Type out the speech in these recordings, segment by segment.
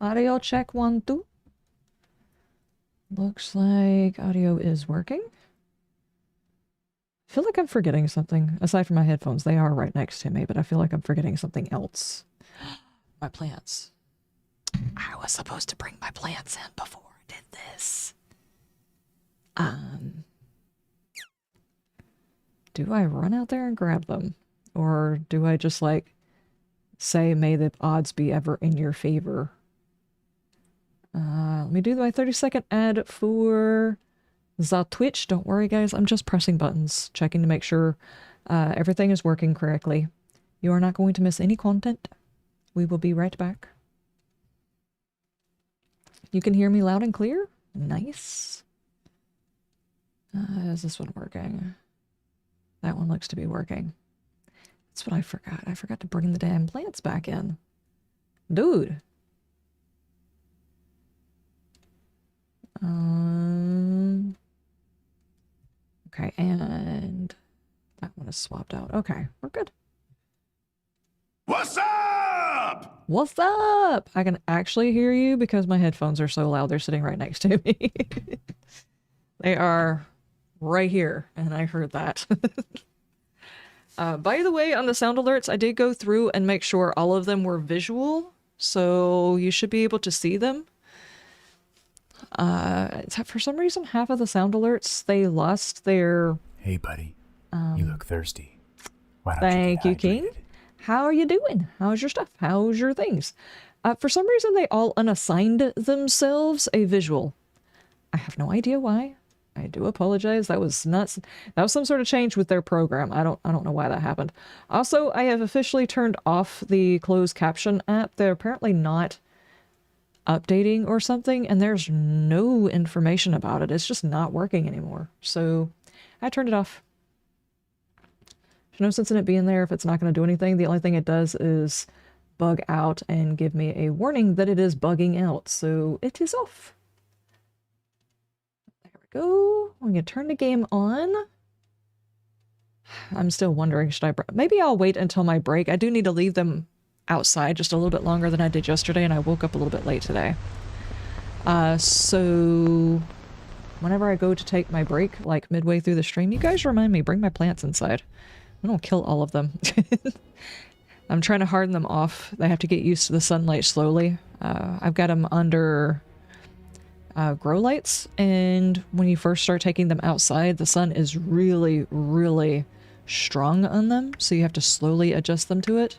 Audio check 1, 2. Looks like audio is working. I feel like I'm forgetting something. Aside from my headphones, they are right next to me, but I feel like I'm forgetting something else. My plants. I was supposed to bring my plants in before I did this. Do I run out there and grab them? Or do I just, like, say, may the odds be ever in your favor? Let me do my 30-second ad for the Twitch. Don't worry, guys. I'm just pressing buttons, checking to make sure everything is working correctly. You are not going to miss any content. We will be right back. You can hear me loud and clear? Nice. Is this one working? That one looks to be working. That's what I forgot. I forgot to bring the damn plants back in. Dude. Okay, and that one is swapped out. Okay, we're good. What's up? What's up? I can actually hear you because my headphones are so loud. They're sitting right next to me. They are right here, and I heard that. By the way, on the sound alerts, I did go through and make sure all of them were visual, so you should be able to see them. For some reason, half of the sound alerts, they lost their... Hey, buddy. You look thirsty. Why don't Thank you, King. How are you doing? How's your stuff? How's your things? For some reason, they all unassigned themselves a visual. I have no idea why. I do apologize. That was nuts. That was some sort of change with their program. I don't know why that happened. Also, I have officially turned off the closed caption app. They're apparently not updating or something, and there's no information about it. It's just not working anymore. So I turned it off. There's no sense in it being there if it's not going to do anything. The only thing it does is bug out and give me a warning that it is bugging out. So it is off. There we go. I'm going to turn the game on. I'm still wondering, should I... Maybe I'll wait until my break. I do need to leave them outside just a little bit longer than I did yesterday, and I woke up a little bit late today. So whenever I go to take my break, like midway through the stream, you guys remind me, bring my plants inside. I don't kill all of them. I'm trying to harden them off. They have to get used to the sunlight slowly. I've got them under grow lights, and when you first start taking them outside, the sun is really, really strong on them, so you have to slowly adjust them to it.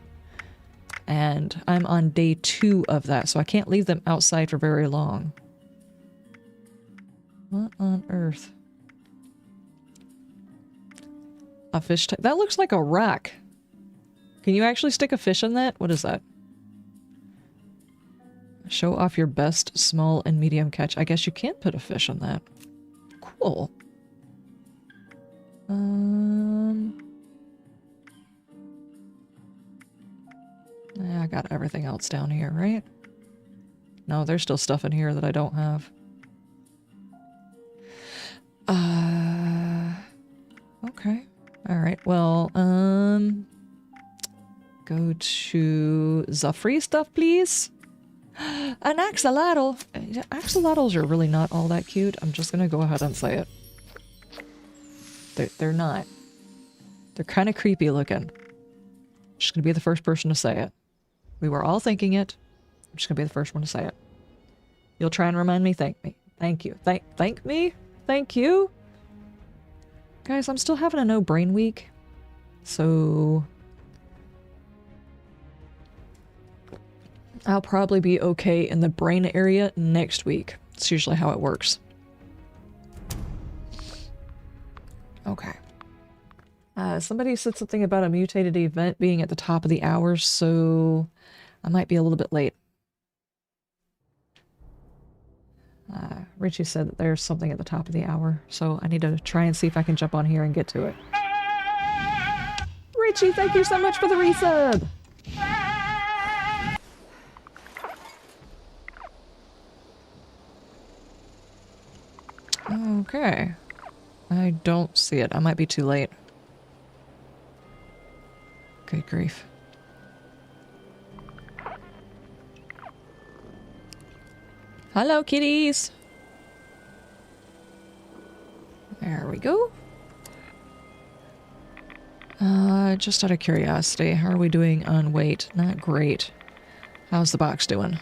And I'm on day 2 of that, so I can't leave them outside for very long. What on earth? A fish tank? That looks like a rack. Can you actually stick a fish in that? What is that? Show off your best small and medium catch. I guess you can't put a fish in that. Cool. I got everything else down here, right? No, there's still stuff in here that I don't have. Okay. Alright, well, go to the free stuff, please. An axolotl! Axolotls are really not all that cute. I'm just gonna go ahead and say it. They're not. They're kind of creepy looking. Just gonna be the first person to say it. We were all thinking it. I'm just gonna be the first one to say it. You'll try and remind me? Thank me. Thank you. Thank me? Thank you? Guys, I'm still having a no brain week. So I'll probably be okay in the brain area next week. It's usually how it works. Okay. Somebody said something about a mutated event being at the top of the hour, so I might be a little bit late. Richie said that there's something at the top of the hour, so I need to try and see if I can jump on here and get to it. Richie, thank you so much for the resub! Okay. I don't see it. I might be too late. Good grief. Hello, kitties. There we go. Just out of curiosity, how are we doing on weight? Not great. How's the box doing?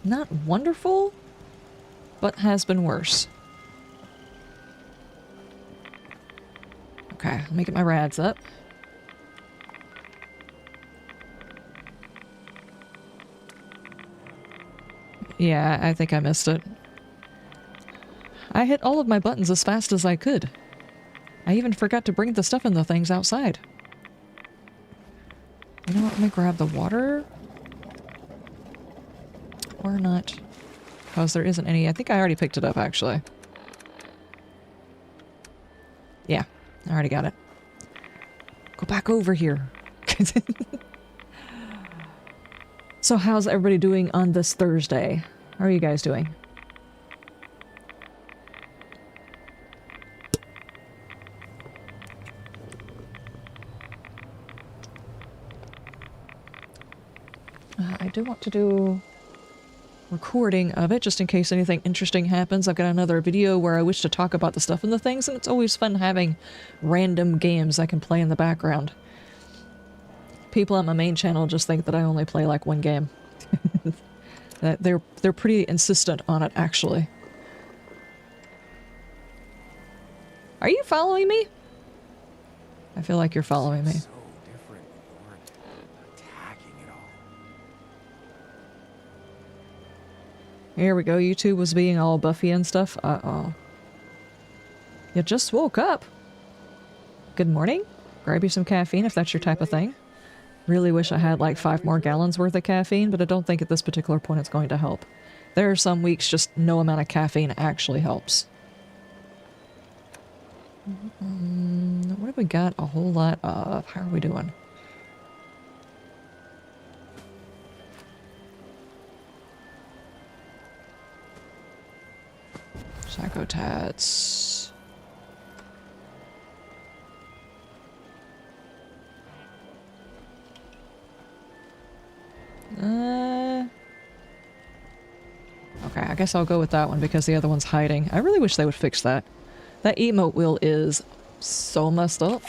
Not wonderful, but has been worse. Okay, let me get my rads up. Yeah, I think I missed it. I hit all of my buttons as fast as I could. I even forgot to bring the stuff in the things outside. You know what, let me grab the water. Or not. Because there isn't any. I think I already picked it up, actually. Yeah, I already got it. Go back over here. So how's everybody doing on this Thursday? How are you guys doing? I do want to do recording of it just in case anything interesting happens. I've got another video where I wish to talk about the stuff and the things, and it's always fun having random games I can play in the background. People on my main channel just think that I only play like one game. They're pretty insistent on it, actually. Are you following me? I feel like you're following me. So different when you're attacking it all. Here we go. YouTube was being all Buffy and stuff. Uh-oh. You just woke up. Good morning. Grab you some caffeine if that's your type of thing. Really wish I had like 5 more gallons worth of caffeine, but I don't think at this particular point it's going to help. There are some weeks just no amount of caffeine actually helps. What have we got a whole lot of? How are we doing? Psychotats. Okay, I guess I'll go with that one because the other one's hiding. I really wish they would fix that. That emote wheel is so messed up.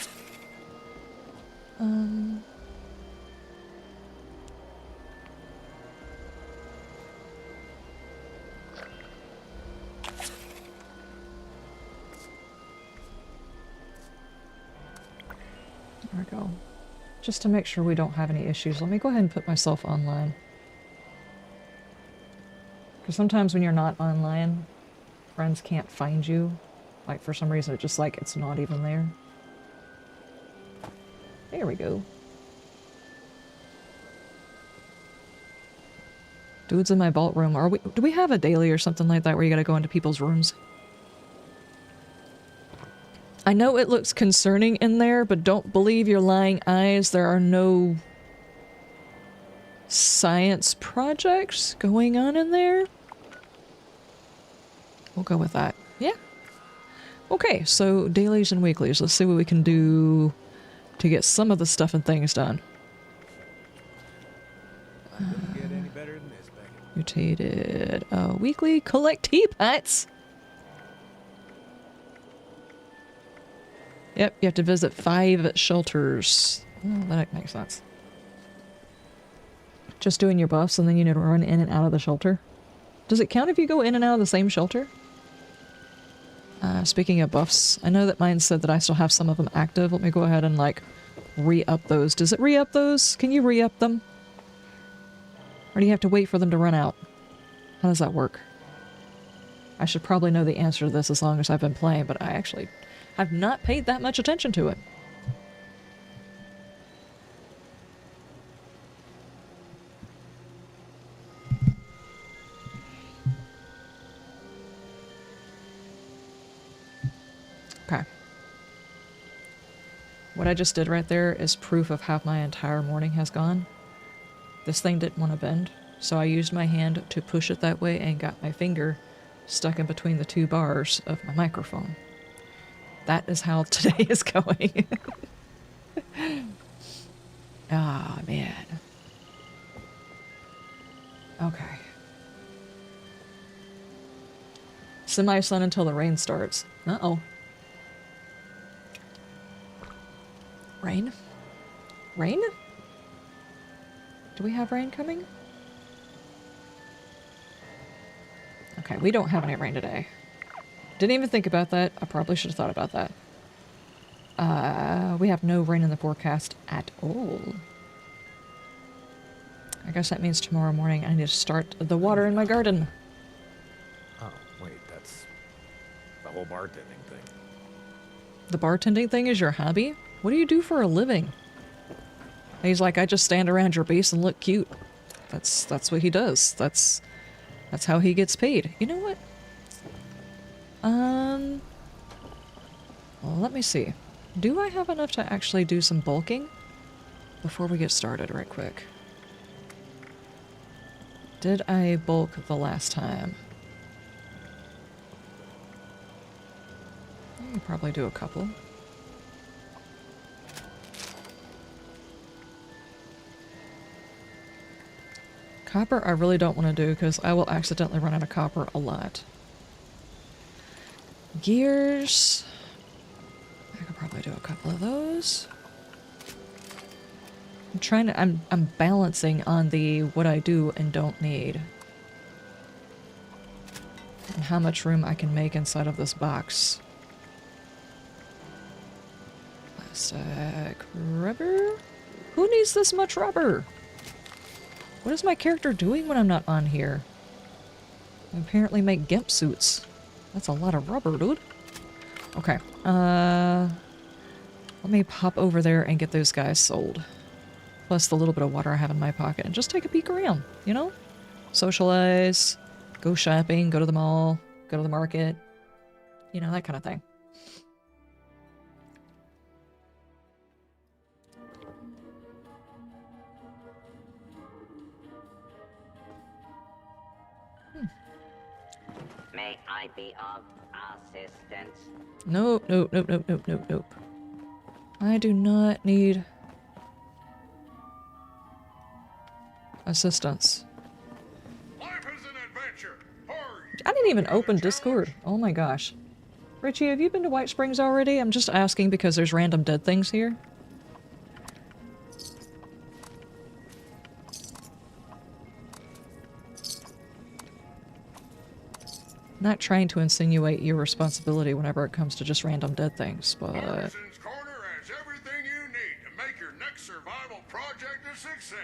There we go. Just to make sure we don't have any issues, let me go ahead and put myself online. Because sometimes when you're not online, friends can't find you. Like, for some reason, it's just like, it's not even there. There we go. Dudes in my vault room. Do we have a daily or something like that where you gotta go into people's rooms? I know it looks concerning in there, but don't believe your lying eyes. There are no science projects going on in there. We'll go with that. Yeah. Okay, so dailies and weeklies. Let's see what we can do to get some of the stuff and things done. Couldn't get any better than this, Beckett. Mutated. Weekly. Collect teapots. Yep, you have to visit 5 shelters. Oh, that makes sense. Just doing your buffs and then you need to run in and out of the shelter. Does it count if you go in and out of the same shelter? Speaking of buffs, I know that mine said that I still have some of them active. Let me go ahead and, like, re-up those. Does it re-up those? Can you re-up them? Or do you have to wait for them to run out? How does that work? I should probably know the answer to this as long as I've been playing, but I actually have not paid that much attention to it. Okay. What I just did right there is proof of how my entire morning has gone. This thing didn't want to bend, so I used my hand to push it that way and got my finger stuck in between the 2 bars of my microphone. That is how today is going. Ah, man. Okay. Semi-sun until the rain starts. Uh-oh. Rain? Rain? Do we have rain coming? Okay, we don't have any rain today. Didn't even think about that. I probably should have thought about that. We have no rain in the forecast at all. I guess that means tomorrow morning I need to start the water in my garden. Oh, wait, that's the whole bartending thing. The bartending thing is your hobby? What do you do for a living? He's like, I just stand around your base and look cute. That's what he does. That's how he gets paid. You know what? Well, let me see. Do I have enough to actually do some bulking before we get started right quick? Did I bulk the last time? I can probably do a couple. Copper I really don't want to do because I will accidentally run out of copper a lot. Gears. I could probably do a couple of those. I'm trying to, I'm balancing on the what I do and don't need. And how much room I can make inside of this box. Plastic rubber? Who needs this much rubber? What is my character doing when I'm not on here? I apparently make gimp suits. That's a lot of rubber, dude. Okay, let me pop over there and get those guys sold. Plus the little bit of water I have in my pocket and just take a peek around, you know? Socialize, go shopping, go to the mall, go to the market, you know, that kind of thing. May I be of assistance? Nope, nope, nope, nope, nope, nope, nope. I do not need assistance. Life is an adventure. I didn't even open Discord. Oh my gosh. Richie, have you been to White Springs already? I'm just asking because there's random dead things here. Not trying to insinuate your responsibility whenever it comes to just random dead things, but... Morrison's Corner has everything you need to make your next survival project a success.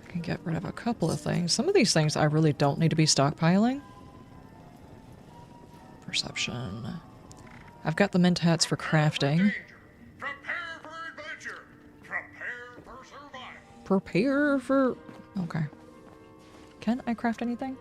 I can get rid of a couple of things. Some of these things I really don't need to be stockpiling. Perception. I've got the mint hats for crafting. Danger. Prepare for adventure. Prepare for survival. Prepare for... Okay. Can I craft anything?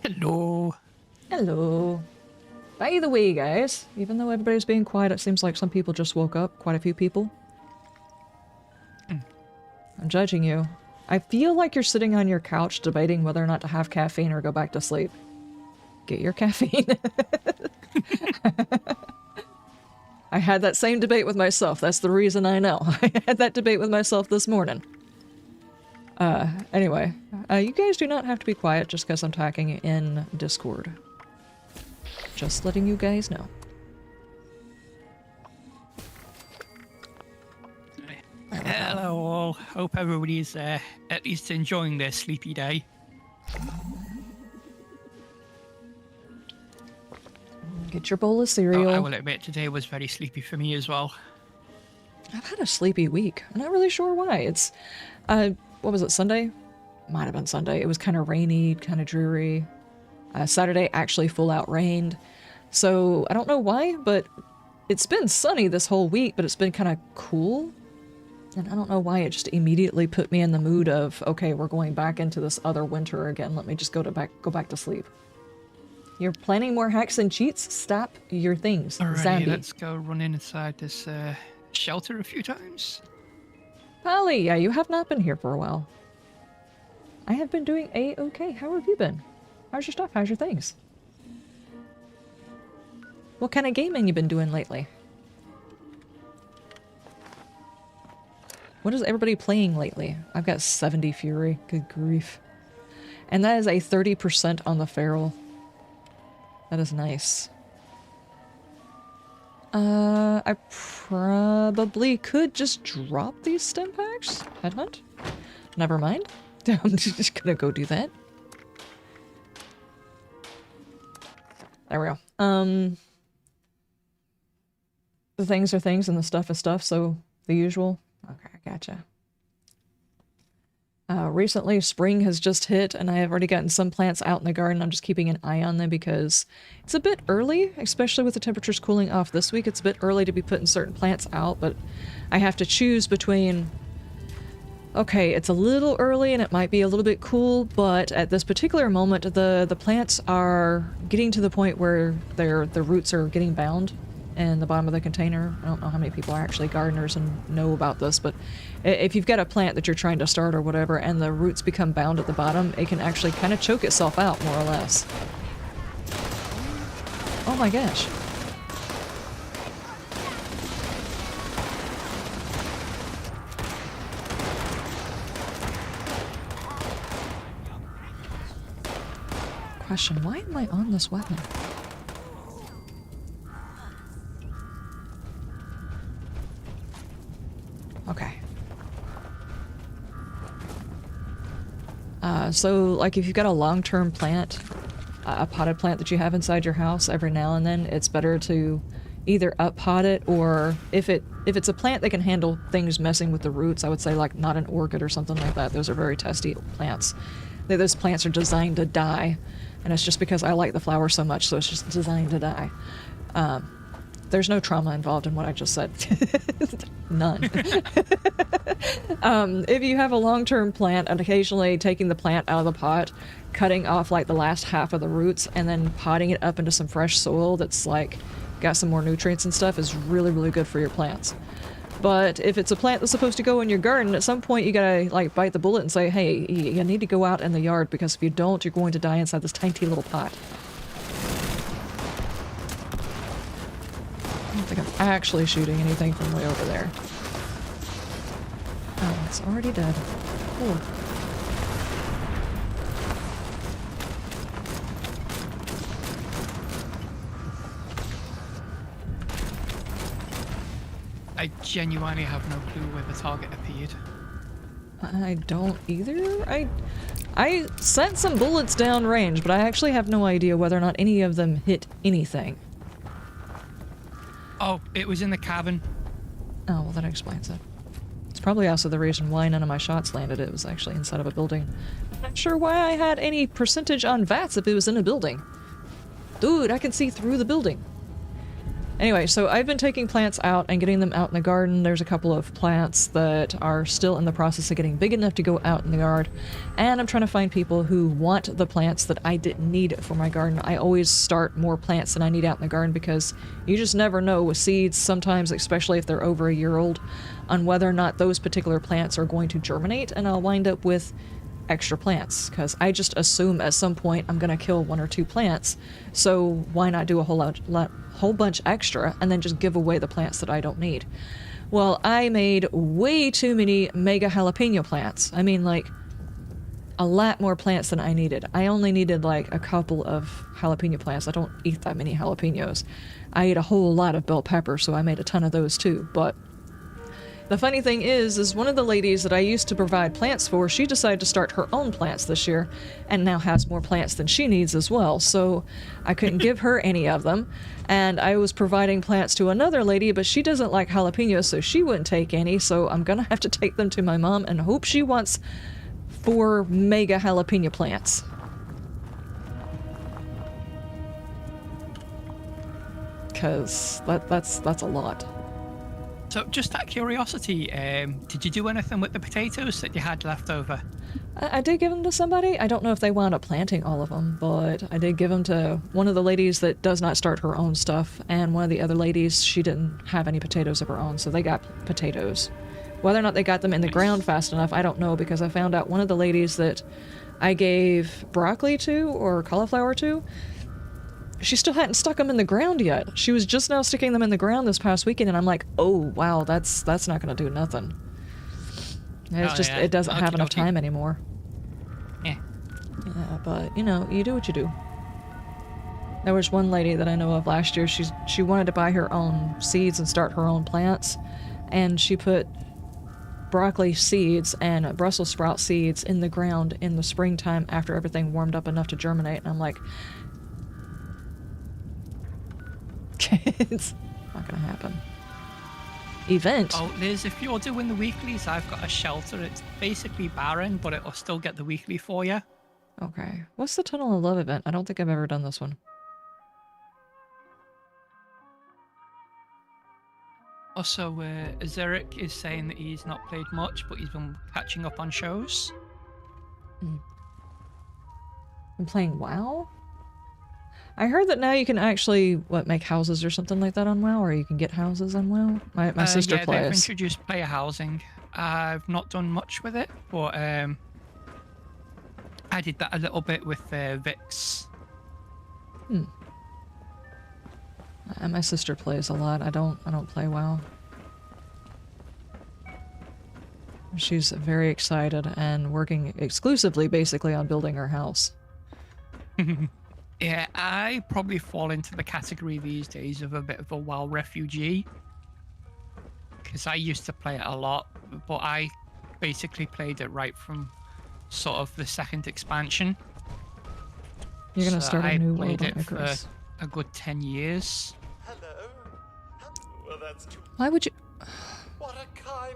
Hello. Hello. By the way, guys, even though everybody's being quiet, it seems like some people just woke up. Quite a few people. I'm judging you. I feel like you're sitting on your couch debating whether or not to have caffeine or go back to sleep. Get your caffeine. I had that same debate with myself. That's the reason I know. I had that debate with myself this morning. Anyway, you guys do not have to be quiet just because I'm talking in Discord. Just letting you guys know. Hello all. Hope everybody's at least enjoying their sleepy day. Get your bowl of cereal. I will admit today was very sleepy for me as well. I've had a sleepy week. I'm not really sure why. It's, what was it, Sunday? Might have been Sunday. It was kind of rainy, kind of dreary. Saturday actually full out rained. So I don't know why, but it's been sunny this whole week, but it's been kind of cool. And I don't know why it just immediately put me in the mood of, okay, we're going back into this other winter again. Let me just go back to sleep. You're planning more hacks and cheats? Stop your things, Alright, Zambi. let's go run inside this shelter a few times. Polly, yeah, you have not been here for a while. I have been doing a-okay. How have you been? How's your stuff? How's your things? What kind of gaming you been doing lately? What is everybody playing lately? I've got 70 Fury. Good grief. And that is a 30% on the feral. That is nice. I probably could just drop these stim packs. Headhunt? Never mind. I'm just gonna go do that. There we go. The things are things and the stuff is stuff, so the usual. Okay, I gotcha. Recently, spring has just hit, and I have already gotten some plants out in the garden. I'm just keeping an eye on them because it's a bit early, especially with the temperatures cooling off this week. It's a bit early to be putting certain plants out, but I have to choose between, okay, it's a little early and it might be a little bit cool, but at this particular moment, the plants are getting to the point where the roots are getting bound in the bottom of the container. I don't know how many people are actually gardeners and know about this, but if you've got a plant that you're trying to start or whatever and the roots become bound at the bottom, it can actually kind of choke itself out, more or less. Oh my gosh. Question, why am I on this weapon? Okay. So, like, if you've got a long-term plant, a potted plant that you have inside your house, every now and then, it's better to either up-pot it, or if it's a plant that can handle things messing with the roots, I would say, like, not an orchid or something like that. Those are very testy plants. Those plants are designed to die, and it's just because I like the flower so much, so it's just designed to die. There's no trauma involved in what I just said. None. If you have a long-term plant, and occasionally taking the plant out of the pot, cutting off like the last half of the roots, and then potting it up into some fresh soil that's like got some more nutrients and stuff is really, really good for your plants. But if it's a plant that's supposed to go in your garden, at some point you gotta like bite the bullet and say, hey, you need to go out in the yard, because if you don't, you're going to die inside this tiny little pot. I don't think I'm actually shooting anything from way over there. Oh, it's already dead. Cool. I genuinely have no clue where the target appeared. I don't either. I sent some bullets down range, but I actually have no idea whether or not any of them hit anything. Oh, it was in the cabin. Oh, well, that explains it. It's probably also the reason why none of my shots landed. It was actually inside of a building. I'm not sure why I had any percentage on VATS if it was in a building. Dude, I can see through the building. Anyway, so I've been taking plants out and getting them out in the garden. There's a couple of plants that are still in the process of getting big enough to go out in the yard. And I'm trying to find people who want the plants that I didn't need for my garden. I always start more plants than I need out in the garden because you just never know with seeds, sometimes, especially if they're over a year old, on whether or not those particular plants are going to germinate, and I'll wind up with extra plants, because I just assume at some point I'm going to kill one or two plants, so why not do a whole bunch extra and then just give away the plants that I don't need. Well, I made way too many mega jalapeno plants. I mean, like, a lot more plants than I needed. I only needed like a couple of jalapeno plants. I don't eat that many jalapenos. I eat a whole lot of bell pepper, so I made a ton of those too. But the funny thing is one of the ladies that I used to provide plants for, she decided to start her own plants this year and now has more plants than she needs as well. So I couldn't give her any of them. And I was providing plants to another lady, but she doesn't like jalapenos, so she wouldn't take any. So I'm gonna have to take them to my mom and hope she wants 4 mega jalapeno plants. Because that's a lot. So, just out of curiosity, did you do anything with the potatoes that you had left over? I did give them to somebody. I don't know if they wound up planting all of them, but I did give them to one of the ladies that does not start her own stuff, and one of the other ladies, she didn't have any potatoes of her own, so they got potatoes. Whether or not they got them in the ground fast enough, I don't know, because I found out one of the ladies that I gave broccoli to, or cauliflower to, she still hadn't stuck them in the ground yet. She was just now sticking them in the ground this past weekend, and I'm like, oh, wow, that's not going to do nothing. It's just, it doesn't have enough time anymore. Yeah. Yeah, but, you know, you do what you do. There was one lady that I know of last year, she wanted to buy her own seeds and start her own plants, and she put broccoli seeds and Brussels sprout seeds in the ground in the springtime after everything warmed up enough to germinate, and I'm like, it's not gonna happen. Event. Oh, Liz, if you're doing the weeklies, I've got a shelter. It's basically barren, but it'll still get the weekly for you. Okay. What's the Tunnel of Love event? I don't think I've ever done this one. Also, Zerek is saying that he's not played much, but he's been catching up on shows. I'm playing WoW? I heard that now you can actually, make houses or something like that on WoW, or you can get houses on WoW? My sister yeah, plays. they've introduced player housing. I've not done much with it, but I did that a little bit with Vix. My sister plays a lot. I don't play WoW. She's very excited and working exclusively, basically, on building her house. Yeah, I probably fall into the category these days of a bit of a WoW refugee. Because I used to play it a lot, but I basically played it right from sort of the second expansion. You're gonna start a new I world played on it for Icarus. a good 10 years. Hello. Well, that's too. Why would you... What a kind.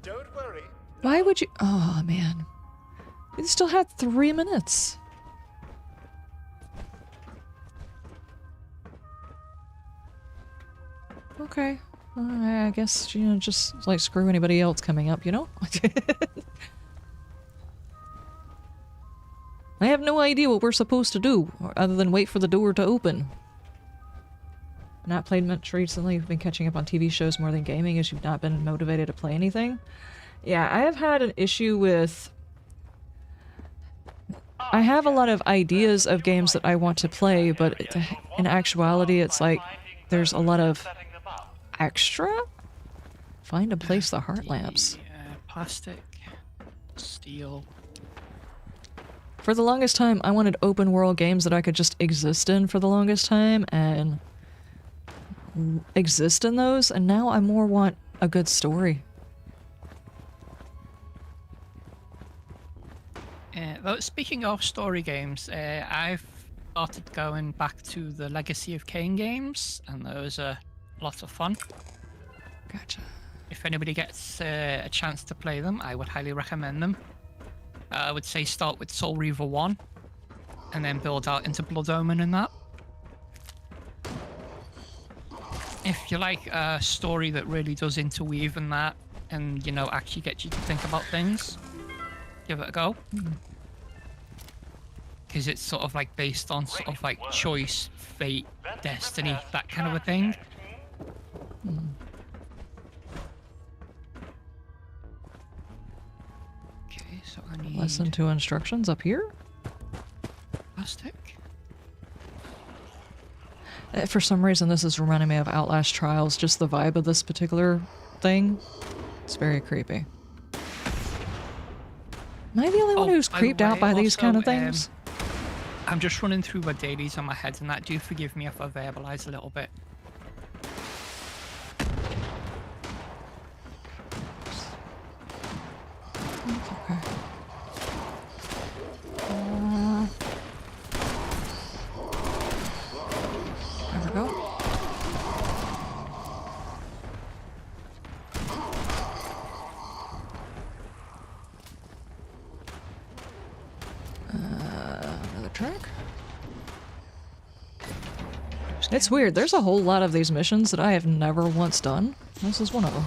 Don't worry. Why would you... Oh, man. You still had 3 minutes. Okay. I guess, you know, just, like, screw anybody else coming up, you know? I have no idea what we're supposed to do, other than wait for the door to open. Not played much recently. You've been catching up on TV shows more than gaming, as you've not been motivated to play anything. Yeah, I have had an issue with... I have a lot of ideas of games that I want to play, but in actuality, it's like there's a lot of extra? Find and place the heart lamps. Plastic, steel. For the longest time, I wanted open world games that I could just exist in for the longest time, and exist in those, and now I more want a good story. Though, speaking of story games, I've started going back to the Legacy of Kain games, and those are a lot of fun. Gotcha. If anybody gets a chance to play them, I would highly recommend them. I would say start with Soul Reaver 1, and then build out into Blood Omen and that. If you like a story that really does interweave in that, and, you know, actually gets you to think about things, give it a go. Because it's sort of like based on sort of like choice, fate, destiny, that kind of a thing. Okay, so I need Listen to instructions up here? plastic. For some reason, this is reminding me of Outlast Trials, just the vibe of this particular thing. It's very creepy. Am I the only one who's by the creeped out way, by these also, kind of things? I'm just running through my dailies on my head, and that do forgive me if I verbalize a little bit. Okay. There we go. Another track. It's weird. There's a whole lot of these missions that I have never once done. This is one of them.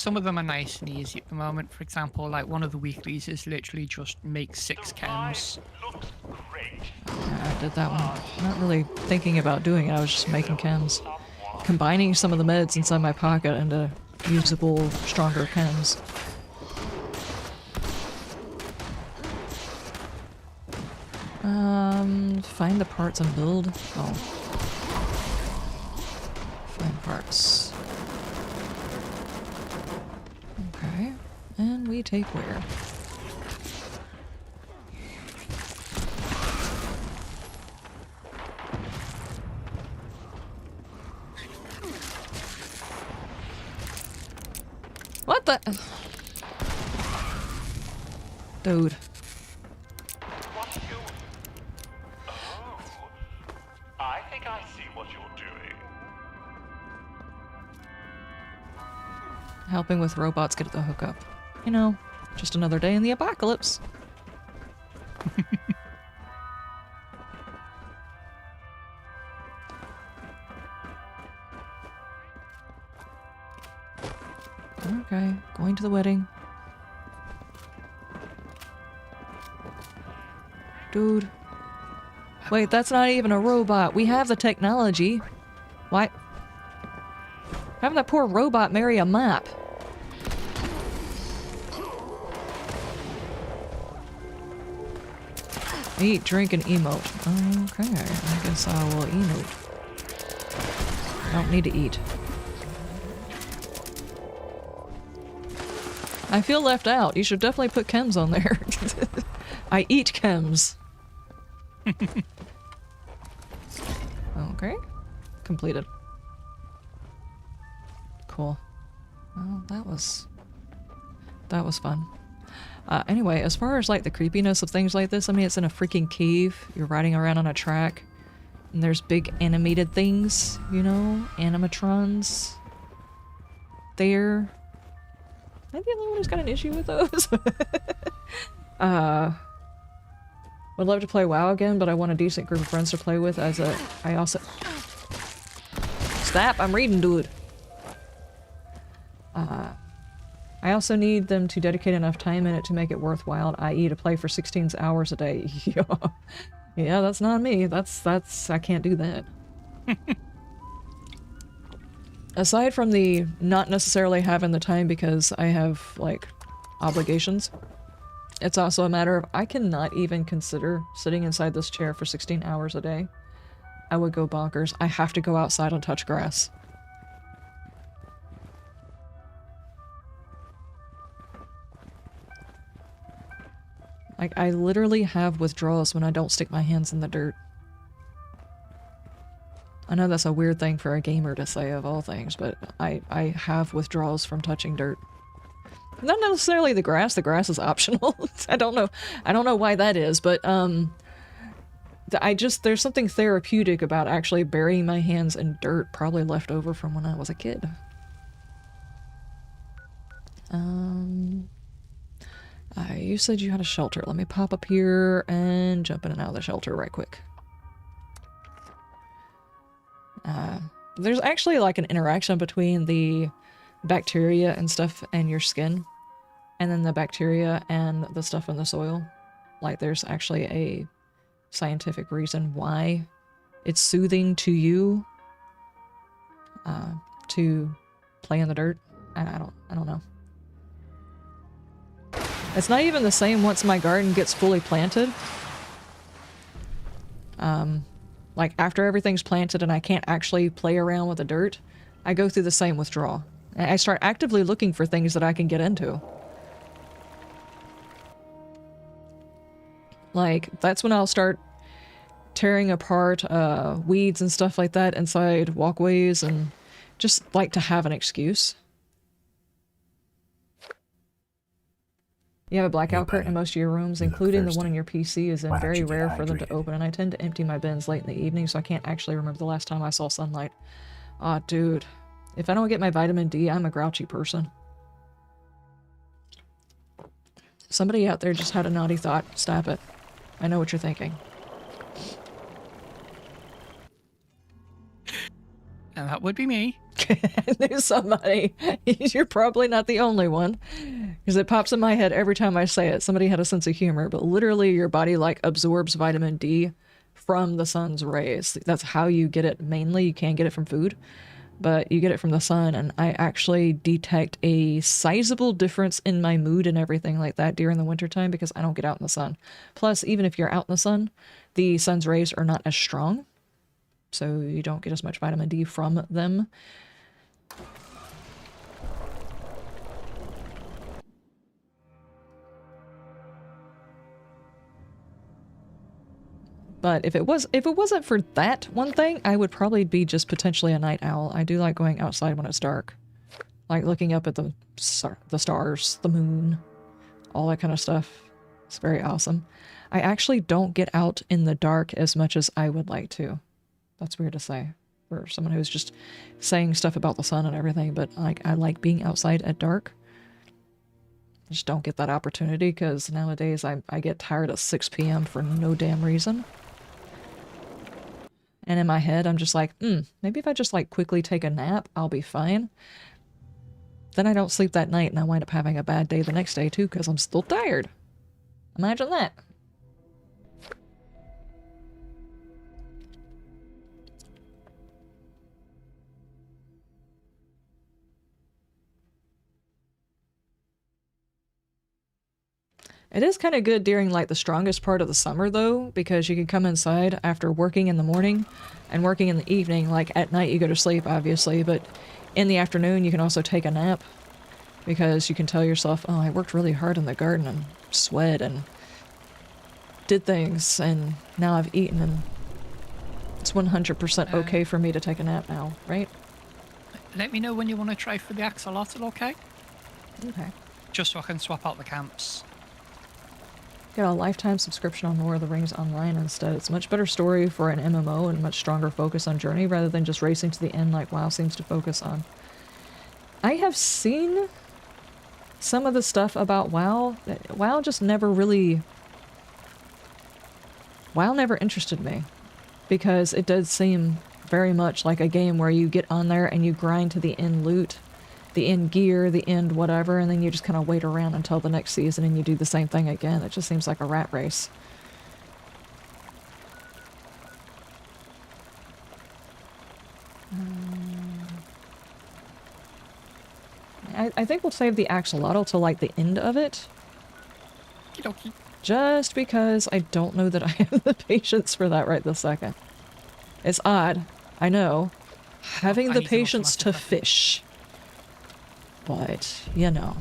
some of them are nice and easy at the moment. For example, like one of the weeklies is literally just make 6 chems. Yeah, I did that one. Not really thinking about doing it, I was just making chems. Combining some of the meds inside my pocket into usable, stronger chems. Find the parts and build. Oh. Find parts. Okay. And we take where? What the? Dude. What you... Oh, I think I see what you're doing. Helping with robots get the hookup. You know, just another day in the apocalypse. Okay, going to the wedding. Dude. Wait, that's not even a robot. We have the technology. Why? Having that poor robot marry a map. Eat, drink, and emote. Okay, I guess I will emote. I don't need to eat. I feel left out. You should definitely put chems on there. I eat chems. Okay. Completed. Cool. Well, that was fun. Anyway, as far as like the creepiness of things like this, I mean, it's in a freaking cave. You're riding around on a track, and there's big animated things, you know, animatrons. There. Am I the only one who's got an issue with those? Would love to play WoW again, but I want a decent group of friends to play with as a... I also... Stop! I'm reading, dude! I also need them to dedicate enough time in it to make it worthwhile, i.e. to play for 16 hours a day. Yeah, that's not me. That's... I can't do that. Aside from the not necessarily having the time because I have, like, obligations, it's also a matter of I cannot even consider sitting inside this chair for 16 hours a day. I would go bonkers. I have to go outside and touch grass. Like, I literally have withdrawals when I don't stick my hands in the dirt. I know that's a weird thing for a gamer to say of all things, but I have withdrawals from touching dirt. Not necessarily the grass is optional. I don't know why that is, but there's something therapeutic about actually burying my hands in dirt, probably left over from when I was a kid. You said you had a shelter. Let me pop up here and jump in and out of the shelter right quick. There's actually like an interaction between the bacteria and stuff and your skin, and then the bacteria and the stuff in the soil. Like, there's actually a scientific reason why it's soothing to you to play in the dirt. I don't know. It's not even the same once my garden gets fully planted. Like, after everything's planted and I can't actually play around with the dirt, I go through the same withdrawal. I start actively looking for things that I can get into. Like, that's when I'll start tearing apart weeds and stuff like that inside walkways, and just like to have an excuse. You have a blackout curtain in most of your rooms, including the one in your PC, is very rare for them to open, and I tend to empty my bins late in the evening, so I can't actually remember the last time I saw sunlight. Aw, dude. If I don't get my vitamin D, I'm a grouchy person. Somebody out there just had a naughty thought. Stop it. I know what you're thinking. And that would be me. I knew somebody. You're probably not the only one. Because it pops in my head every time I say it. Somebody had a sense of humor, but literally your body like absorbs vitamin D from the sun's rays. That's how you get it mainly. You can get it from food, but you get it from the sun. And I actually detect a sizable difference in my mood and everything like that during the wintertime because I don't get out in the sun. Plus, even if you're out in the sun's rays are not as strong. So you don't get as much vitamin D from them. But if it wasn't for that one thing, I would probably be just potentially a night owl. I do like going outside when it's dark. Like looking up at the stars, the moon, all that kind of stuff. It's very awesome. I actually don't get out in the dark as much as I would like to. That's weird to say for someone who's just saying stuff about the sun and everything, but like I like being outside at dark. I just don't get that opportunity because nowadays I get tired at 6 p.m. for no damn reason. And in my head, I'm just like, maybe if I just like quickly take a nap, I'll be fine. Then I don't sleep that night and I wind up having a bad day the next day too because I'm still tired. Imagine that. It is kind of good during like the strongest part of the summer though, because you can come inside after working in the morning and working in the evening. Like at night you go to sleep obviously, but in the afternoon you can also take a nap because you can tell yourself, oh, I worked really hard in the garden and sweat and did things and now I've eaten and it's 100% okay for me to take a nap now, right? Let me know when you want to try for the Axolotl, okay? Okay. Just so I can swap out the camps. Get a lifetime subscription on Lord of the Rings Online instead. It's a much better story for an MMO and much stronger focus on journey rather than just racing to the end like WoW seems to focus on. I have seen some of the stuff about WoW. WoW just never really... WoW never interested me because it does seem very much like a game where you get on there and you grind to the end loot, the end gear, the end whatever, and then you just kind of wait around until the next season and you do the same thing again. It just seems like a rat race. I think we'll save the Axolotl till like the end of it. Okey-dokey. Just because I don't know that I have the patience for that right this second. It's odd, I know. Having the patience to fish. But, you know.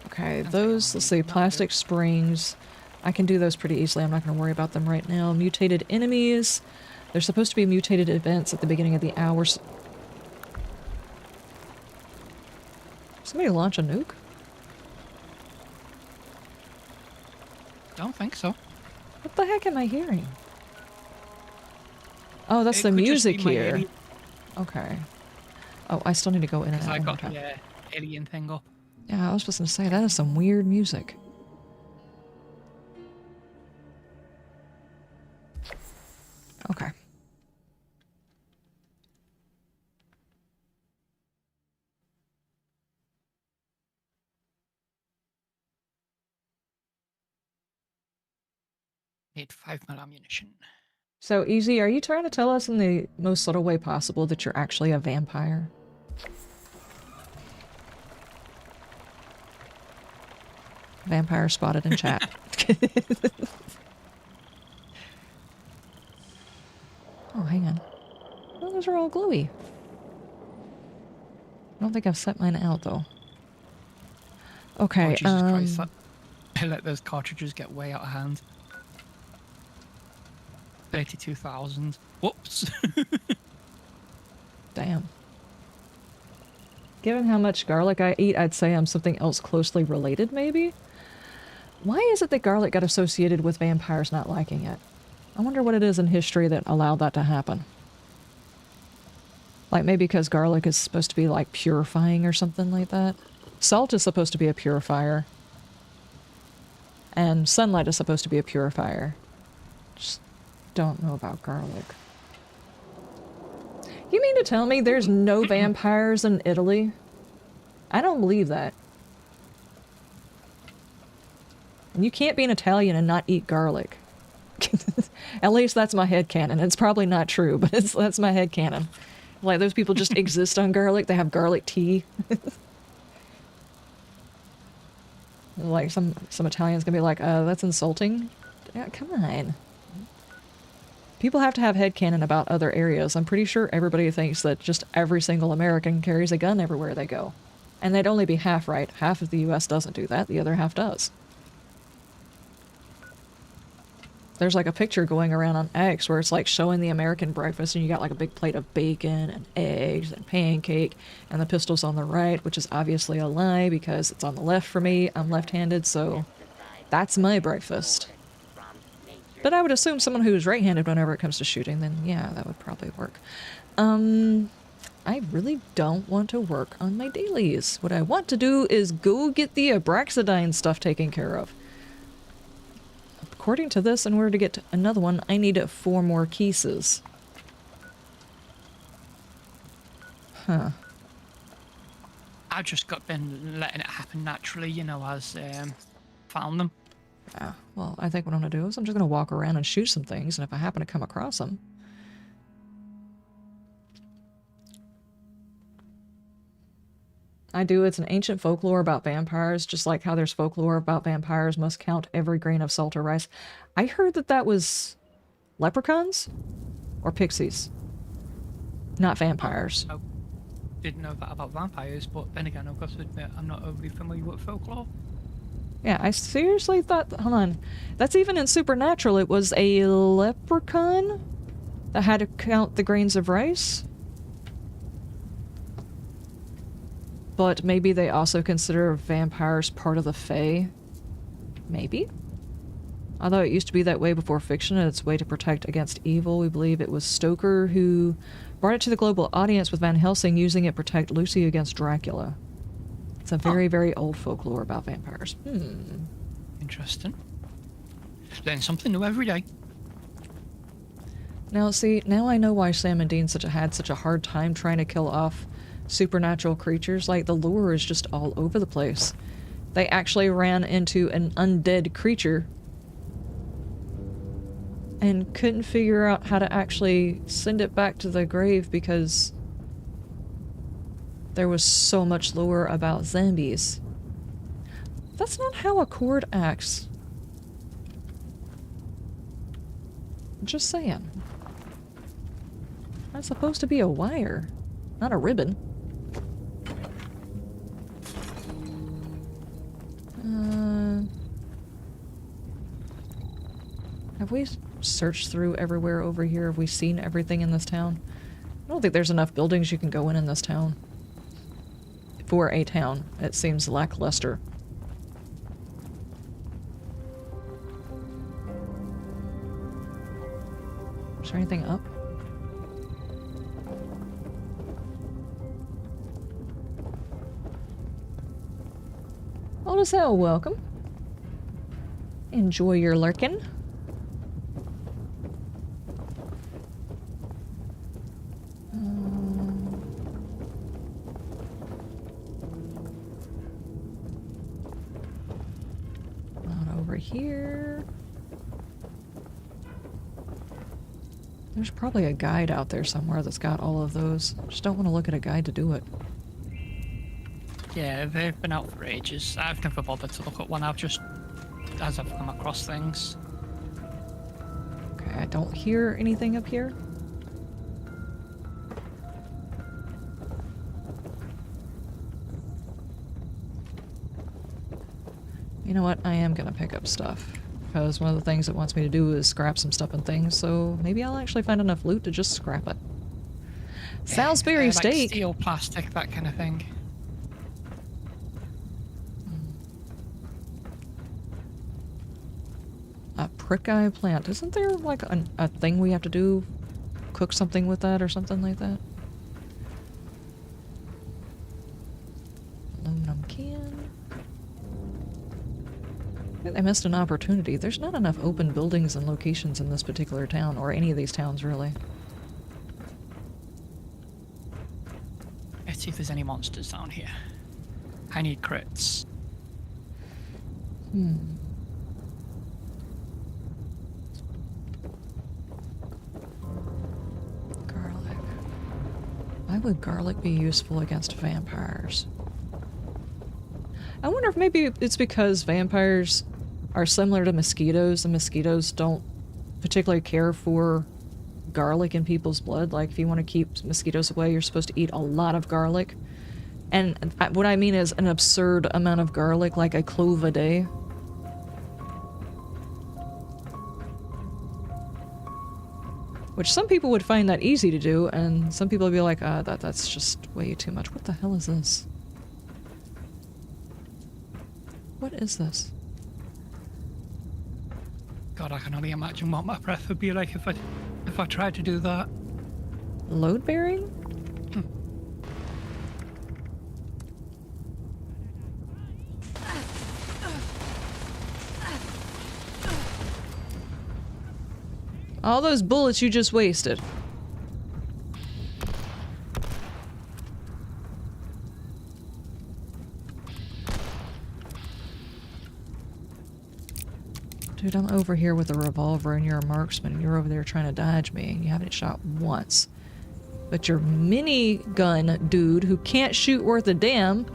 Okay, those, let's see, plastic springs. I can do those pretty easily. I'm not going to worry about them right now. Mutated enemies. There's supposed to be mutated events at the beginning of the hours. Somebody launch a nuke? Don't think so. What the heck am I hearing? Oh, that's the music here. Okay. Oh, I still need to go in and out. I got the alien thing up. Yeah, I was just going to say, that is some weird music. Okay. Need 5mm ammunition. So, Easy, are you trying to tell us in the most subtle way possible that you're actually a vampire? Vampire spotted in chat. Oh, hang on. Oh, those are all gluey. I don't think I've set mine out, though. Okay, Oh, Jesus Christ, I let those cartridges get way out of hand. 32,000. Whoops. Damn. Given how much garlic I eat, I'd say I'm something else closely related, maybe? Why is it that garlic got associated with vampires not liking it? I wonder what it is in history that allowed that to happen. Like maybe because garlic is supposed to be like purifying or something like that. Salt is supposed to be a purifier. And sunlight is supposed to be a purifier. Just don't know about garlic. You mean to tell me there's no vampires in Italy? I don't believe that. And you can't be an Italian and not eat garlic. At least that's my headcanon. It's probably not true, but that's my headcanon. Like, those people just exist on garlic. They have garlic tea. Like, some Italians gonna be like, that's insulting. Yeah, come on. People have to have headcanon about other areas. I'm pretty sure everybody thinks that just every single American carries a gun everywhere they go. And they'd only be half right. Half of the US doesn't do that, the other half does. There's like a picture going around on X where it's like showing the American breakfast, and you got like a big plate of bacon and eggs and pancake, and the pistol's on the right, which is obviously a lie because it's on the left for me. I'm left-handed, so that's my breakfast. But I would assume someone who's right-handed whenever it comes to shooting, then yeah, that would probably work. I really don't want to work on my dailies. What I want to do is go get the Abraxadine stuff taken care of. According to this, in order to get to another one, I need 4 more pieces. Huh. I've just been letting it happen naturally, you know, as found them. Yeah, well, I think what I'm going to do is I'm just going to walk around and shoot some things, and if I happen to come across them... I do. It's an ancient folklore about vampires, just like how there's folklore about vampires must count every grain of salt or rice. I heard that that was leprechauns or pixies, not vampires. I didn't know that about vampires, but then again, I've got to admit, I'm not overly familiar with folklore. Yeah, I seriously thought... Hold on. That's even in Supernatural. It was a leprechaun that had to count the grains of rice. But maybe they also consider vampires part of the Fae. Maybe? Although it used to be that way before fiction, and its way to protect against evil. We believe it was Stoker who brought it to the global audience with Van Helsing, using it to protect Lucy against Dracula. It's a very, very old folklore about vampires. Interesting. Learn something new every day. Now, see, now I know why Sam and Dean had such a hard time trying to kill off supernatural creatures. Like, the lore is just all over the place. They actually ran into an undead creature and couldn't figure out how to actually send it back to the grave because there was so much lore about zombies. That's not how a cord acts. Just saying. That's supposed to be a wire, not a ribbon. Have we searched through everywhere over here? Have we seen everything in this town? I don't think there's enough buildings you can go in this town. For a town, it seems lackluster. Is there anything up? All as hell, welcome. Enjoy your lurking. Not over here. There's probably a guide out there somewhere that's got all of those. Just don't want to look at a guide to do it. Yeah, they've been out for ages. I've never bothered to look at one. I've just, as I've come across things. Okay, I don't hear anything up here. You know what? I am gonna pick up stuff. Because one of the things it wants me to do is scrap some stuff and things, so maybe I'll actually find enough loot to just scrap it. Salisbury like steak! steel, plastic, that kind of thing. A prickeye plant. Isn't there like a thing we have to do? Cook something with that or something like that? Aluminum can. I think they missed an opportunity. There's not enough open buildings and locations in this particular town, or any of these towns, really. Let's see if there's any monsters down here. I need crits. Garlic. Why would garlic be useful against vampires? I wonder if maybe it's because vampires are similar to mosquitoes, and mosquitoes don't particularly care for garlic in people's blood. Like, if you want to keep mosquitoes away, you're supposed to eat a lot of garlic. And what I mean is an absurd amount of garlic, like a clove a day. Which some people would find that easy to do, and some people would be like, that's just way too much. What the hell is this? What is this? God, I can only imagine what my breath would be like if I tried to do that. Load bearing? All those bullets you just wasted. Dude, I'm over here with a revolver and you're a marksman and you're over there trying to dodge me and you haven't shot once. But your minigun dude who can't shoot worth a damn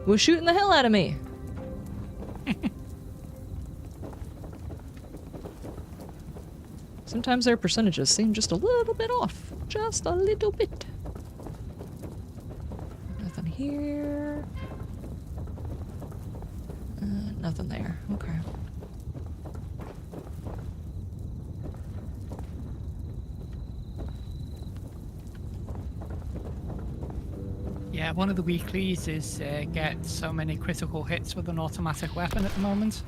was shooting the hell out of me. Sometimes their percentages seem just a little bit off. Just a little bit. Nothing here. Nothing there. Okay. Yeah, one of the weeklies is get so many critical hits with an automatic weapon at the moment.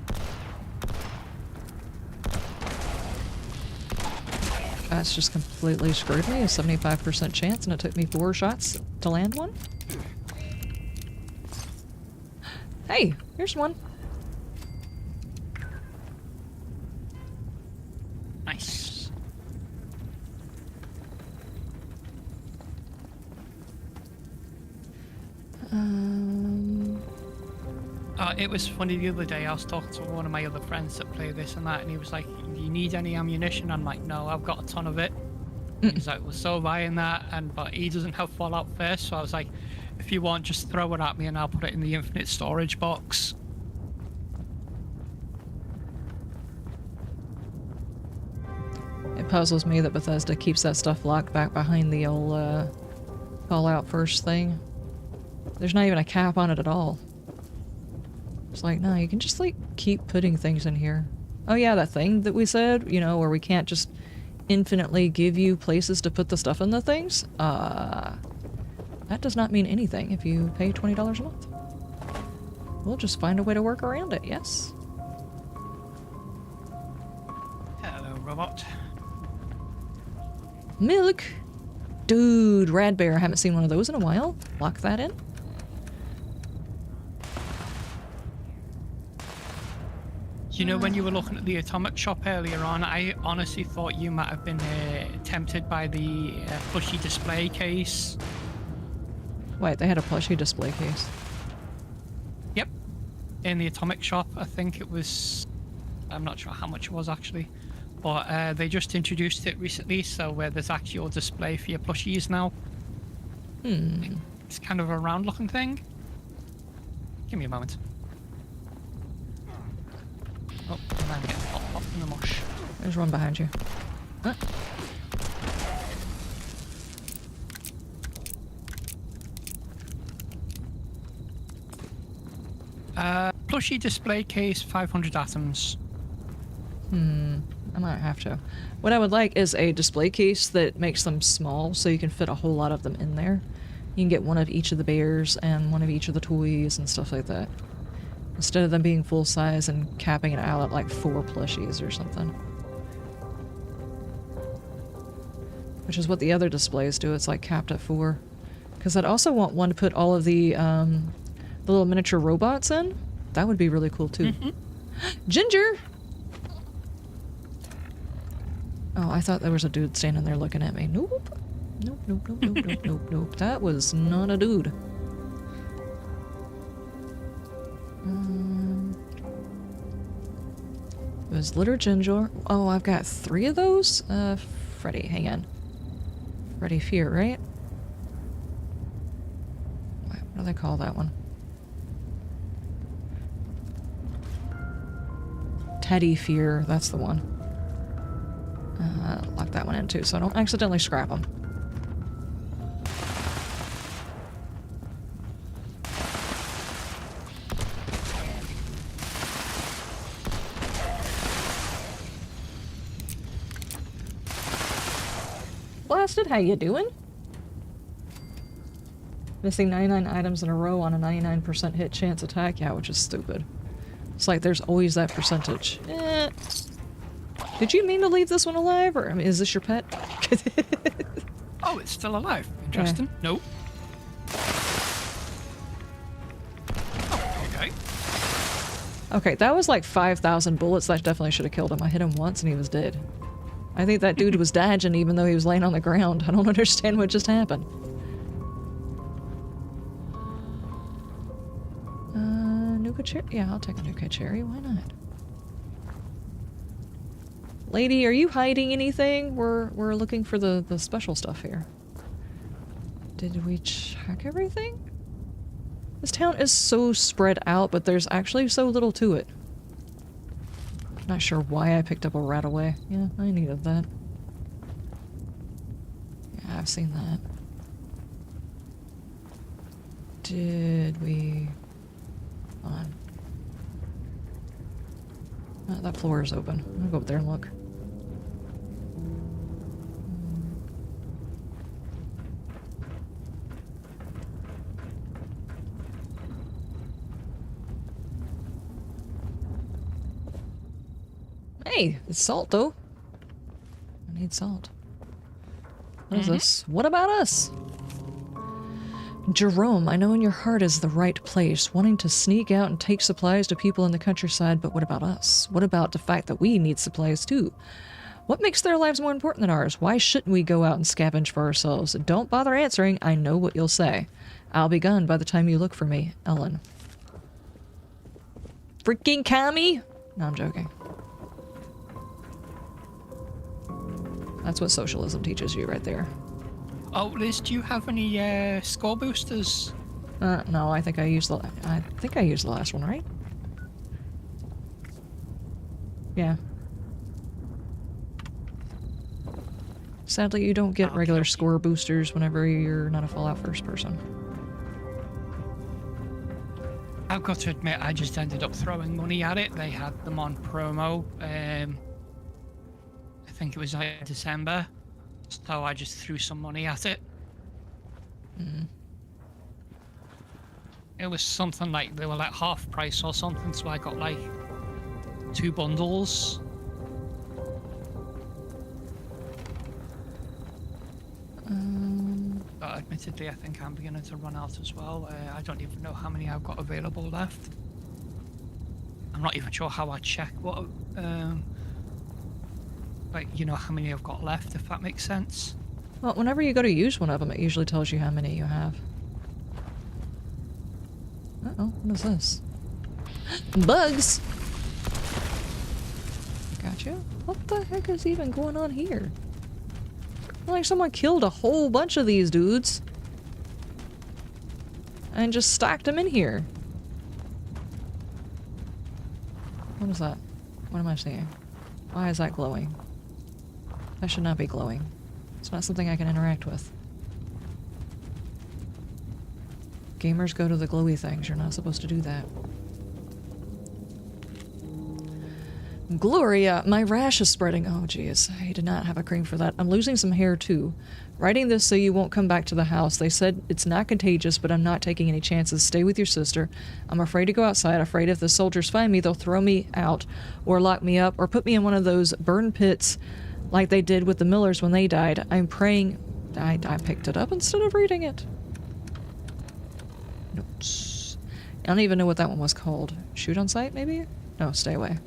That's just completely screwed me. A 75% chance, and it took me 4 shots to land one. Hey, here's one. Nice. It was funny the other day. I was talking to one of my other friends that play this and that, and he was like, "Do you need any ammunition?" I'm like, "No, I've got a ton of it." He's like, "We're so buying that," but he doesn't have Fallout first, so I was like, "If you want, just throw it at me, and I'll put it in the infinite storage box." It puzzles me that Bethesda keeps that stuff locked back behind the old Fallout first thing. There's not even a cap on it at all. It's like, no, you can just, like, keep putting things in here. Oh yeah, that thing that we said, you know, where we can't just infinitely give you places to put the stuff in the things? That does not mean anything if you pay $20 a month. We'll just find a way to work around it, yes? Hello, robot. Milk! Dude, Rad Bear, I haven't seen one of those in a while. Lock that in. You know, when you were looking at the atomic shop earlier on, I honestly thought you might have been tempted by the plushie display case. Wait, they had a plushie display case. Yep. In the atomic shop, I think it was... I'm not sure how much it was actually. But they just introduced it recently, so where there's actually a display for your plushies now. It's kind of a round looking thing. Give me a moment. Oh, and I'm getting popped in the mush. There's one behind you. Huh? Plushie display case, 500 atoms. I might have to. What I would like is a display case that makes them small so you can fit a whole lot of them in there. You can get one of each of the bears and one of each of the toys and stuff like that. Instead of them being full size and capping it out at like 4 plushies or something. Which is what the other displays do, it's like capped at 4. Because I'd also want one to put all of the little miniature robots in. That would be really cool too. Ginger! Oh, I thought there was a dude standing there looking at me. Nope. Nope, nope, nope, nope, nope, nope, nope. That was not a dude. It was litter ginger. Oh, I've got 3 of those? Freddy, hang on. Freddy Fear, right? What do they call that one? Teddy Fear, that's the one. Lock that one in too, so I don't accidentally scrap them. Blasted, how you doing? Missing 99 items in a row on a 99% hit chance attack? Yeah, which is stupid. It's like there's always that percentage. Did you mean to leave this one alive, or I mean, is this your pet? Oh, it's still alive. Interesting. Nope. Oh, okay. Okay, that was like 5,000 bullets. That definitely should have killed him. I hit him once and he was dead. I think that dude was dodging even though he was laying on the ground. I don't understand what just happened. Nuka cherry? Yeah, I'll take a Nuka cherry. Why not? Lady, are you hiding anything? We're looking for the special stuff here. Did we check everything? This town is so spread out, but there's actually so little to it. Not sure why I picked up a rat away. Yeah, I needed that. Yeah, I've seen that. Did we... Hold on. Oh, that floor is open. I'll go up there and look. Hey, it's salt though. I need salt. What is this? What about us? Jerome, I know in your heart is the right place, wanting to sneak out and take supplies to people in the countryside, but what about us? What about the fact that we need supplies too? What makes their lives more important than ours? Why shouldn't we go out and scavenge for ourselves? Don't bother answering, I know what you'll say. I'll be gone by the time you look for me, Ellen. Freaking commie? No, I'm joking. That's what socialism teaches you right there. Oh, Liz, do you have any score boosters? No, I think I used the last one, right? Yeah. Sadly, you don't get regular score boosters whenever you're not a Fallout first person. I've got to admit, I just ended up throwing money at it. They had them on promo. I think it was like December. So I just threw some money at it. It was something like they were like half price or something, so I got like 2 bundles. But admittedly, I think I'm beginning to run out as well. I don't even know how many I've got available left. I'm not even sure how I check what, like, you know, how many I've got left, if that makes sense. Well, whenever you go to use one of them, it usually tells you how many you have. Uh-oh, what is this? Bugs! Gotcha. What the heck is even going on here? Like someone killed a whole bunch of these dudes and just stacked them in here. What is that? What am I seeing? Why is that glowing? That should not be glowing. It's not something I can interact with. Gamers go to the glowy things. You're not supposed to do that. Gloria, my rash is spreading. Oh, geez. I did not have a cream for that. I'm losing some hair, too. Writing this so you won't come back to the house. They said it's not contagious, but I'm not taking any chances. Stay with your sister. I'm afraid to go outside. Afraid if the soldiers find me, they'll throw me out or lock me up or put me in one of those burn pits like they did with the Millers when they died. I'm praying... I picked it up instead of reading it. Notes. I don't even know what that one was called. Shoot on sight, maybe? No, stay away.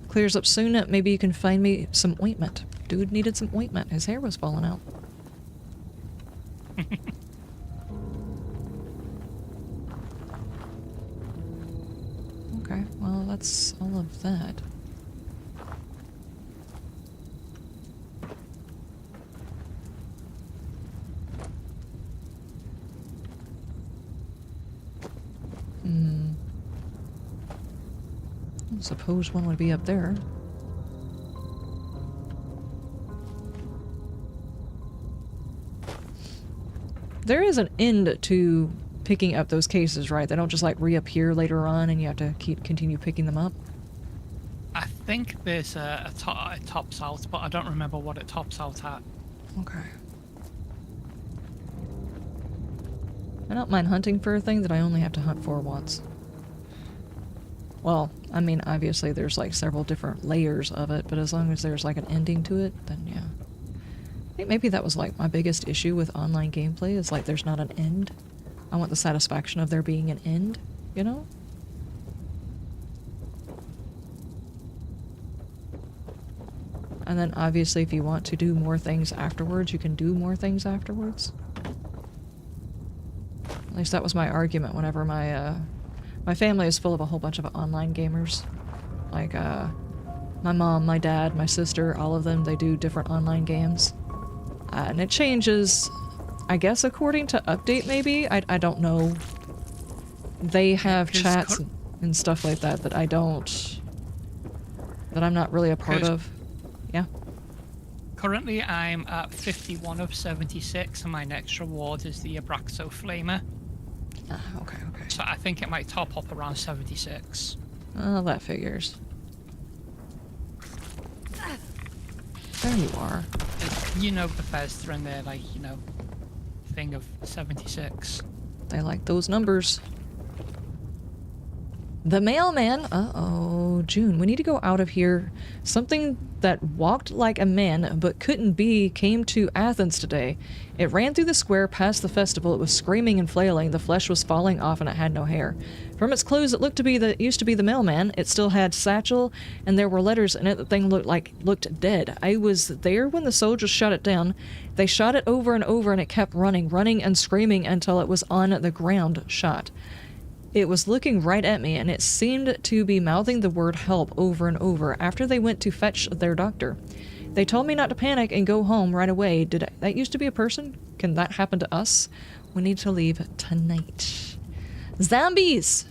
Clears up soon. Maybe you can find me some ointment. Dude needed some ointment. His hair was falling out. Okay, well, that's all of that. I suppose one would be up there. There is an end to picking up those cases, right? They don't just like reappear later on and you have to continue picking them up? I think there's a tops out, but I don't remember what it tops out at. Okay. I don't mind hunting for a thing that I only have to hunt for once. Well, I mean, obviously there's like several different layers of it, but as long as there's like an ending to it, then yeah. I think maybe that was like my biggest issue with online gameplay, is like there's not an end. I want the satisfaction of there being an end, you know? And then obviously if you want to do more things afterwards, you can do more things afterwards. At least that was my argument whenever my family is full of a whole bunch of online gamers. Like, my mom, my dad, my sister, all of them, they do different online games. And it changes, I guess, according to update, maybe? I don't know. They have chats and stuff like that that I don't... that I'm not really a part of. Yeah. Currently, I'm at 51 of 76, and my next reward is the Abraxo Flamer. Ah, okay, okay. So I think it might top up around 76. Oh, that figures. There you are. You know Bethesda and their, like, you know, thing of 76. They like those numbers. The mailman! Uh-oh, June, we need to go out of here. Something that walked like a man but couldn't be came to Athens today. It ran through the square past the festival. It was screaming and flailing. The flesh was falling off and it had no hair. From its clothes, it used to be the mailman. It still had satchel and there were letters in it. The thing looked dead. I was there when the soldiers shot it down. They shot it over and over and it kept running and screaming until it was on the ground shot. It was looking right at me, and it seemed to be mouthing the word help over and over after they went to fetch their doctor. They told me not to panic and go home right away. Did that used to be a person? Can that happen to us? We need to leave tonight. Zombies!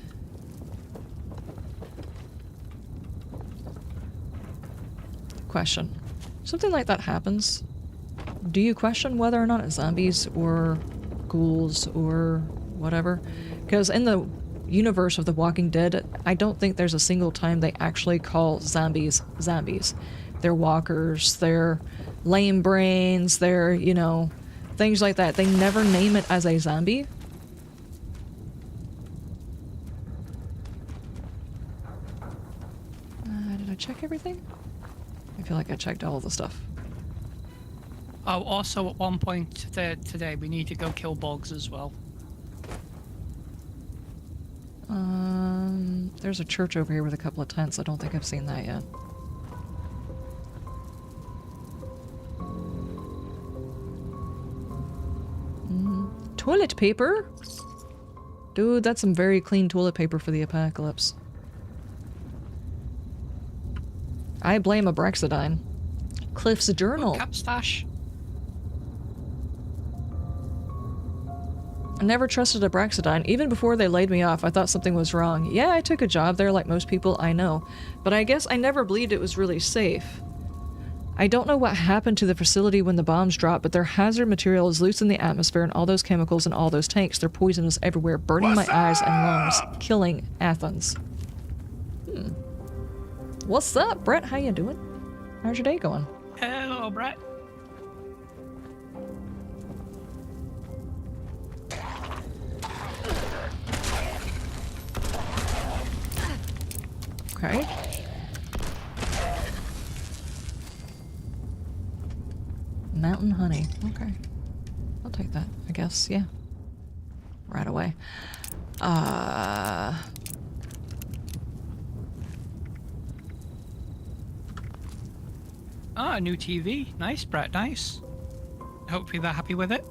Question. Something like that happens. Do you question whether or not it's zombies or ghouls or whatever? Because in the universe of The Walking Dead, I don't think there's a single time they actually call zombies zombies. They're walkers, they're lame brains, they're, you know, things like that. They never name it as a zombie. Did I check everything? I feel like I checked all of the stuff. Oh, also at one point today we need to go kill bugs as well. There's a church over here with a couple of tents. I don't think I've seen that yet. Toilet paper? Dude, that's some very clean toilet paper for the apocalypse. I blame Abraxadine. Cliff's journal. Cap stash. I never trusted Abraxadine. Even before they laid me off, I thought something was wrong. Yeah, I took a job there like most people I know, but I guess I never believed it was really safe. I don't know what happened to the facility when the bombs dropped, but their hazard material is loose in the atmosphere, and all those chemicals in all those tanks, they're poisonous everywhere, burning my eyes and lungs, killing Athens. What's up, Brett? How you doing? How's your day going? Hello, Brett. Okay. Mountain honey. Okay. I'll take that, I guess. Yeah. Right away. Ah, a new TV. Nice, Brett, nice. Hopefully they're happy with it.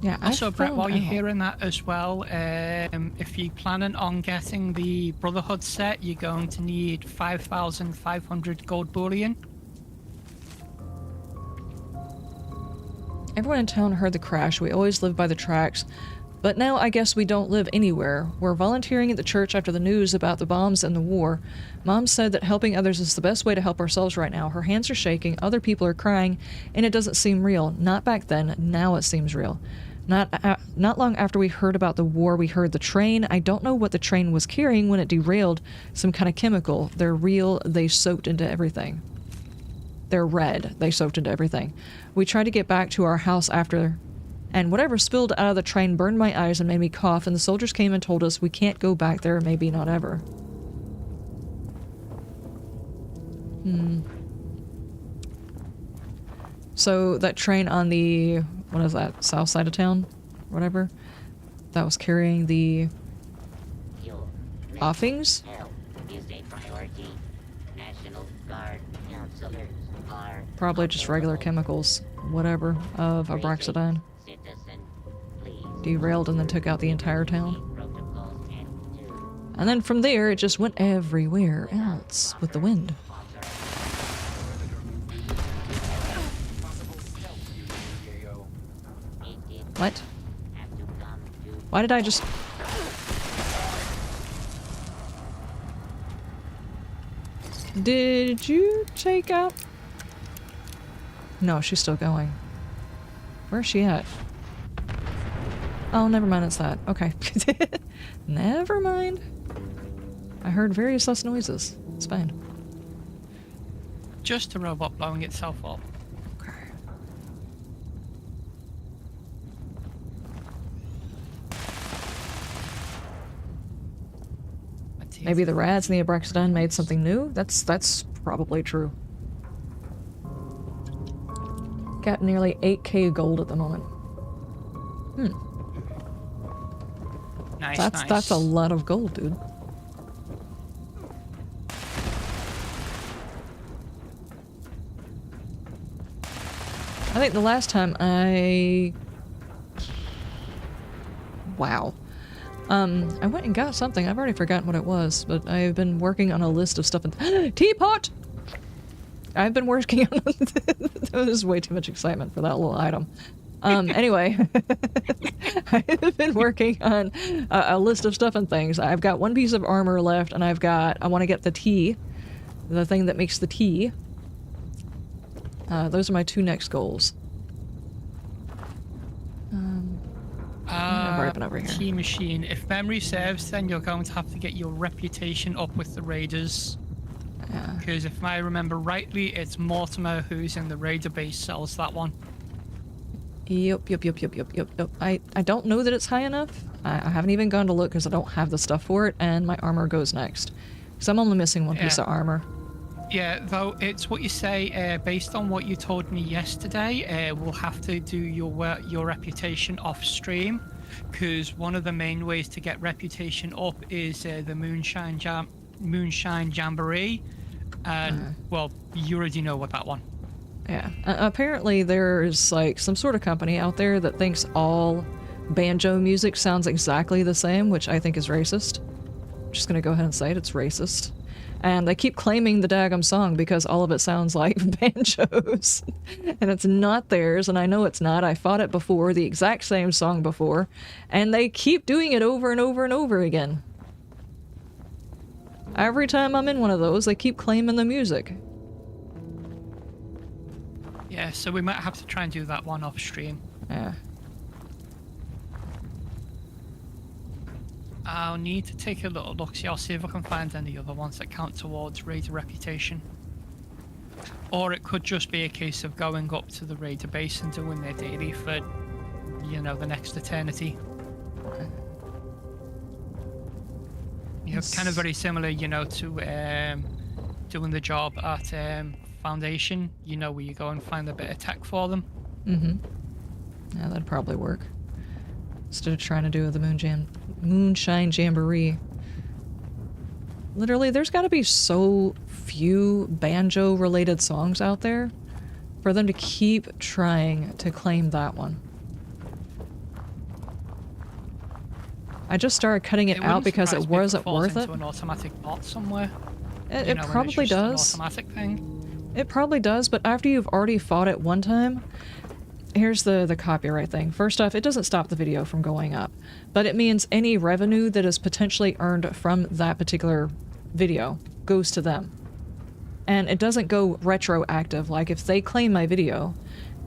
Yeah, Also, Brett, while you're out. hearing that as well, if you're planning on getting the Brotherhood set, you're going to need 5,500 gold bullion. Everyone in town heard the crash. We always lived by the tracks. But now I guess we don't live anywhere. We're volunteering at the church after the news about the bombs and the war. Mom said that helping others is the best way to help ourselves right now. Her hands are shaking, other people are crying, and it doesn't seem real. Not back then, now it seems real. Not long after we heard about the war, we heard the train. I don't know what the train was carrying when it derailed. Some kind of chemical. They're real. They soaked into everything. They're red. They soaked into everything. We tried to get back to our house after, and whatever spilled out of the train burned my eyes and made me cough, and the soldiers came and told us we can't go back there, maybe not ever. So that train on the, what is that, south side of town? Whatever. That was carrying the offings? Health is a priority. National Guard counselors are Probably just regular chemicals. Whatever. Of abraxadine. citizen. Please Derailed and then took out the entire town. protocols and do And then from there, it just went everywhere else with the wind. What? have to come to Why did I just... Did you take out... No, she's still going. Where's she at? Oh, never mind, it's that. Okay. Never mind. I heard various less noises. It's fine. Just a robot blowing itself up. Okay. Maybe the rats and the abraxadine made something new? That's probably true. Got nearly 8k gold at the moment. Nice, That's a lot of gold, dude. I think the last time Wow. I went and got something. I've already forgotten what it was, but I've been working on a list of stuff and teapot! I've been working on There was way too much excitement for that little item. Anyway, I've been working on a list of stuff and things. I've got one piece of armor left, and I want to get the tea. The thing that makes the tea. Those are my two next goals. I've already been over here. Tea machine. If memory serves, then you're going to have to get your reputation up with the raiders. Yeah. Because if I remember rightly, it's Mortimer who's in the raider base sells that one. Yep. I don't know that it's high enough. I haven't even gone to look because I don't have the stuff for it, and my armor goes next. Because I'm only missing one piece of armor. Yeah, though it's what you say, based on what you told me yesterday, we'll have to do your reputation off stream, because one of the main ways to get reputation up is the Moonshine Jamboree, and well, you already know what that one. Yeah. Apparently there's like some sort of company out there that thinks all banjo music sounds exactly the same, which I think is racist. I'm just gonna go ahead and say it, it's racist. And they keep claiming the daggum song because all of it sounds like banjos. And it's not theirs, and I know it's not. I fought it before, the exact same song before, and they keep doing it over and over and over again. Every time I'm in one of those, they keep claiming the music. Yeah, so we might have to try and do that one off stream. Yeah. I'll need to take a little look, see, I'll see if I can find any other ones that count towards raider reputation. Or it could just be a case of going up to the raider base and doing their daily for, you know, the next eternity. You know, kind of very similar, you know, to doing the job at Foundation, you know, where you go and find a bit of tech for them. Mm-hmm. Yeah, that'd probably work. instead of trying to do the Moonshine Jamboree. Literally, there's got to be so few banjo-related songs out there for them to keep trying to claim that one. I just started cutting it out because it wasn't worth it. An automatic bot somewhere. It probably does. An automatic thing. It probably does, but after you've already fought it one time, here's the copyright thing. First off, it doesn't stop the video from going up, but it means any revenue that is potentially earned from that particular video goes to them. And it doesn't go retroactive, like if they claim my video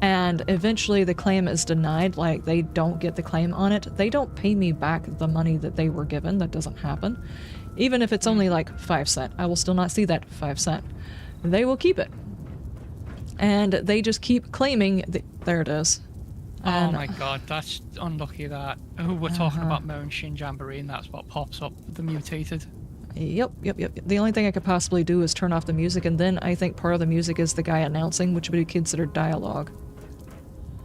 and eventually the claim is denied, like they don't get the claim on it, they don't pay me back the money that they were given. That doesn't happen. Even if it's only like 5 cents, I will still not see that 5 cents. They will keep it. And they just keep claiming, there it is. Oh my god, that's unlucky that. Oh, we're talking about Moonshine Jamboree and that's what pops up, the mutated. Yep. The only thing I could possibly do is turn off the music, and then I think part of the music is the guy announcing, which would be considered dialogue.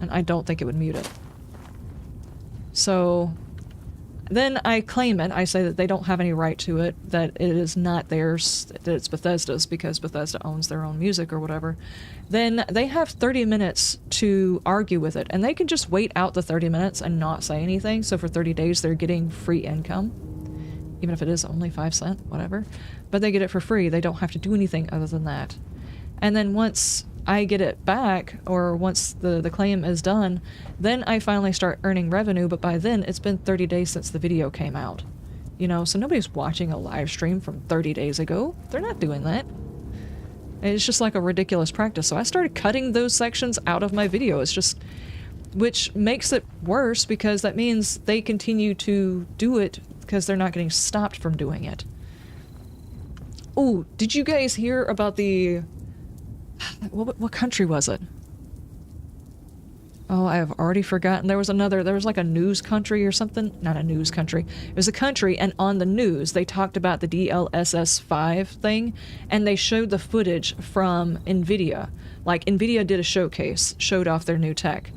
And I don't think it would mute it. So then I claim it. I say that they don't have any right to it, that it is not theirs, that it's Bethesda's because Bethesda owns their own music or whatever. Then they have 30 minutes to argue with it, and they can just wait out the 30 minutes and not say anything. So for 30 days, they're getting free income. Even if it is only 5 cents, whatever. But they get it for free. They don't have to do anything other than that. And then once I get it back, or once the claim is done, then I finally start earning revenue, but by then it's been 30 days since the video came out. You know, so nobody's watching a live stream from 30 days ago. They're not doing that. It's just like a ridiculous practice. So I started cutting those sections out of my video. It's just... which makes it worse because that means they continue to do it because they're not getting stopped from doing it. Oh, did you guys hear about the... What country was it? Oh, I have already forgotten. There was like a news country or something. Not a news country. It was a country, and on the news, they talked about the DLSS5 thing, and they showed the footage from NVIDIA. Like, NVIDIA did a showcase, showed off their new tech.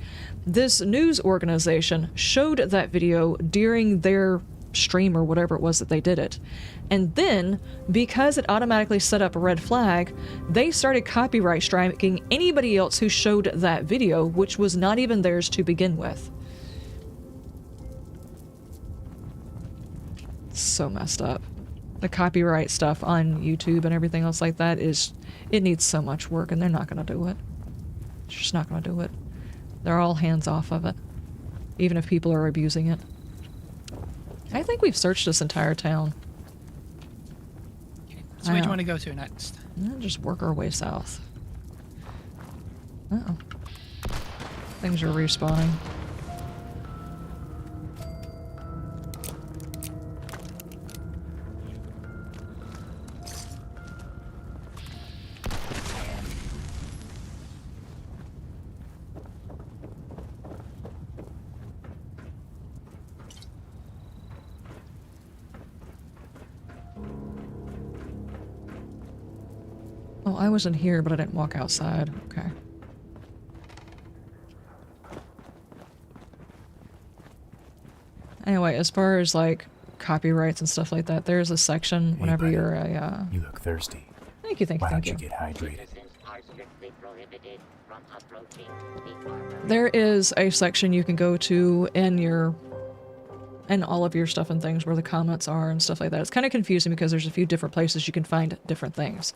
This news organization showed that video during their stream or whatever it was that they did it. And then, because it automatically set up a red flag, they started copyright striking anybody else who showed that video, which was not even theirs to begin with. So messed up. The copyright stuff on YouTube and everything else like that it needs so much work, and they're not going to do it. They're just not going to do it. They're all hands off of it, even if people are abusing it. I think we've searched this entire town. So where do you want to go to next? Just work our way south. Uh-oh. Things are respawning. Oh, I wasn't here, but I didn't walk outside. Okay. Anyway, as far as, like, copyrights and stuff like that, there's a section whenever buddy. you're a, You look thirsty. Thank you. Why don't you get hydrated? Citizens are strictly prohibited from approaching the armory. There is a section you can go to in all of your stuff and things where the comments are and stuff like that. It's kind of confusing because there's a few different places you can find different things.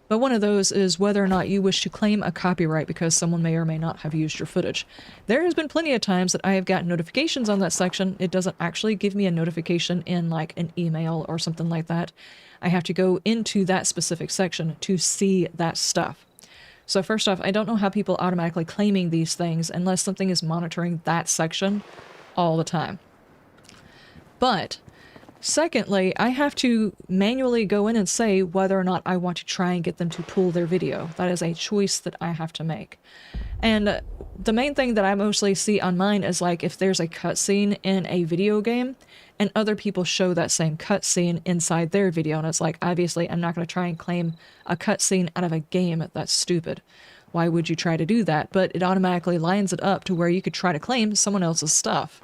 But one of those is whether or not you wish to claim a copyright because someone may or may not have used your footage. There has been plenty of times that I have gotten notifications on that section. It doesn't actually give me a notification in like an email or something like that. I have to go into that specific section to see that stuff. So first off, I don't know how people automatically claiming these things unless something is monitoring that section all the time. But secondly, I have to manually go in and say whether or not I want to try and get them to pull their video. That is a choice that I have to make. And the main thing that I mostly see on mine is like if there's a cutscene in a video game and other people show that same cutscene inside their video. And it's like, obviously, I'm not going to try and claim a cutscene out of a game. That's stupid. Why would you try to do that? But it automatically lines it up to where you could try to claim someone else's stuff.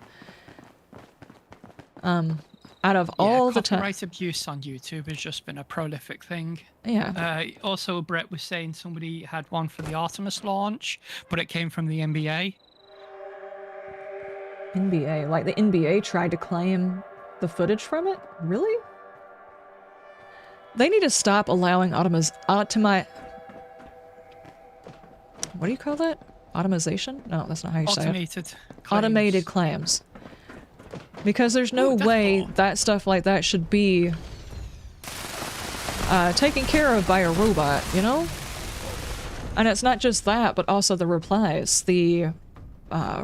Out of all the time. Copyright abuse on YouTube has just been a prolific thing. Yeah. Also, Brett was saying somebody had one for the Artemis launch, but it came from the NBA. NBA. Like the NBA tried to claim the footage from it? Really? They need to stop allowing what do you call that? Automation? No, that's not how you say it. Automated claims. Automated claims. Because there's no way that stuff like that should be taken care of by a robot, you know? And it's not just that, but also the replies. The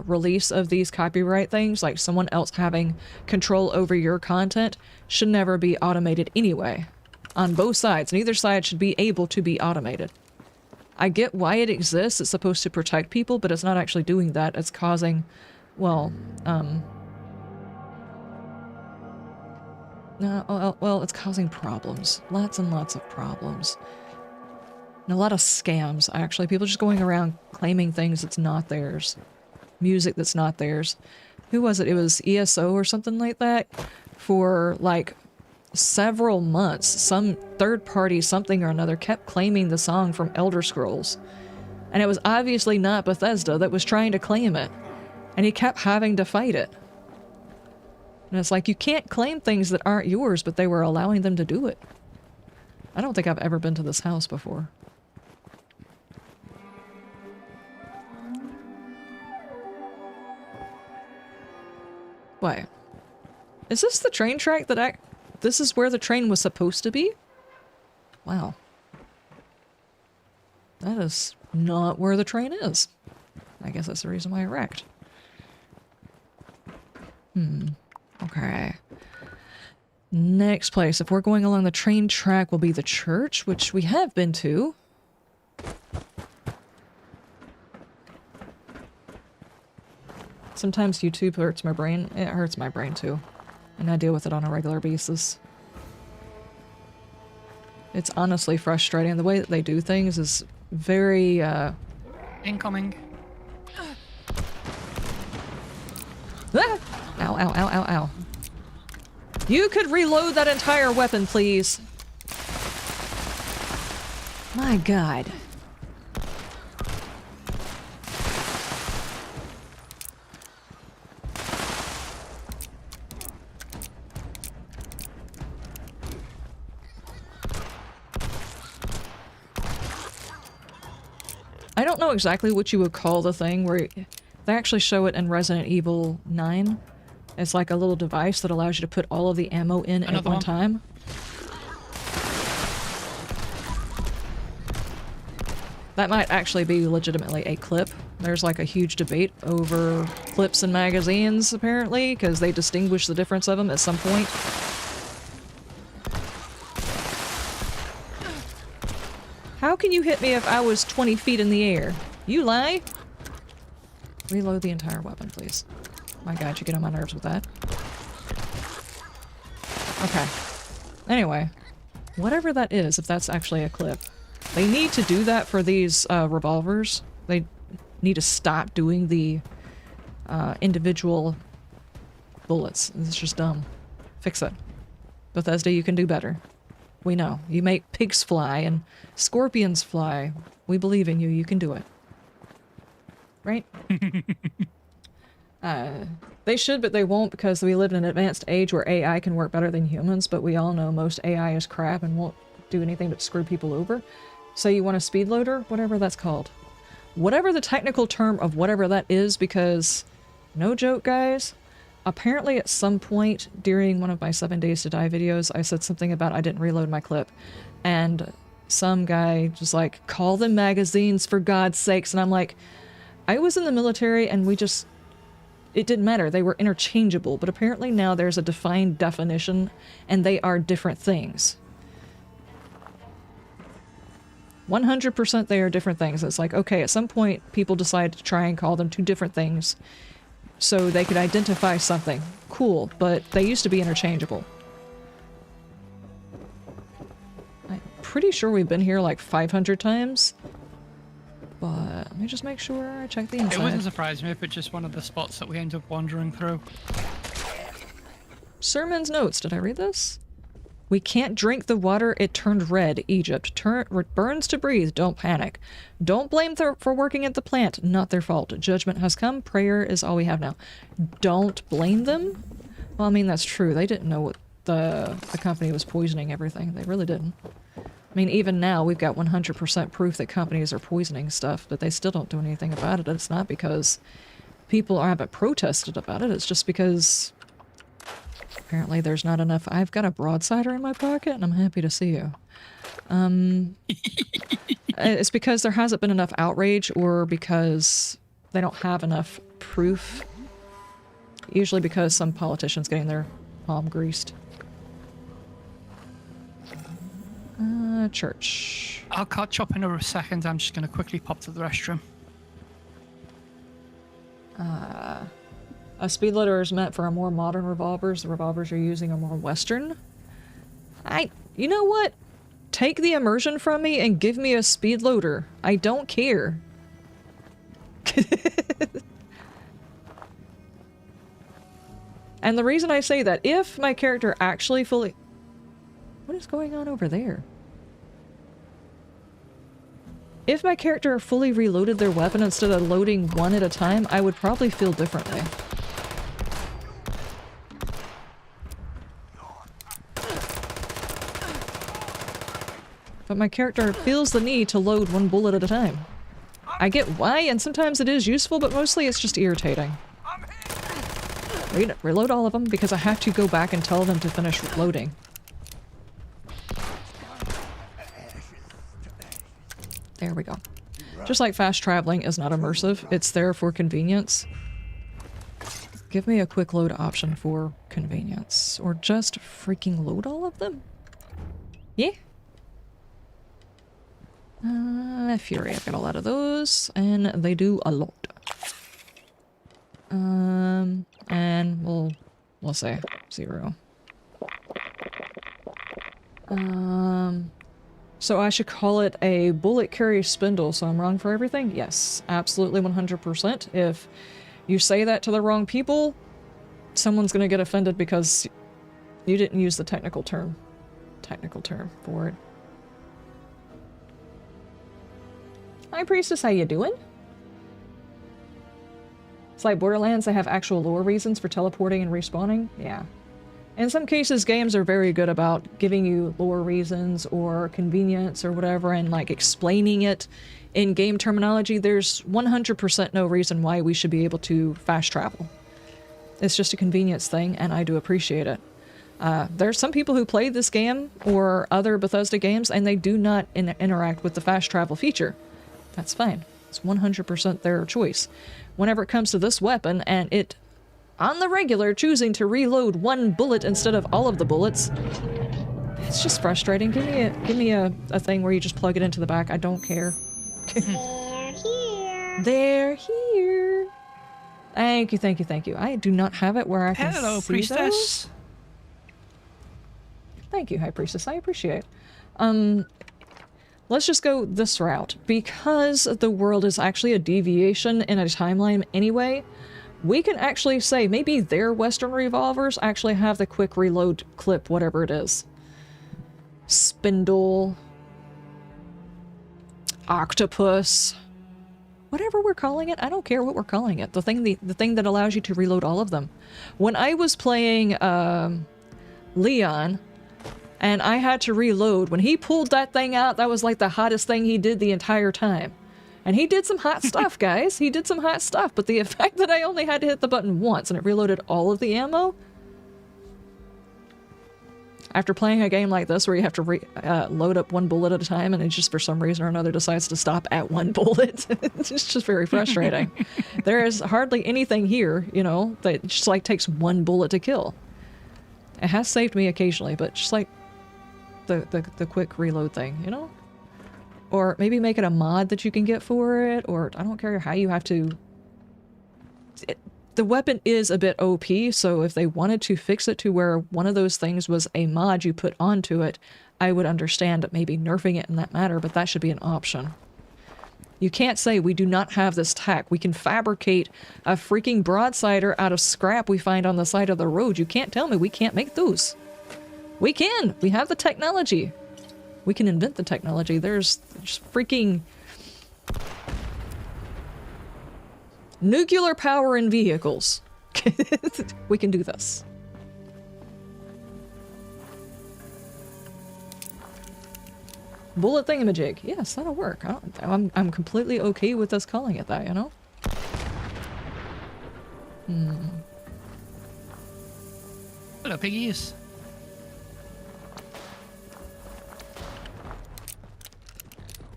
release of these copyright things, like someone else having control over your content, should never be automated anyway. On both sides. Neither side should be able to be automated. I get why it exists. It's supposed to protect people, but it's not actually doing that. It's causing, well, well, it's causing problems. Lots and lots of problems. And a lot of scams, actually. People just going around claiming things that's not theirs. Music that's not theirs. Who was it? It was ESO or something like that. For, like, several months, some third party something or another kept claiming the song from Elder Scrolls. And it was obviously not Bethesda that was trying to claim it. And he kept having to fight it. And it's like, you can't claim things that aren't yours, but they were allowing them to do it. I don't think I've ever been to this house before. Wait. Is this the train track that this is where the train was supposed to be? Wow. That is not where the train is. I guess that's the reason why it wrecked. Okay. Next place, if we're going along the train track, will be the church, which we have been to. Sometimes YouTube hurts my brain. It hurts my brain too. And I deal with it on a regular basis. It's honestly frustrating. The way that they do things is very, Incoming. Ah! Ow, ow, ow, ow, ow. You could reload that entire weapon, please. My God. I don't know exactly what you would call the thing where they actually show it in Resident Evil 9. It's like a little device that allows you to put all of the ammo in at one time. That might actually be legitimately a clip. There's like a huge debate over clips and magazines, apparently, because they distinguish the difference of them at some point. How can you hit me if I was 20 feet in the air? You lie? Reload the entire weapon, please. My God, you get on my nerves with that. Okay. Anyway, whatever that is, if that's actually a clip, they need to do that for these revolvers. They need to stop doing the individual bullets. It's just dumb. Fix it. Bethesda, you can do better. We know. You make pigs fly and scorpions fly. We believe in you. You can do it. Right? They should, but they won't, because we live in an advanced age where AI can work better than humans, but we all know most AI is crap and won't do anything but screw people over. So you want a speed loader? Whatever that's called. Whatever the technical term of whatever that is, because, no joke, guys, apparently at some point during one of my 7 Days to Die videos, I said something about I didn't reload my clip. And some guy just like, call them magazines for God's sakes. And I'm like, I was in the military and it didn't matter. They were interchangeable, but apparently now there's a defined definition and they are different things. 100% they are different things. It's like, okay, at some point people decide to try and call them two different things so they could identify something. Cool, but they used to be interchangeable. I'm pretty sure we've been here like 500 times. But let me just make sure I check the inside. It wouldn't surprise me if it's just one of the spots that we end up wandering through. Sermon's notes. Did I read this? We can't drink the water. It turned red. Egypt. Burns to breathe. Don't panic. Don't blame them for working at the plant. Not their fault. Judgment has come. Prayer is all we have now. Don't blame them? Well, I mean, that's true. They didn't know what the company was poisoning everything. They really didn't. I mean, even now, we've got 100% proof that companies are poisoning stuff, but they still don't do anything about it. It's not because people haven't protested about it. It's just because apparently there's not enough. I've got a broadsider in my pocket, and I'm happy to see you. It's because there hasn't been enough outrage, or because they don't have enough proof. Usually because some politician's getting their palm greased. Church. I'll catch up in a second. I'm just going to quickly pop to the restroom. A speed loader is meant for a more modern revolvers. The revolvers you're using are more Western. You know what? Take the immersion from me and give me a speed loader. I don't care. And the reason I say that, if my character actually fully... What is going on over there? If my character fully reloaded their weapon instead of loading one at a time, I would probably feel differently. But my character feels the need to load one bullet at a time. I get why, and sometimes it is useful, but mostly it's just irritating. Reload all of them, because I have to go back and tell them to finish loading. There we go. Just like fast traveling is not immersive, it's there for convenience. Give me a quick load option for convenience. Or just freaking load all of them? Yeah? Fury, I've got a lot of those, and they do a lot. And we'll say 0. So I should call it a bullet carry spindle, so I'm wrong for everything? Yes, absolutely 100%. If you say that to the wrong people, someone's gonna get offended because you didn't use the technical term for it. Hi Priestess, how you doing? It's like Borderlands, they have actual lore reasons for teleporting and respawning. Yeah. In some cases, games are very good about giving you lore reasons or convenience or whatever, and like explaining it in game terminology. There's 100% no reason why we should be able to fast travel. It's just a convenience thing, and I do appreciate it. There's some people who play this game or other Bethesda games, and they do not interact with the fast travel feature. That's fine. It's 100% their choice. Whenever it comes to this weapon, and it, on the regular, choosing to reload one bullet instead of all of the bullets, it's just frustrating. Give me a thing where you just plug it into the back. I don't care. They're here. They're here. Thank you, thank you, thank you. I do not have it where I can Hello, see Priestess. those. Thank you, High Priestess. I appreciate. Let's just go this route. Because the world is actually a deviation in a timeline anyway, we can actually say maybe their Western revolvers actually have the quick reload clip, whatever it is. Spindle. Octopus. Whatever we're calling it, I don't care what we're calling it. The thing that allows you to reload all of them. When I was playing Leon, and I had to reload, when he pulled that thing out, that was like the hottest thing he did the entire time. And he did some hot stuff, guys. He did some hot stuff, but the fact that I only had to hit the button once and it reloaded all of the ammo? After playing a game like this where you have to load up one bullet at a time and it just for some reason or another decides to stop at one bullet, it's just very frustrating. There is hardly anything here, you know, that just like takes one bullet to kill. It has saved me occasionally, but just like the quick reload thing, you know? Or maybe make it a mod that you can get for it, or I don't care how you have to... The weapon is a bit OP, so if they wanted to fix it to where one of those things was a mod you put onto it, I would understand maybe nerfing it in that matter, but that should be an option. You can't say we do not have this tech. We can fabricate a freaking broadsider out of scrap we find on the side of the road. You can't tell me we can't make those. We can! We have the technology. We can invent the technology. There's freaking nuclear power in vehicles. We can do this. Bullet thingamajig. Yes, that'll work. I'm completely okay with us calling it that, you know? Hello, piggies.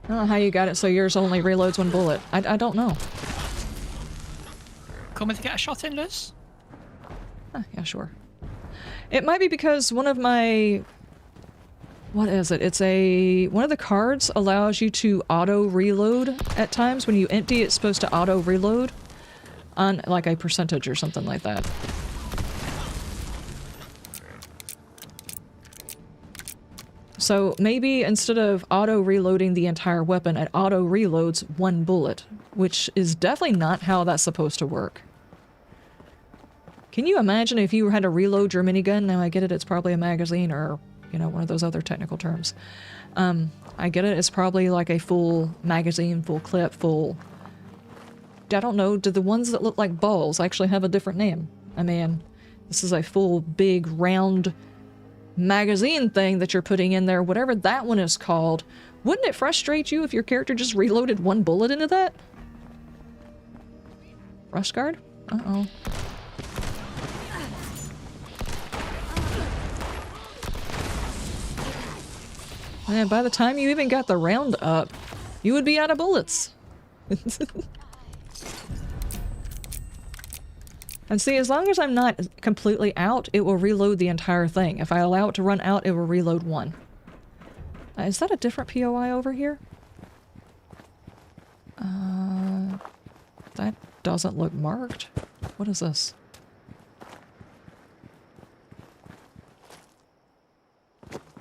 I don't know how you got it so yours only reloads one bullet. I don't know. Coming to get a shot in, Liz? Yeah, sure. It might be because one of my... What is it? It's a... One of the cards allows you to auto-reload at times. When you empty, it's supposed to auto-reload on, like, a percentage or something like that. So maybe instead of auto-reloading the entire weapon, it auto-reloads one bullet, which is definitely not how that's supposed to work. Can you imagine if you had to reload your minigun? Now I get it, it's probably a magazine or, you know, one of those other technical terms. I get it, it's probably like a full magazine, full clip, full... I don't know, do the ones that look like balls actually have a different name? I mean, this is a full, big, round magazine thing that you're putting in there, whatever that one is called. Wouldn't it frustrate you if your character just reloaded one bullet into that? Rust guard? Uh-oh. Man, by the time you even got the round up, you would be out of bullets. And see, as long as I'm not completely out, it will reload the entire thing. If I allow it to run out, it will reload one. Is that a different POI over here? That doesn't look marked. What is this?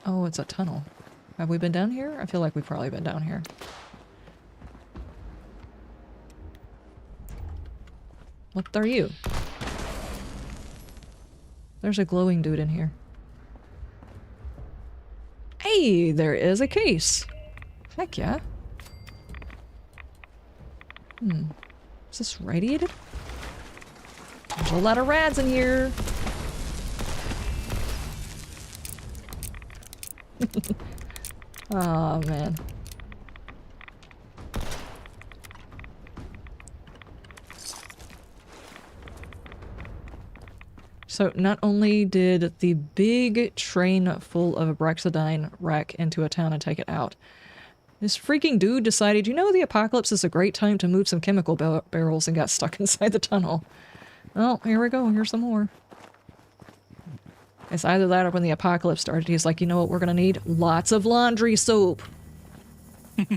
Oh, it's a tunnel. Have we been down here? I feel like we've probably been down here. What are you? There's a glowing dude in here. Hey, there is a case. Heck yeah. Is this radiated? There's a lot of rads in here. Oh man. So not only did the big train full of Brexidine wreck into a town and take it out, this freaking dude decided, you know, the apocalypse is a great time to move some chemical barrels and got stuck inside the tunnel. Well, here we go. Here's some more. It's either that or when the apocalypse started, he's like, you know what we're gonna need? Lots of laundry soap. You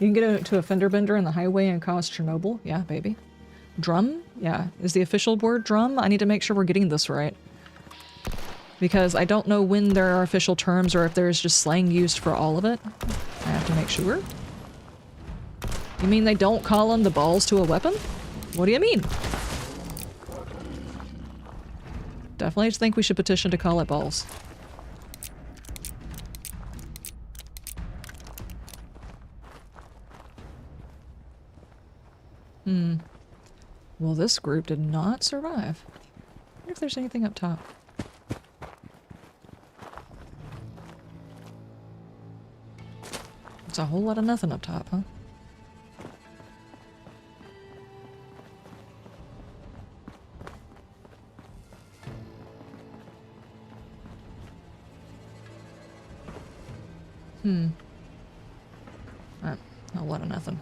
can get to a fender bender in the highway and cause Chernobyl. Yeah, baby. Drum? Yeah. Is the official word drum? I need to make sure we're getting this right. Because I don't know when there are official terms or if there's just slang used for all of it. I have to make sure. You mean they don't call them the balls to a weapon? What do you mean? Definitely think we should petition to call it balls. Well, this group did not survive. I wonder if there's anything up top. It's a whole lot of nothing up top, huh? A lot of nothing.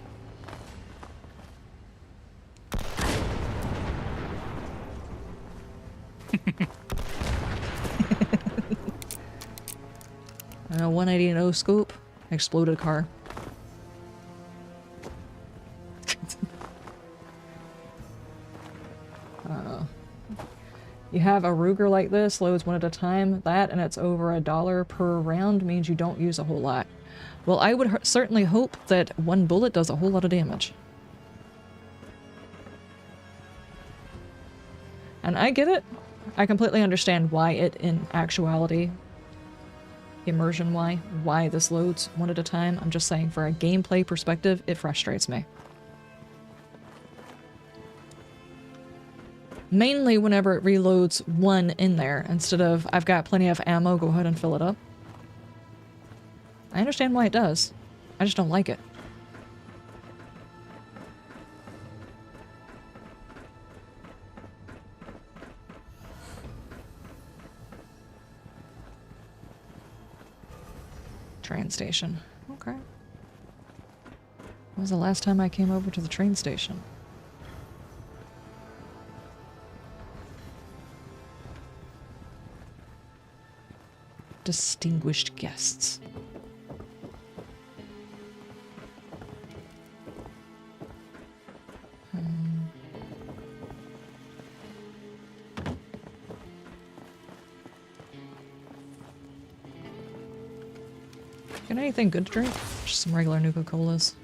A 180 no scope. Exploded car. You have a Ruger like this, loads one at a time. That, and it's over $1 per round, means you don't use a whole lot. Well, I would certainly hope that one bullet does a whole lot of damage. And I get it. I completely understand why it, in actuality, immersion why this loads one at a time. I'm just saying, for a gameplay perspective, it frustrates me. Mainly whenever it reloads one in there, instead of, I've got plenty of ammo, go ahead and fill it up. I understand why it does. I just don't like it. Train station. Okay. When was the last time I came over to the train station? Distinguished guests. Got anything good to drink? Just some regular Nuka-Colas.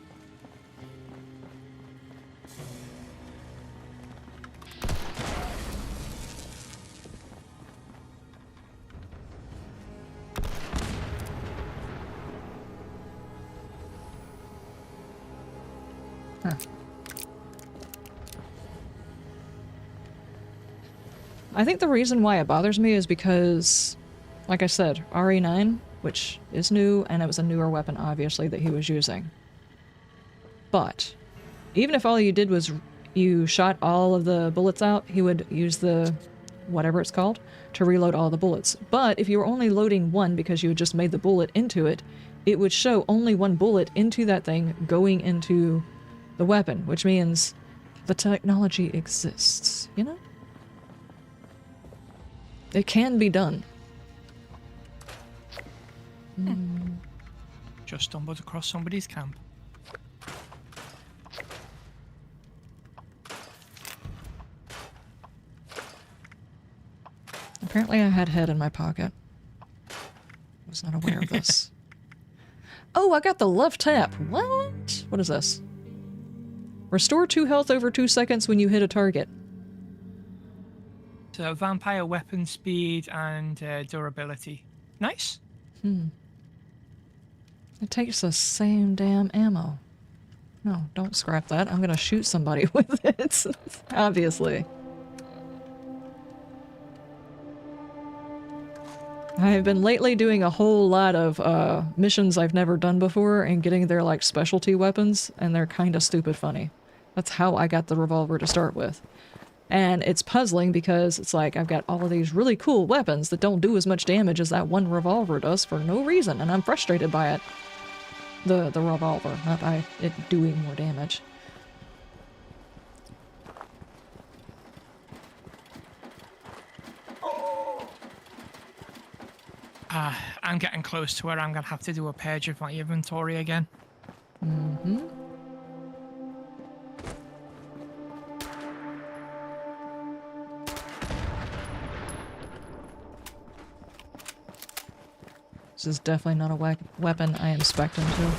Huh. I think the reason why it bothers me is because, like I said, RE9, which is new, and it was a newer weapon, obviously, that he was using. But even if all you did was you shot all of the bullets out, he would use the whatever it's called to reload all the bullets. But if you were only loading one because you had just made the bullet into it, it would show only one bullet into that thing going into the weapon, which means the technology exists, you know? It can be done. Just stumbled across somebody's camp. Apparently I had head in my pocket. I was not aware of this. Oh, I got the left tap. What? What is this? Restore 2 health over 2 seconds when you hit a target. So vampire weapon speed and durability. Nice. It takes the same damn ammo. No, don't scrap that. I'm gonna shoot somebody with it. Obviously. I have been lately doing a whole lot of missions I've never done before and getting their like specialty weapons, and they're kind of stupid funny. That's how I got the revolver to start with. And it's puzzling because it's like I've got all of these really cool weapons that don't do as much damage as that one revolver does for no reason, and I'm frustrated by it. The revolver, not by it doing more damage. I'm getting close to where I'm gonna have to do a purge of my inventory again. This is definitely not a weapon I am spec'ing to.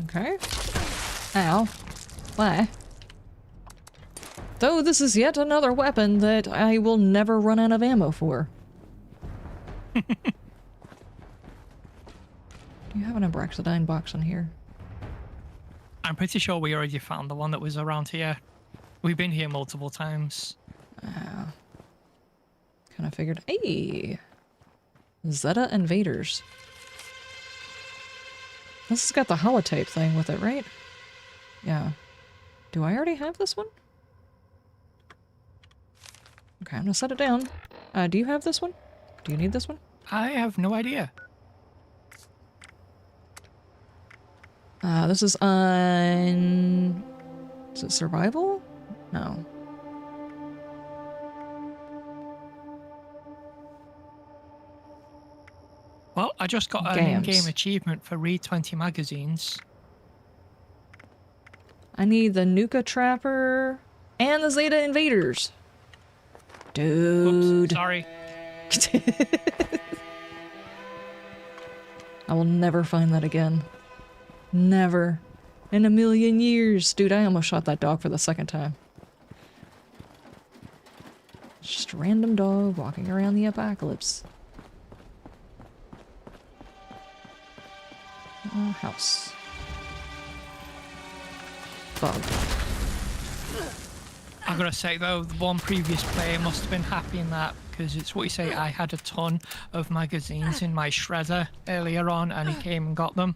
Okay. Ow. Why? Though this is yet another weapon that I will never run out of ammo for. Do you have an Abraxadine box in here? I'm pretty sure we already found the one that was around here. We've been here multiple times. Kind of figured. Hey! Zeta Invaders. This has got the holotape thing with it, right? Yeah. Do I already have this one? Okay, I'm gonna set it down. Do you have this one? Do you need this one? I have no idea. This is on... Is it survival? No. Well, I just got an Games. in-game achievement for read 20 magazines. I need the Nuka Trapper and the Zeta Invaders. Dude. Oops, sorry. I will never find that again. Never. In a million years. Dude, I almost shot that dog for the second time. Just a random dog walking around the apocalypse. House. Bug. I gotta say though, the one previous player must have been happy in that, because it's what you say, I had a ton of magazines in my shredder earlier on and he came and got them.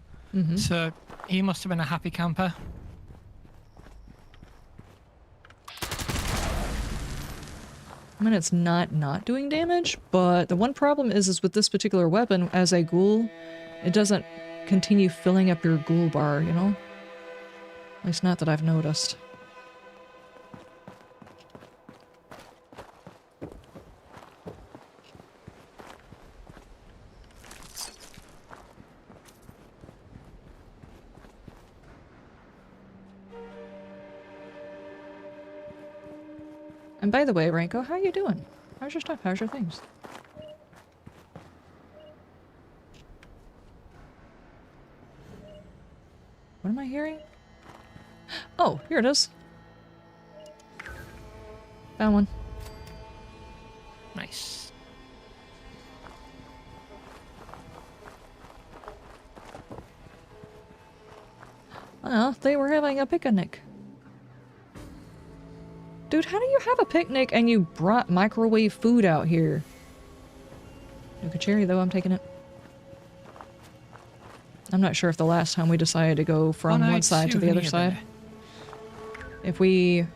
So he must have been a happy camper. I mean, it's not doing damage, but the one problem is with this particular weapon, as a ghoul, it doesn't continue filling up your ghoul bar, you know? At least not that I've noticed. And by the way, Ranko, how you doing? How's your stuff? How's your things? What am I hearing? Oh, here it is. Found one. Nice. Well, they were having a picnic. Dude, how do you have a picnic and you brought microwave food out here? Nuka cherry, though, I'm taking it. I'm not sure if the last time we decided to go from one side to the other side. If we...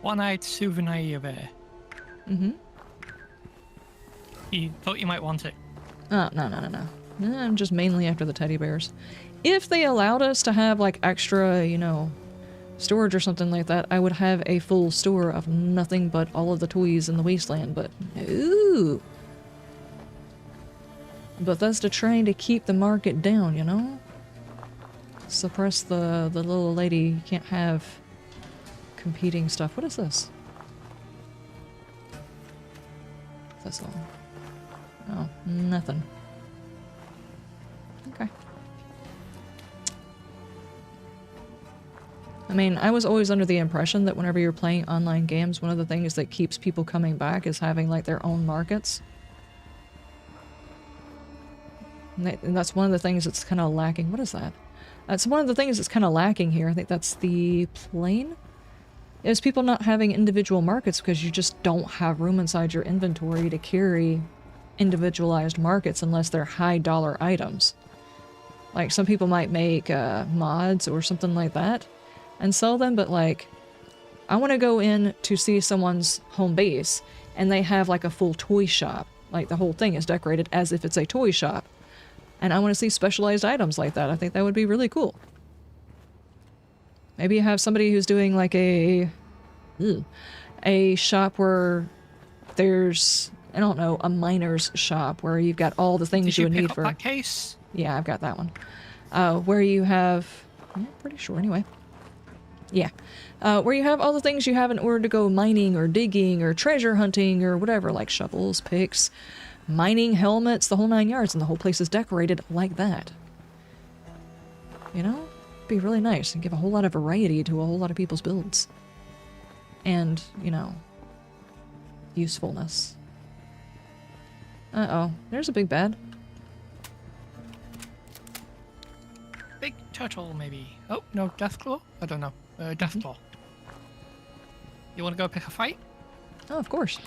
One-eyed souvenir there. You thought you might want it. Oh, no. I'm just mainly after the teddy bears. If they allowed us to have, like, extra, you know, storage or something like that, I would have a full store of nothing but all of the toys in the wasteland, but no. Bethesda trying to keep the market down, you know? Suppress the little lady. You can't have competing stuff. What is this? That's all. Oh, nothing. Okay. I mean, I was always under the impression that whenever you're playing online games, one of the things that keeps people coming back is having, like, their own markets. And that's one of the things that's kind of lacking. What is that? That's one of the things that's kind of lacking here. I think that's the plane. Is people not having individual markets because you just don't have room inside your inventory to carry individualized markets unless they're high dollar items. Like, some people might make mods or something like that and sell them, but like, I want to go in to see someone's home base and they have like a full toy shop. Like, the whole thing is decorated as if it's a toy shop. And I want to see specialized items like that. I think that would be really cool. Maybe you have somebody who's doing like a shop where there's, I don't know, a miner's shop where you've got all the things you would need for... Did you pick up that case? Yeah, I've got that one. Where you have... I'm pretty sure anyway. Yeah. Where you have all the things you have in order to go mining or digging or treasure hunting or whatever, like shovels, picks, mining helmets, the whole 9 yards, and the whole place is decorated like that. You know? Be really nice and give a whole lot of variety to a whole lot of people's builds. And, you know, usefulness. Uh-oh. There's a big bad. Big turtle, maybe. Oh, no, Deathclaw? I don't know. Deathclaw. You want to go pick a fight? Oh, of course.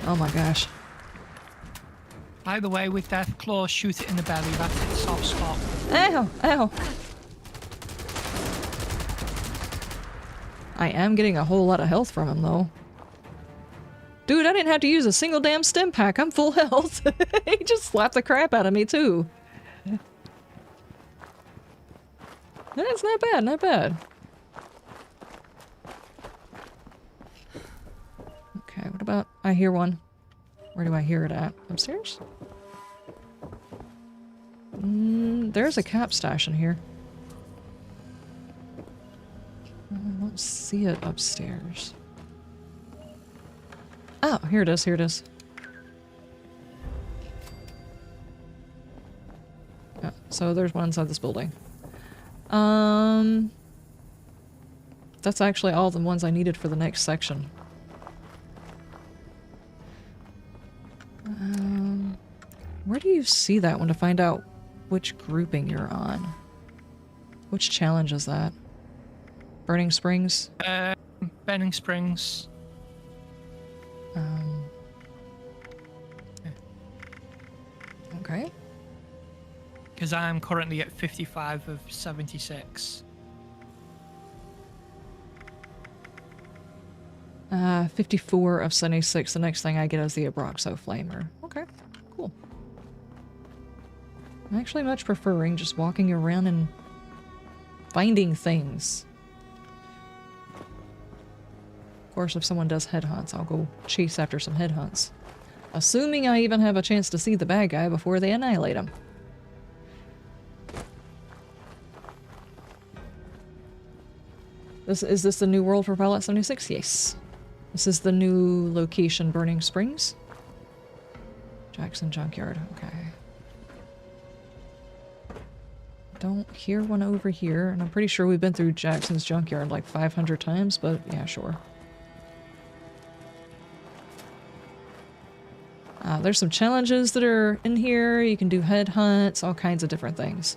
Oh my gosh. By the way, with Deathclaw, shoot it in the belly. That's its soft spot. Ow! Ow! I am getting a whole lot of health from him, though. Dude, I didn't have to use a single damn stim pack. I'm full health. He just slapped the crap out of me, too. That's not bad, not bad. I hear one. Where do I hear it at? Upstairs? There's a cap stash in here. I don't see it upstairs. Oh, here it is, here it is. Yeah, so there's one inside this building. That's actually all the ones I needed for the next section. Where do you see that one to find out which grouping you're on? Which challenge is that? Burning Springs? Burning Springs. Okay. Because I'm currently at 55 of 76. 54 of 76. The next thing I get is the Abraxo Flamer. Okay, cool. I'm actually much preferring just walking around and finding things. Of course, if someone does headhunts, I'll go chase after some headhunts. Assuming I even have a chance to see the bad guy before they annihilate him. Is this the new world for Fallout 76? Yes. This is the new location, Burning Springs. Jackson Junkyard, okay. Don't hear one over here, and I'm pretty sure we've been through Jackson's Junkyard like 500 times, but yeah, sure. There's some challenges that are in here. You can do headhunts, all kinds of different things.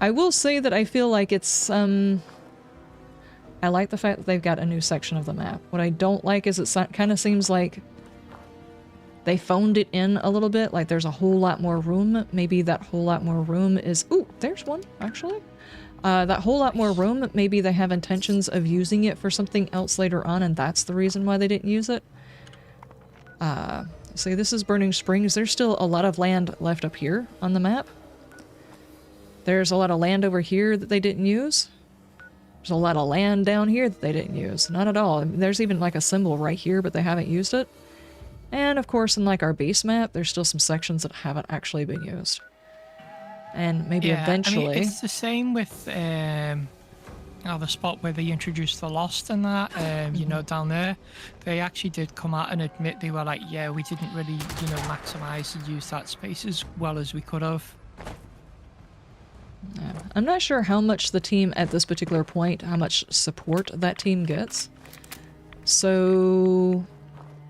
I will say that I feel like it's, I like the fact that they've got a new section of the map. What I don't like is it kind of seems like they phoned it in a little bit, like there's a whole lot more room. Maybe that whole lot more room is... Ooh, there's one, actually. That whole lot more room, maybe they have intentions of using it for something else later on, and that's the reason why they didn't use it. See, this is Burning Springs. There's still a lot of land left up here on the map. There's a lot of land over here that they didn't use. There's a lot of land down here that they didn't use. Not at all. I mean, there's even like a symbol right here, but they haven't used it. And of course, in like our base map, there's still some sections that haven't actually been used. And maybe eventually... I mean, it's the same with the spot where they introduced the Lost and that, you know, down there. They actually did come out and admit, they were like, yeah, we didn't really, you know, maximize and use that space as well as we could have. Yeah. I'm not sure how much the team at this particular point, how much support that team gets. So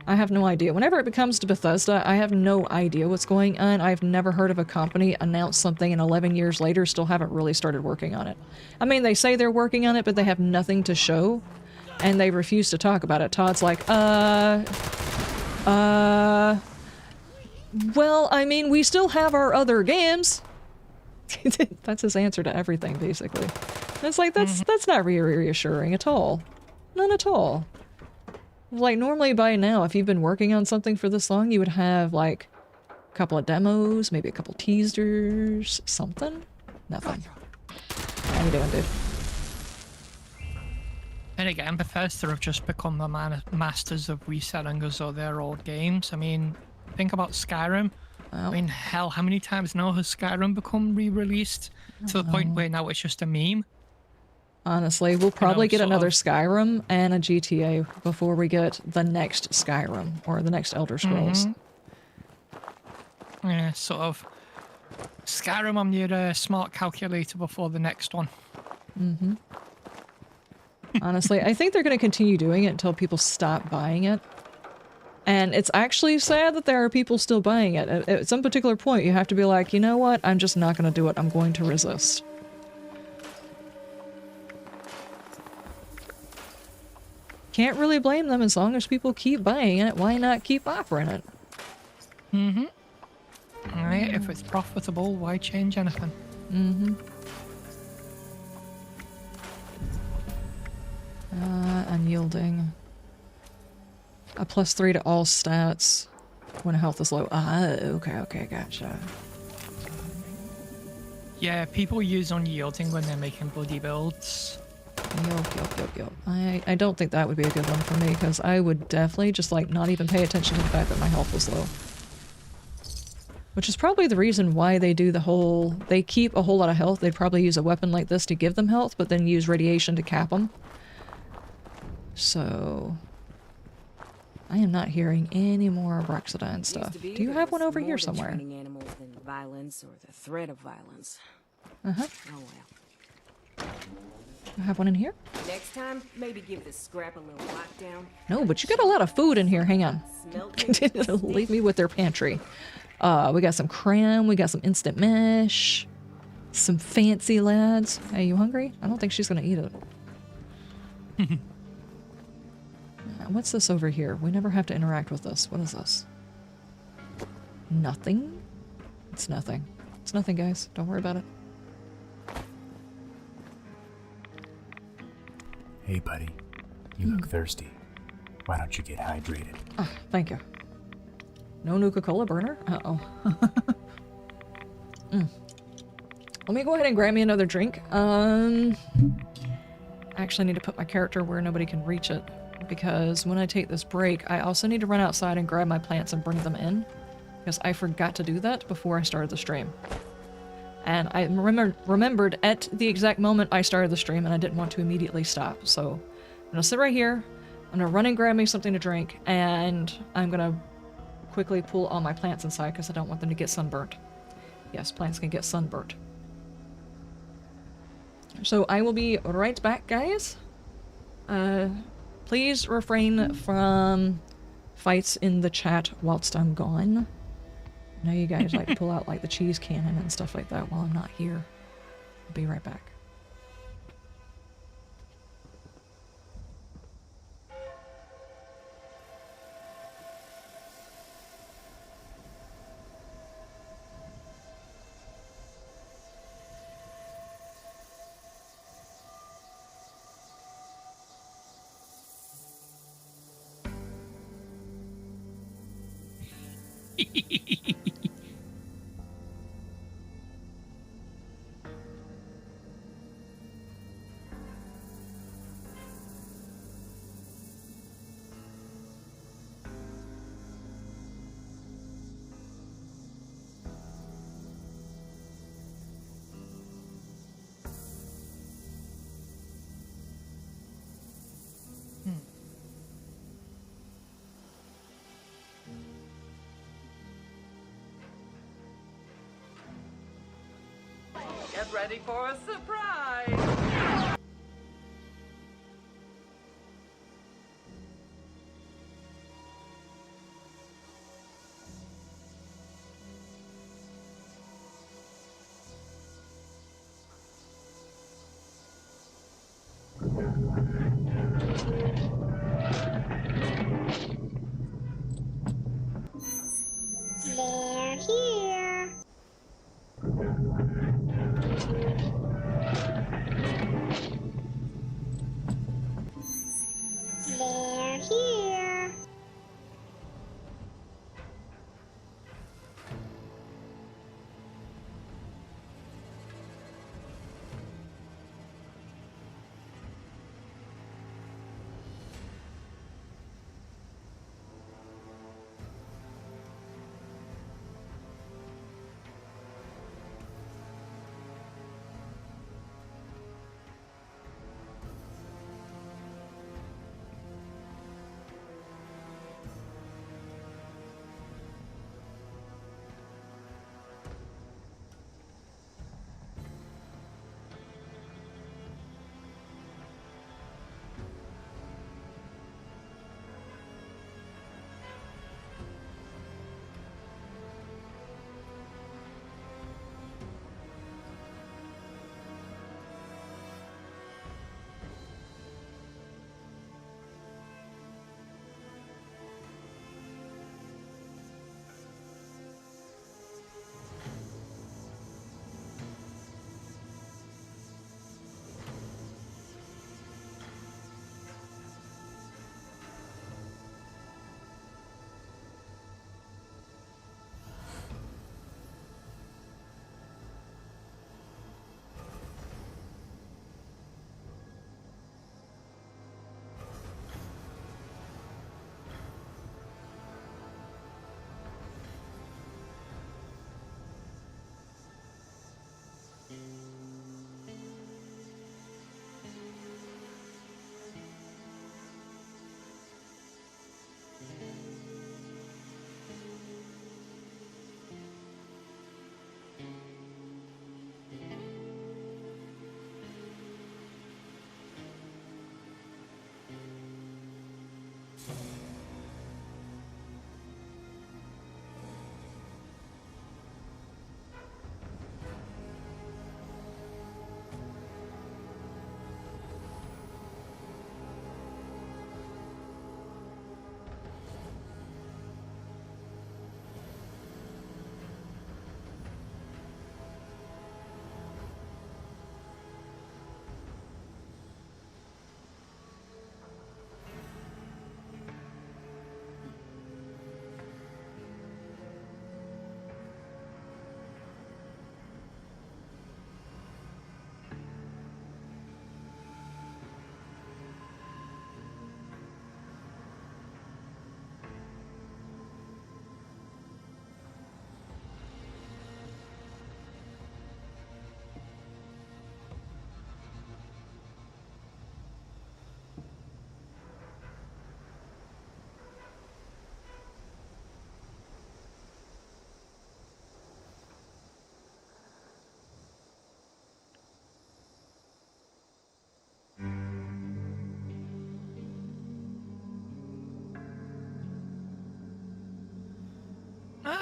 I have no idea. Whenever it becomes to Bethesda, I have no idea what's going on. I've never heard of a company announce something and 11 years later still haven't really started working on it. I mean, they say they're working on it, but they have nothing to show, and they refuse to talk about it. Todd's like, well, I mean, we still have our other games. That's his answer to everything, basically. And it's like, that's not reassuring at all. None at all. Like, normally by now, if you've been working on something for this long, you would have, like, a couple of demos, maybe a couple teasers, something? Nothing. How you doing, dude? And again, Bethesda have just become the masters of reselling us all their old games. I mean, think about Skyrim. Well, I mean, hell, how many times now has Skyrim become re-released to the point where now it's just a meme? honestly, we'll probably get another of... Skyrim and a GTA before we get the next Skyrim or the next Elder Scrolls. Yeah, sort of. Skyrim on your smart calculator before the next one. Honestly, I think they're going to continue doing it until people stop buying it. And it's actually sad that there are people still buying it. At some particular point, you have to be like, you know what? I'm just not going to do it. I'm going to resist. Can't really blame them as long as people keep buying it. Why not keep offering it? Alright, if it's profitable, why change anything? Unyielding. A +3 to all stats when health is low. Ah, okay, gotcha. Yeah, people use unyielding when they're making bloody builds. Yup. I don't think that would be a good one for me, because I would definitely just, like, not even pay attention to the fact that my health was low. Which is probably the reason why they do the whole... They keep a whole lot of health. They'd probably use a weapon like this to give them health, but then use radiation to cap them. So... I am not hearing any more Broxodine stuff. Do you have one over here somewhere? Animals than violence or the threat of violence. Uh-huh. Oh well. You have one in here? Next time, maybe give this scrap a little lockdown. No, but you got a lot of food in here. Hang on. Leave me with their pantry. We got some cram. We got some instant mesh. Some fancy lads. Hey, you hungry? I don't think she's gonna eat it. What's this over here? We never have to interact with this. What is this? Nothing? It's nothing. It's nothing, guys. Don't worry about it. Hey, buddy. You look thirsty. Why don't you get hydrated? Ah, thank you. No Nuka-Cola burner? Uh-oh. Let me go ahead and grab me another drink. I actually need to put my character where nobody can reach it, because when I take this break, I also need to run outside and grab my plants and bring them in, because I forgot to do that before I started the stream. And I remembered at the exact moment I started the stream, and I didn't want to immediately stop. So I'm gonna sit right here, I'm gonna run and grab me something to drink, and I'm gonna quickly pull all my plants inside because I don't want them to get sunburnt. Yes, plants can get sunburnt. So I will be right back, guys. Please refrain from fights in the chat whilst I'm gone. I know you guys like to pull out like the cheese cannon and stuff like that while I'm not here. I'll be right back. Get ready for a surprise! They're here. They're here.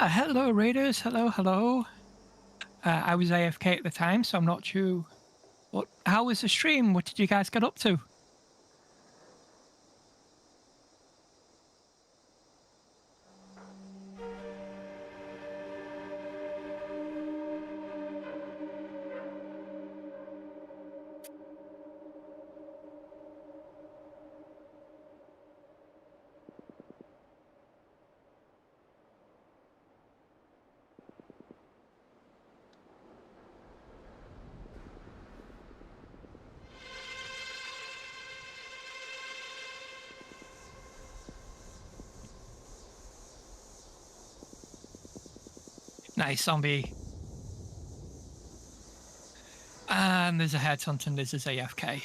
Hello, Raiders. Hello. I was AFK at the time, so I'm not sure. How was the stream? What did you guys get up to? Nice zombie. And there's a headhunt and there's a AFK.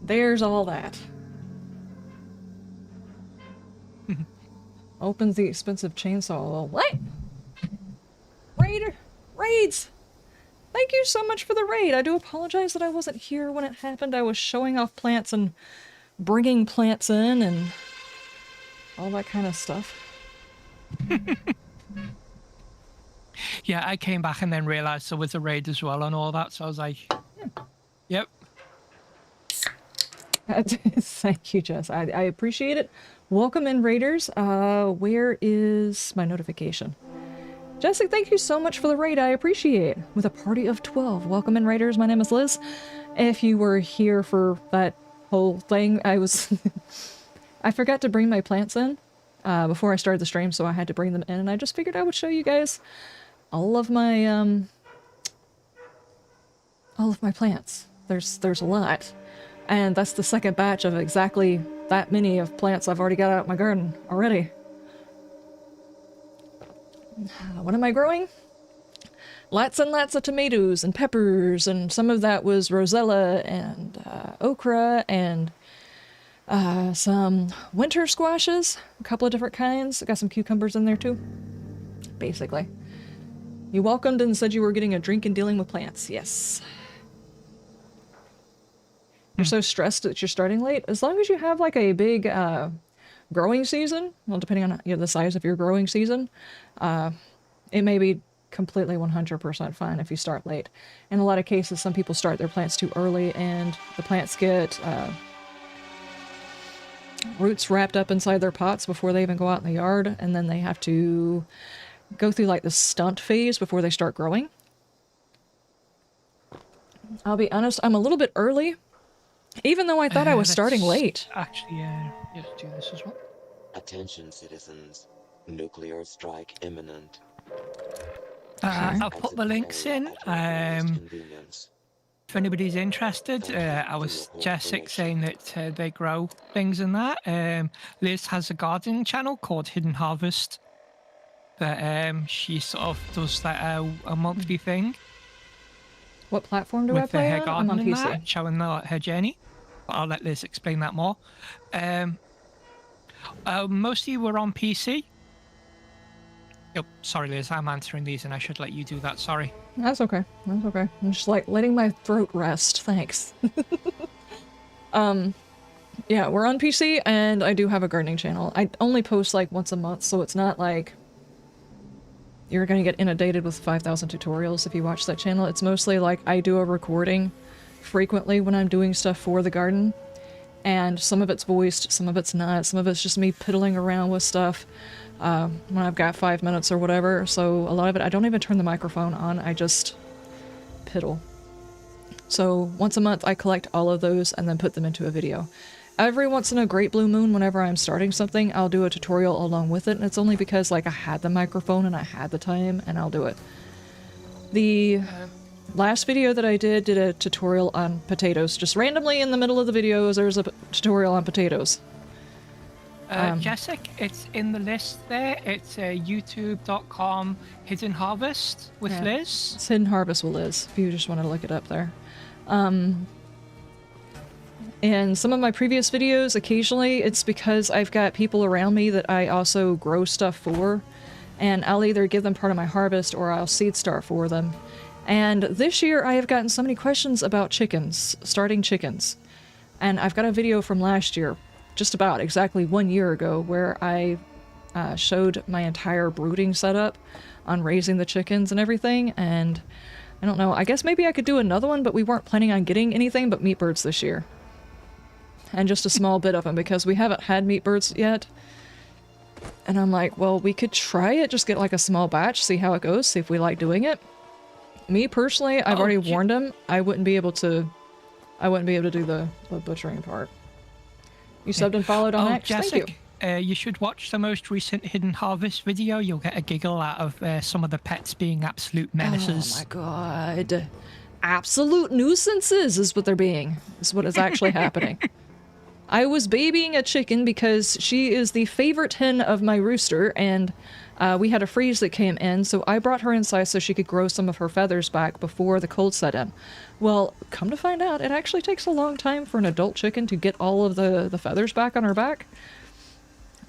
There's all that. Opens the expensive chainsaw. What? Raids! Thank you so much for the raid. I do apologize that I wasn't here when it happened. I was showing off plants and bringing plants in and all that kind of stuff. Yeah, I came back and then realized there was a raid as well and all that, so I was like, yep. Thank you, Jess. I appreciate it. Welcome in, Raiders. Where is my notification? Jessica, thank you so much for the raid. I appreciate it. With a party of 12. Welcome in, Raiders. My name is Liz. If you were here for that whole thing, I forgot to bring my plants in before I started the stream, so I had to bring them in, and I just figured I would show you guys all of my plants. There's a lot. And that's the second batch of exactly that many of plants I've already got out in my garden already. What am I growing? Lots and lots of tomatoes and peppers, and some of that was rosella and okra and some winter squashes, a couple of different kinds. I got some cucumbers in there too, basically. You welcomed and said you were getting a drink and dealing with plants. Yes. You're so stressed that you're starting late. As long as you have like a big growing season, well, depending on the size of your growing season, it may be completely 100% fine if you start late. In a lot of cases, some people start their plants too early and the plants get roots wrapped up inside their pots before they even go out in the yard, and then they have to go through like the stunt phase before they start growing. I'll be honest, I'm a little bit early. Even though I thought I was starting late. Actually, just do this as well. Attention, citizens. Nuclear strike imminent. I've put the links in. If anybody's interested, I was Jessica saying that they grow things and that. Liz has a gardening channel called Hidden Harvest. That she sort of does that a monthly thing. What platform do I play on? I'm on PC. That, showing her journey. But I'll let Liz explain that more. Mostly we're on PC. Yep, sorry Liz, I'm answering these and I should let you do that, sorry. That's okay. That's okay. I'm just like letting my throat rest. Thanks. Yeah, we're on PC and I do have a gardening channel. I only post like once a month, so it's not like you're gonna get inundated with 5,000 tutorials if you watch that channel. It's mostly like I do a recording frequently when I'm doing stuff for the garden, and some of it's voiced, some of it's not, some of it's just me piddling around with stuff when I've got 5 minutes or whatever. So a lot of it, I don't even turn the microphone on, I just piddle. So once a month I collect all of those and then put them into a video. Every once in a great blue moon, whenever I'm starting something, I'll do a tutorial along with it, and it's only because like I had the microphone and I had the time, and I'll do it. The last video that I did a tutorial on potatoes. Just randomly in the middle of the videos, there's a tutorial on potatoes. Jessica, it's in the list there. It's youtube.com Hidden Harvest with Yeah. Liz. It's Hidden Harvest with Liz, if you just want to look it up there. In some of my previous videos, occasionally it's because I've got people around me that I also grow stuff for, and I'll either give them part of my harvest or I'll seed start for them. And this year I have gotten so many questions about chickens, starting chickens. And I've got a video from last year, just about exactly 1 year ago, where I showed my entire brooding setup on raising the chickens and everything, and I don't know, I guess maybe I could do another one, but we weren't planning on getting anything but meat birds this year. And just a small bit of them, because we haven't had meat birds yet. And I'm like, well, we could try it, just get like a small batch, see how it goes, see if we like doing it. Me personally, I've already warned him, I wouldn't be able to do the butchering part. You subbed and followed on X? Thank you. Jessica, you should watch the most recent Hidden Harvest video. You'll get a giggle out of some of the pets being absolute menaces. Oh my god. Absolute nuisances is what they're being. Is what is actually happening. I was babying a chicken because she is the favorite hen of my rooster, and we had a freeze that came in, so I brought her inside so she could grow some of her feathers back before the cold set in. Well, come to find out, it actually takes a long time for an adult chicken to get all of the feathers back on her back.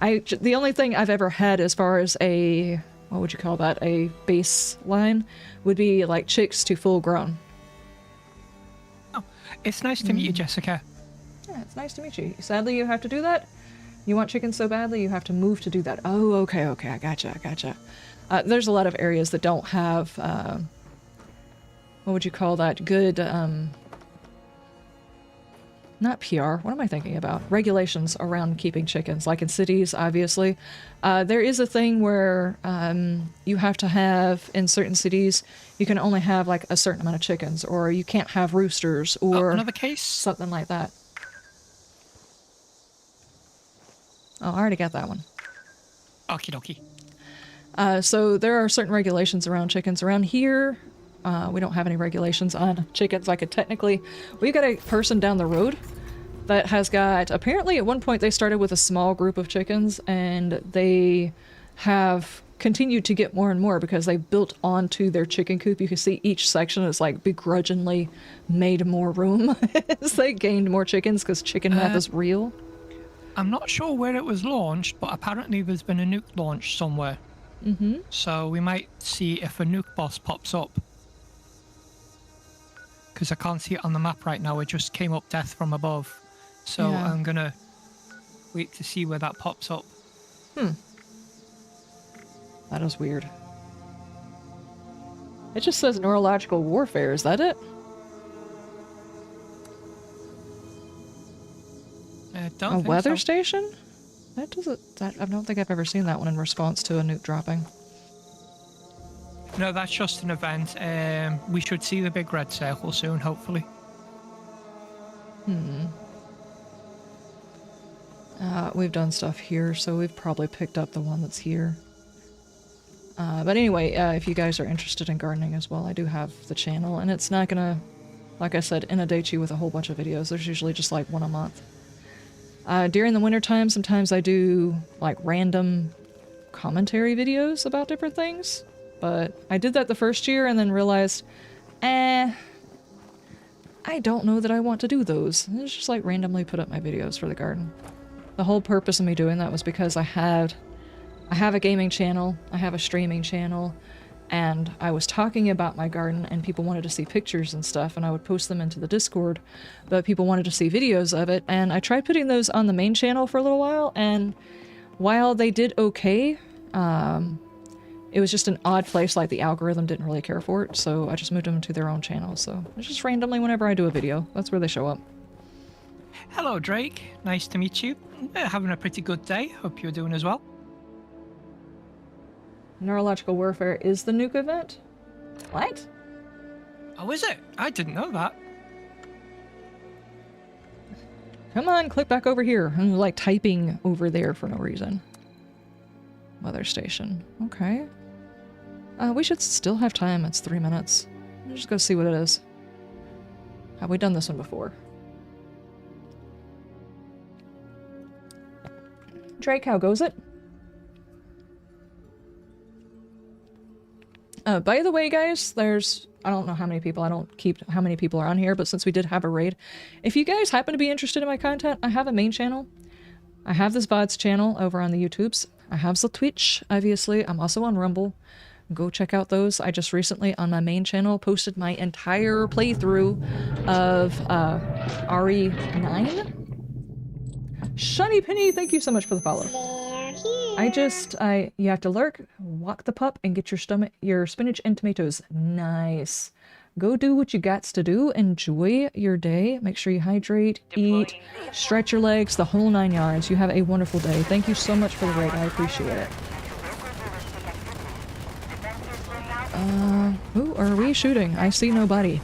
The only thing I've ever had as far as a, what would you call that, a baseline, would be like chicks to full grown. Oh, it's nice to meet you, Jessica. Yeah, it's nice to meet you. Sadly, you have to do that. You want chickens so badly, you have to move to do that. Oh, okay, I gotcha. There's a lot of areas that don't have, what would you call that? Good, not PR, what am I thinking about? Regulations around keeping chickens, like in cities, obviously. There is a thing where you have to have, in certain cities, you can only have like a certain amount of chickens, or you can't have roosters, or another case? Something like that. Oh, I already got that one. Okie dokie. So there are certain regulations around chickens. Around here, we don't have any regulations on chickens. I could technically... We've got a person down the road that has got... Apparently, at one point, they started with a small group of chickens, and they have continued to get more and more because they built onto their chicken coop. You can see each section is like begrudgingly made more room as they gained more chickens because chicken math is real. I'm not sure where it was launched, but apparently there's been a nuke launch somewhere. Mm-hmm. So we might see if a nuke boss pops up. Because I can't see it on the map right now. It just came up death from above. So Yeah. I'm going to wait to see where that pops up. That is weird. It just says neurological warfare. Is that it? Don't A think weather so. station? That doesn't... I don't think I've ever seen that one in response to a nuke dropping. No, that's just an event. We should see the big red circle soon, hopefully. We've done stuff here, so we've probably picked up the one that's here. But anyway, if you guys are interested in gardening as well, I do have the channel, and it's not gonna, like I said, inundate you with a whole bunch of videos. There's usually just like one a month. During the wintertime, sometimes I do like random commentary videos about different things. But I did that the first year and then realized, I don't know that I want to do those. And it's just like randomly put up my videos for the garden. The whole purpose of me doing that was because I have a gaming channel, I have a streaming channel, and I was talking about my garden and people wanted to see pictures and stuff, and I would post them into the Discord, but people wanted to see videos of it, and I tried putting those on the main channel for a little while, and while they did okay, it was just an odd place, like the algorithm didn't really care for it, so I just moved them to their own channel, so it's just randomly whenever I do a video, that's where they show up. Hello, Drake. Nice to meet you. Having a pretty good day. Hope you're doing as well. Neurological warfare is the nuke event? What? Oh, is it? I didn't know that. Come on, click back over here. I'm like typing over there for no reason. Weather station. Okay. We should still have time. It's 3 minutes. Let's just go see what it is. Have we done this one before? Drake, how goes it? By the way, guys, I don't know how many people, I don't keep how many people are on here, but since we did have a raid, if you guys happen to be interested in my content, I have a main channel. I have this VODs channel over on the YouTubes. I have the Twitch, obviously. I'm also on Rumble. Go check out those. I just recently, on my main channel, posted my entire playthrough of RE9. Shiny Penny, thank you so much for the follow. You have to lurk, walk the pup, and get your spinach and tomatoes. Nice. Go do what you gots to do. Enjoy your day. Make sure you hydrate, eat, stretch your legs, the whole 9 yards. You have a wonderful day. Thank you so much for the raid. I appreciate it. Who are we shooting? I see nobody.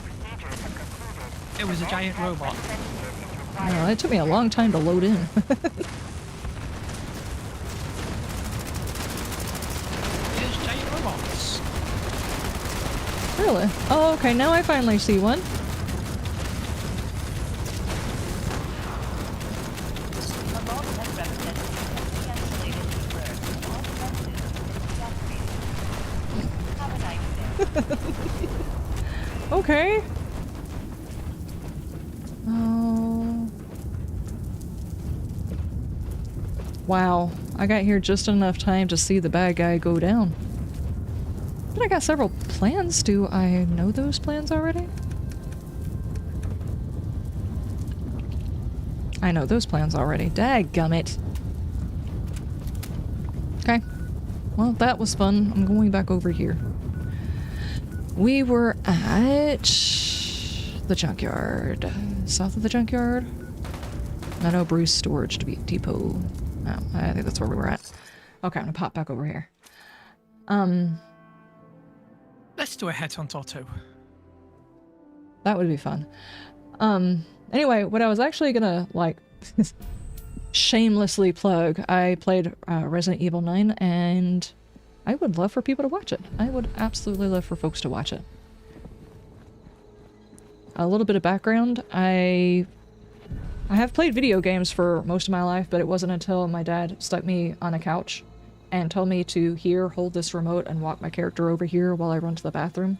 It was a giant robot. Oh, it took me a long time to load in. There's giant robots. Really? Oh, okay, now I finally see one. Okay. Oh. Wow. I got here just enough time to see the bad guy go down. But I got several plans. Do I know those plans already? I know those plans already. Dadgummit. Okay. Well, that was fun. I'm going back over here. We were at the junkyard. South of the junkyard? Meadow Bruce Storage Depot. Oh, I think that's where we were at. Okay, I'm gonna pop back over here. Let's do a headhunt or two. That would be fun. Anyway, what I was actually gonna, like, shamelessly plug, I played Resident Evil 9, and I would love for people to watch it. I would absolutely love for folks to watch it. A little bit of background, I have played video games for most of my life, but it wasn't until my dad stuck me on a couch and told me to here, hold this remote and walk my character over here while I run to the bathroom.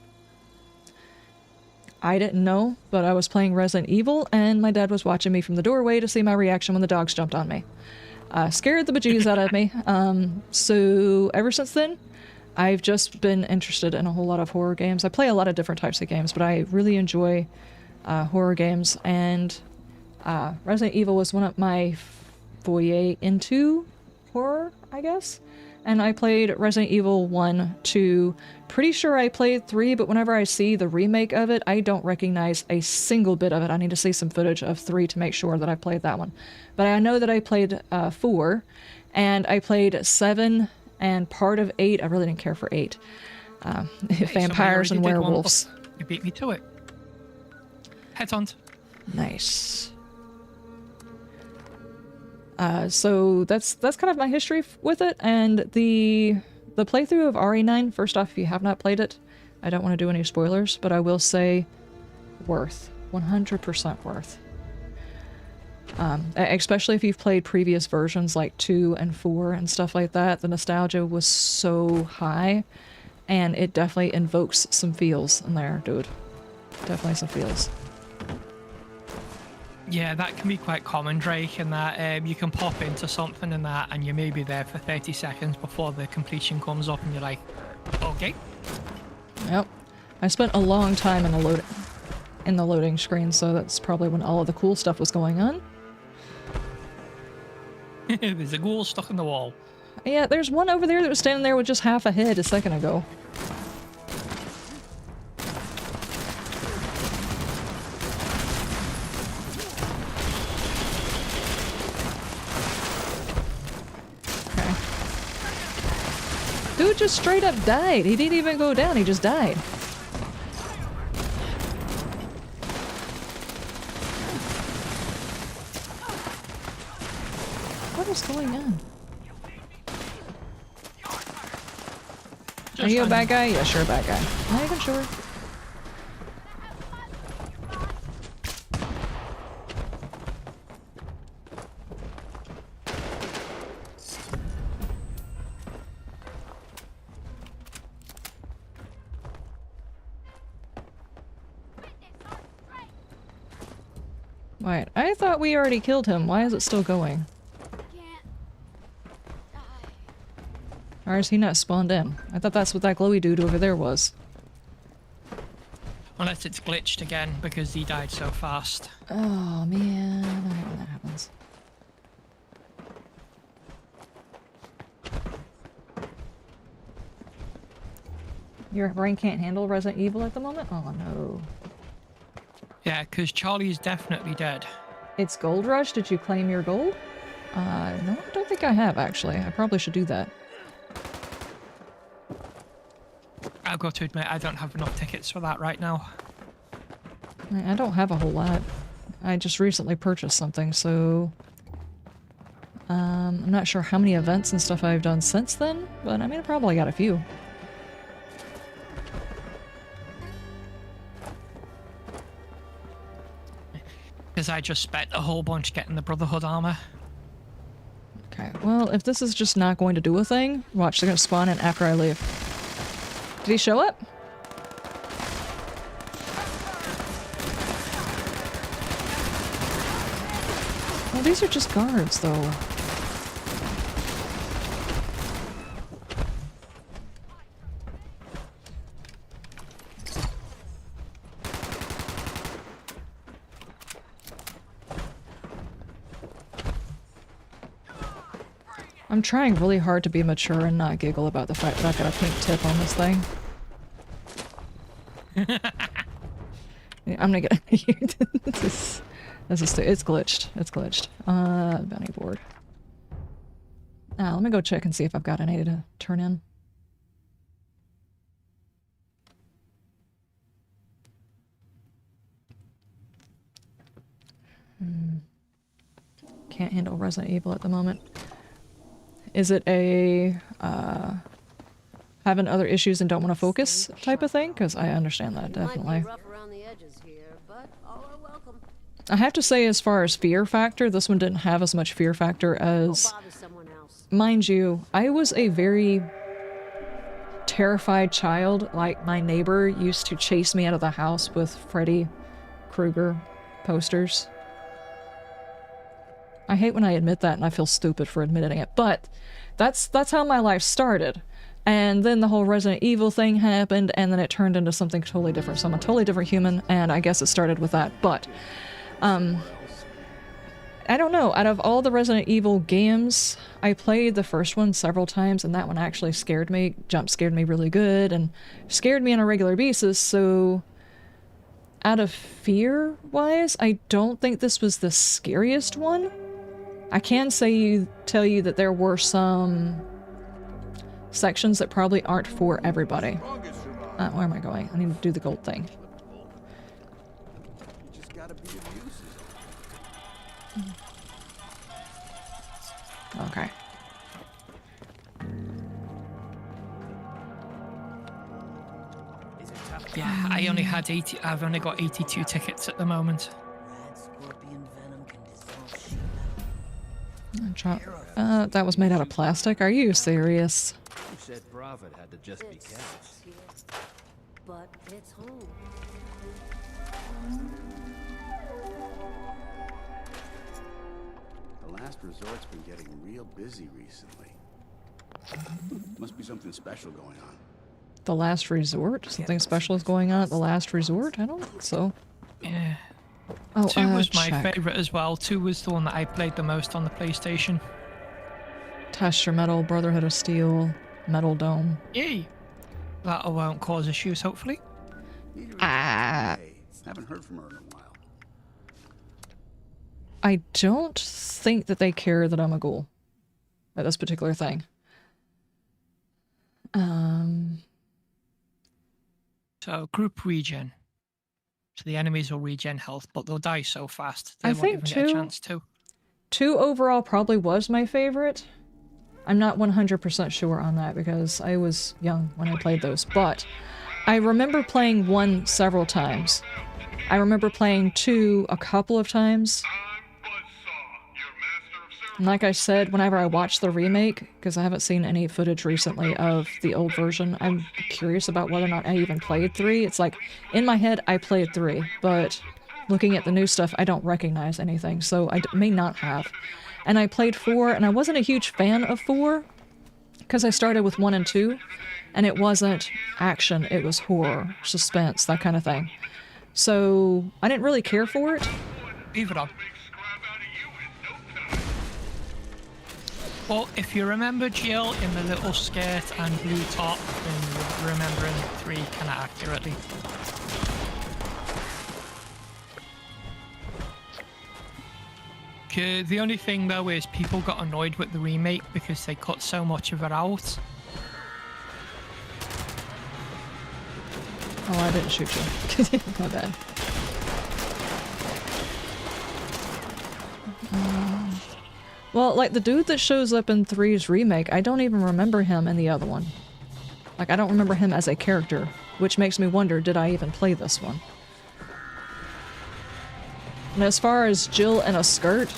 I didn't know, but I was playing Resident Evil, and my dad was watching me from the doorway to see my reaction when the dogs jumped on me. Scared the bejesus out of me. So ever since then, I've just been interested in a whole lot of horror games. I play a lot of different types of games, but I really enjoy horror games, and Resident Evil was one of my foyer into horror, I guess. And I played Resident Evil 1, 2, pretty sure I played 3, but whenever I see the remake of it, I don't recognize a single bit of it. I need to see some footage of 3 to make sure that I played that one. But I know that I played 4, and I played 7, and part of 8. I really didn't care for 8. Vampires and werewolves. You beat me to it. Headhunt. Nice. So that's kind of my history with it, and the playthrough of RE9, first off, if you have not played it, I don't want to do any spoilers, but I will say worth. 100% worth. Especially if you've played previous versions like 2 and 4 and stuff like that, the nostalgia was so high, and it definitely invokes some feels in there, dude. Definitely some feels. Yeah, that can be quite common, Drake, in that you can pop into something in that and you may be there for 30 seconds before the completion comes up and you're like, okay. Yep. I spent a long time in the loading screen, so that's probably when all of the cool stuff was going on. There's a ghoul stuck in the wall. Yeah, there's one over there that was standing there with just half a head a second ago. Dude just straight up died. He didn't even go down, he just died. What is going on? Are you a bad guy? Yes, you're a bad guy. Not even sure. Wait, I thought we already killed him. Why is it still going? Or is he not spawned in? I thought that's what that glowy dude over there was. Unless it's glitched again because he died so fast. Oh man, I hate when that happens. Your brain can't handle Resident Evil at the moment? Oh no. Yeah, because Charlie's definitely dead. It's Gold Rush. Did you claim your gold? No, I don't think I have actually. I probably should do that. I've got to admit, I don't have enough tickets for that right now. I don't have a whole lot. I just recently purchased something, so... I'm not sure how many events and stuff I've done since then, but I mean, I probably got a few. Because I just spent a whole bunch getting the Brotherhood armor. Okay, well, if this is just not going to do a thing, watch, they're gonna spawn in after I leave. Did he show up? Well, these are just guards, though. I'm trying really hard to be mature and not giggle about the fact that I've got a pink tip on this thing. Yeah, I'm gonna get this is it's glitched. It's glitched. Bounty board. Let me go check and see if I've got any to turn in. Can't handle Resident Evil at the moment. Is it a having other issues and don't want to focus type of thing? Because I understand that, definitely. I have to say, as far as fear factor, this one didn't have as much fear factor as... Mind you, I was a very terrified child. Like, my neighbor used to chase me out of the house with Freddy Krueger posters. I hate when I admit that and I feel stupid for admitting it, but that's how my life started. And then the whole Resident Evil thing happened, and then it turned into something totally different. So I'm a totally different human, and I guess it started with that. But, I don't know. Out of all the Resident Evil games, I played the first one several times, and that one actually scared me, jump scared me really good, and scared me on a regular basis, so... Out of fear-wise, I don't think this was the scariest one. I can tell you that there were some sections that probably aren't for everybody. Where am I going? I need to do the gold thing. Okay. Yeah, I only had 80. I've only got 82 tickets at the moment. That was made out of plastic. Are you serious? Who said profit had to just be cash? But it's home. The last resort's been getting real busy recently. Must be something special going on. The Last Resort? Something special is going on at The Last Resort? I don't think so. Yeah. Oh, 2 was my check. favorite as well. 2 was the one that I played the most on the PlayStation. Test Your Metal, Brotherhood of Steel, Metal Dome. Yay! That won't cause issues, hopefully. Haven't heard from her in a while. I don't think that they care that I'm a ghoul at this particular thing. So, group regen. So the enemies will regen health, but they'll die so fast they I won't think even get a chance to. 2 overall probably was my favorite. I'm not 100% sure on that because I was young when I played those, but I remember playing 1 several times. I remember playing 2 a couple of times. And like I said, whenever I watch the remake, because I haven't seen any footage recently of the old version, I'm curious about whether or not I even played 3. It's like, in my head, I played 3, but looking at the new stuff, I don't recognize anything, so I may not have. And I played 4, and I wasn't a huge fan of 4, because I started with 1 and 2, and it wasn't action, it was horror, suspense, that kind of thing. So I didn't really care for it. Leave it on. Well, if you remember Jill in the little skirt and blue top, then you're remembering 3 kind of accurately. The only thing though is people got annoyed with the remake because they cut so much of it out. Oh, I didn't shoot you. My bad. Well, like the dude that shows up in 3's remake, I don't even remember him in the other one. Like, I don't remember him as a character, which makes me wonder, did I even play this one? And as far as Jill in a skirt,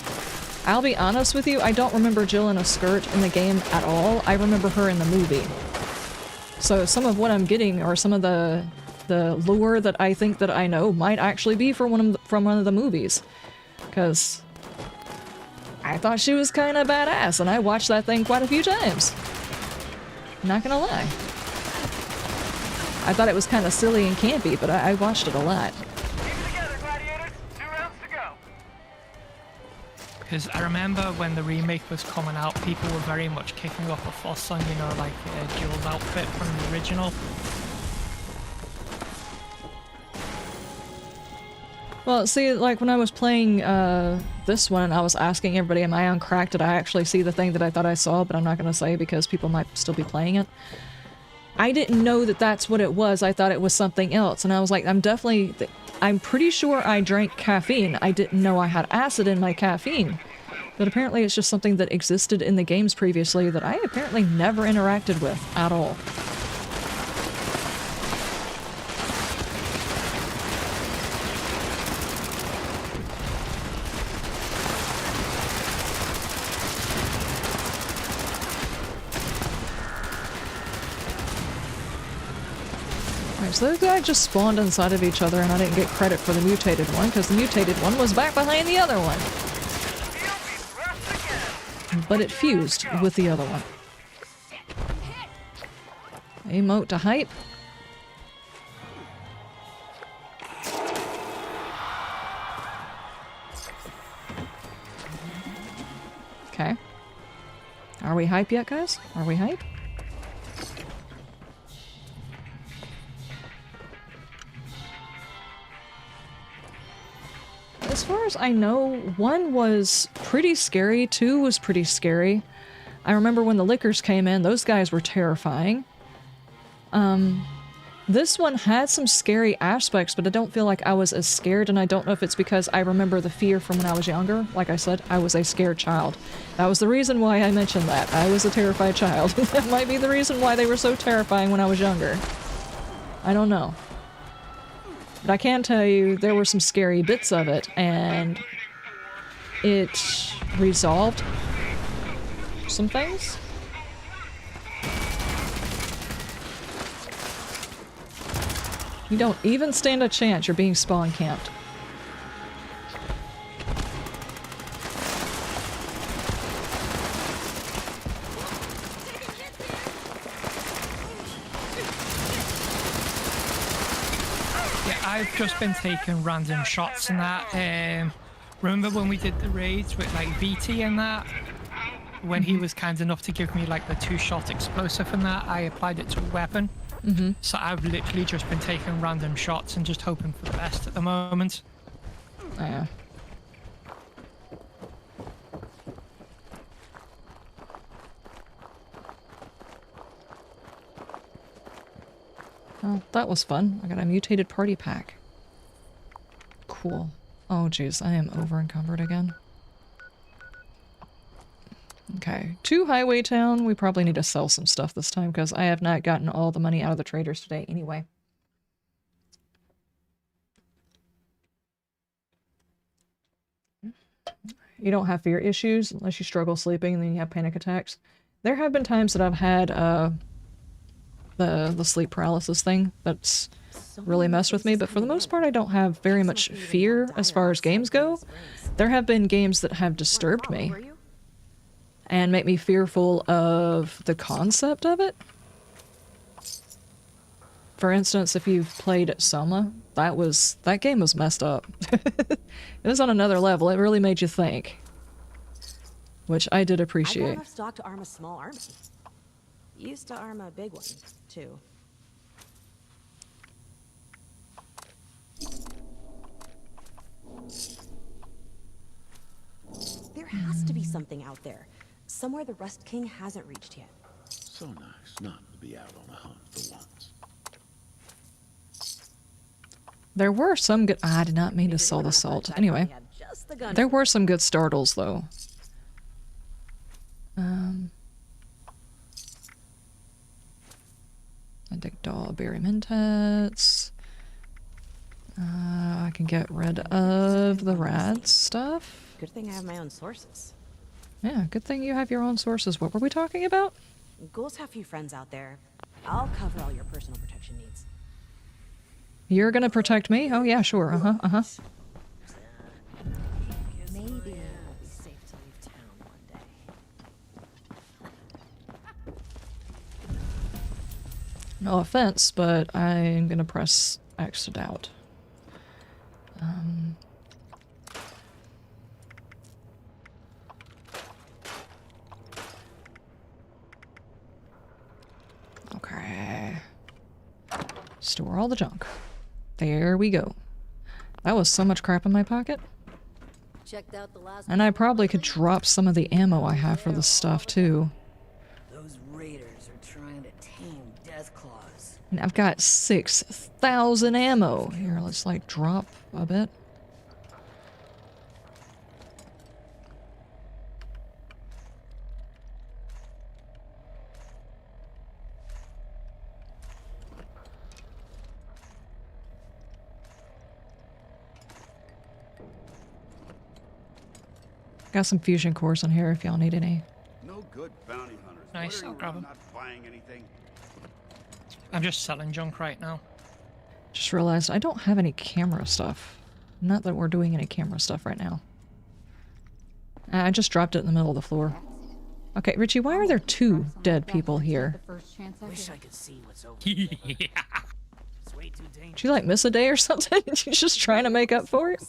I'll be honest with you, I don't remember Jill in a skirt in the game at all. I remember her in the movie. So some of what I'm getting, or some of the lore that I think that I know, might actually be from one of the movies. Because I thought she was kind of badass, and I watched that thing quite a few times. Not gonna lie. I thought it was kind of silly and campy, but I watched it a lot. Because I remember when the remake was coming out, people were very much kicking up a fuss on, you know, like Jill's outfit from the original. Well, see, like when I was playing this one, I was asking everybody, am I on crack? Did I actually see the thing that I thought I saw? But I'm not going to say because people might still be playing it. I didn't know that that's what it was. I thought it was something else. And I was like, I'm pretty sure I drank caffeine. I didn't know I had acid in my caffeine. But apparently it's just something that existed in the games previously that I apparently never interacted with at all. So those guys just spawned inside of each other and I didn't get credit for the mutated one because the mutated one was back behind the other one. But it fused with the other one. Emote to hype. Okay. Are we hype yet, guys? Are we hype? As far as I know, 1 was pretty scary, 2 was pretty scary. I remember when the Lickers came in, those guys were terrifying. This one had some scary aspects, but I don't feel like I was as scared, and I don't know if it's because I remember the fear from when I was younger. Like I said, I was a scared child. That was the reason why I mentioned that. I was a terrified child. That might be the reason why they were so terrifying when I was younger. I don't know. But I can tell you there were some scary bits of it, and it resolved some things. You don't even stand a chance, you're being spawn camped. I've just been taking random shots and that. Remember when we did the raids with like VT and that? When he was kind enough to give me like the 2-shot explosive and that, I applied it to a weapon. So I've literally just been taking random shots and just hoping for the best at the moment. Oh, yeah. Oh, that was fun. I got a mutated party pack. Cool. Oh jeez, I am over encumbered again. Okay, to Highway Town. We probably need to sell some stuff this time because I have not gotten all the money out of the traders today anyway. You don't have fear issues unless you struggle sleeping and then you have panic attacks. There have been times that I've had the sleep paralysis thing that's really mess with me, but for the most part I don't have very much fear as far as games go. There have been games that have disturbed me and make me fearful of the concept of it. For instance, if you've played Soma, that game was messed up. It was on another level. It really made you think, which I did I appreciate. got enough stock to arm a small army. Used to arm a big one, too. There has to be something out there. Somewhere the Rust King hasn't reached yet. So nice not to be out on a hunt for once. There were some good... I did not mean to sell the salt. Anyway, there were some good startles, though. I dig berry mintats. I can get rid of the rad stuff. Good thing I have my own sources. Yeah, good thing you have your own sources. What were we talking about? Ghouls have few friends out there. I'll cover all your personal protection needs. You're gonna protect me? Oh yeah, sure. Uh-huh. Maybe it'll be safe to leave town one day. No offense, but I'm gonna press X out. Okay. Store all the junk. There we go. That was so much crap in my pocket. Checked out the last And I probably could drop some of the ammo I have for this stuff, too. Those raiders are trying to tame Deathclaws. And I've got 6,000 ammo. Here, let's, like, drop a bit. Got some fusion cores in here if y'all need any. No good bounty hunters. Nice, What are I'll you, grab 'em. not buying anything? I'm just selling junk right now. Just realized I don't have any camera stuff. Not that we're doing any camera stuff right now. I just dropped it in the middle of the floor. Okay, Richie, why are there 2 dead people here? Wish I could see what's over Yeah. It's way too dangerous. Did you like miss a day or something? You're just trying to make up for it?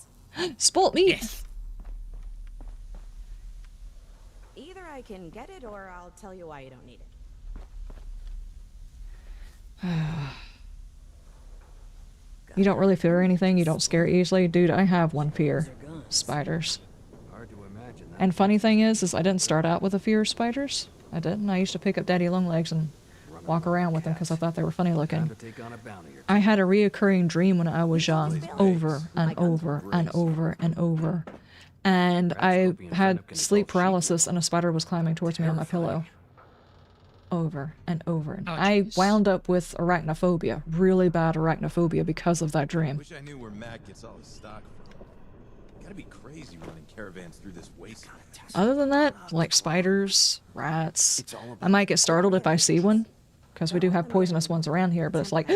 Spoilt meat! Yes. Either I can get it or I'll tell you why you don't need it. You don't really fear anything? You don't scare easily? Dude, I have one fear. Spiders. Hard to imagine that. And funny thing is I didn't start out with a fear of spiders. I didn't. I used to pick up daddy long legs and walk around with them because I thought they were funny Time looking. to take on a bounty or two. I had a reoccurring dream when I was young, over and over and over and over. And I had sleep paralysis and a spider was climbing towards me on my pillow. Over and over. And Oh, I jeez. wound up with arachnophobia, really bad arachnophobia because of that dream. Wish I knew where Matt gets all his stock from. Gotta be crazy running caravans through this wasteland. Other than that, like spiders, rats, I might get startled if I see one, because we do have poisonous ones around here, but it's like,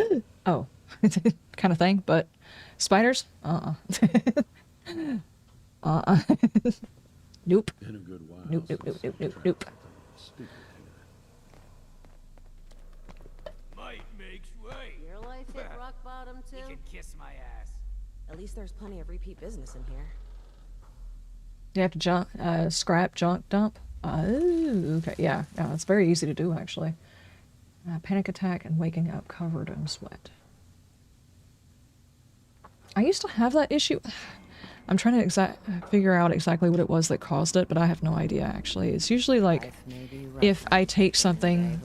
oh, kind of thing. But spiders? Nope. Been a good while. Nope, nope, nope, nope, nope, nope. Might makes way. Your life hit rock bottom too? You can kiss my ass. At least there's plenty of repeat business in here. You have to scrap, junk dump? Oh, okay, yeah. Yeah, it's very easy to do, actually. Panic attack and waking up covered in sweat. I used to have that issue. I'm trying to figure out exactly what it was that caused it, but I have no idea, actually. It's usually like if I take something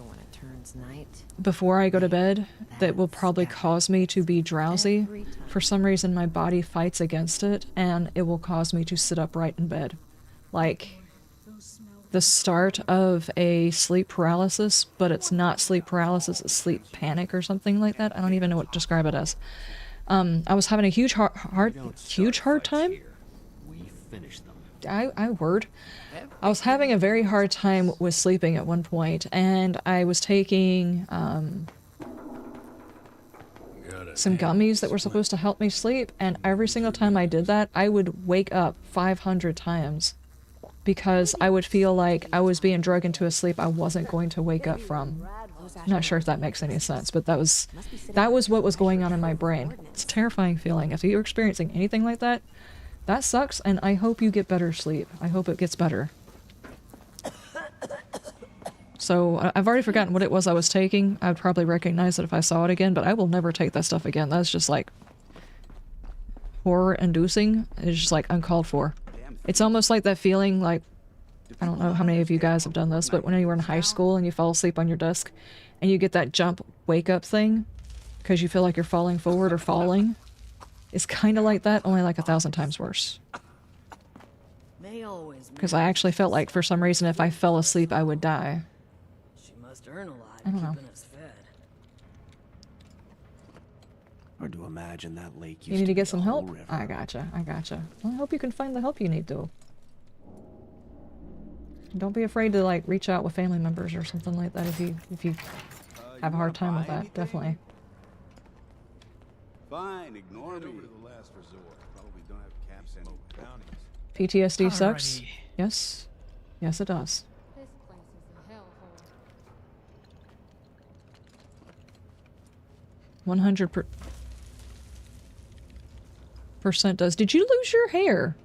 before I go to bed that will probably cause me to be drowsy. For some reason, my body fights against it, and it will cause me to sit upright in bed. Like the start of a sleep paralysis, but it's not sleep paralysis, it's sleep panic or something like that. I don't even know what to describe it as. I was having a huge hard time. We finish them. I was having a very hard time with sleeping at one point, and I was taking some gummies that were supposed to help me sleep, and every single time I did that, I would wake up 500 times because I would feel like I was being drugged into a sleep I wasn't going to wake up from. I'm not sure if that makes any sense, but that was what was going on in my brain. It's a terrifying feeling. If you're experiencing anything like that, that sucks, and I hope you get better sleep. I hope it gets better. So, I've already forgotten what it was I was taking. I would probably recognize it if I saw it again, but I will never take that stuff again. That's just like horror-inducing. It's just like uncalled for. It's almost like that feeling like, I don't know how many of you guys have done this, but when you were in high school and you fall asleep on your desk and you get that jump wake-up thing because you feel like you're falling forward or falling. It's kind of like that, only like 1,000 times worse. Because I actually felt like for some reason if I fell asleep I would die. Earn a lot I don't know. keeping us fed. Hard to imagine that lake You need to get some help? I gotcha. Well, I hope you can find the help you need, though. Don't be afraid to, like, reach out with family members or something like that if you have a hard time with that. Definitely. Fine, ignore me. Over to the last resort. Probably don't have caps anymore. Bounties. PTSD sucks? Yes. Yes, it does. 100% does. Did you lose your hair?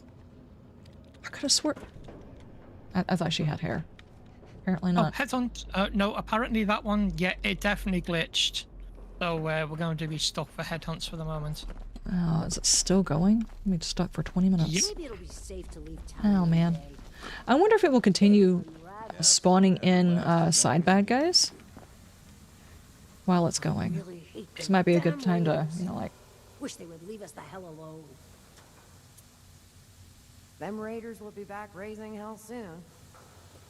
I could have swore. I thought she had hair. Apparently not. Oh, headhunt. No, apparently that one, yeah, it definitely glitched. So we're going to be stuck for headhunts for the moment. Oh, is it still going? Let me stuck for 20 minutes. Yep. Maybe it'll be safe to leave town. Oh man. I wonder if it will continue spawning in side bad guys while it's going. This might be a good time to, you know, like... Wish they would leave us the hell alone. Them raiders will be back raising hell soon.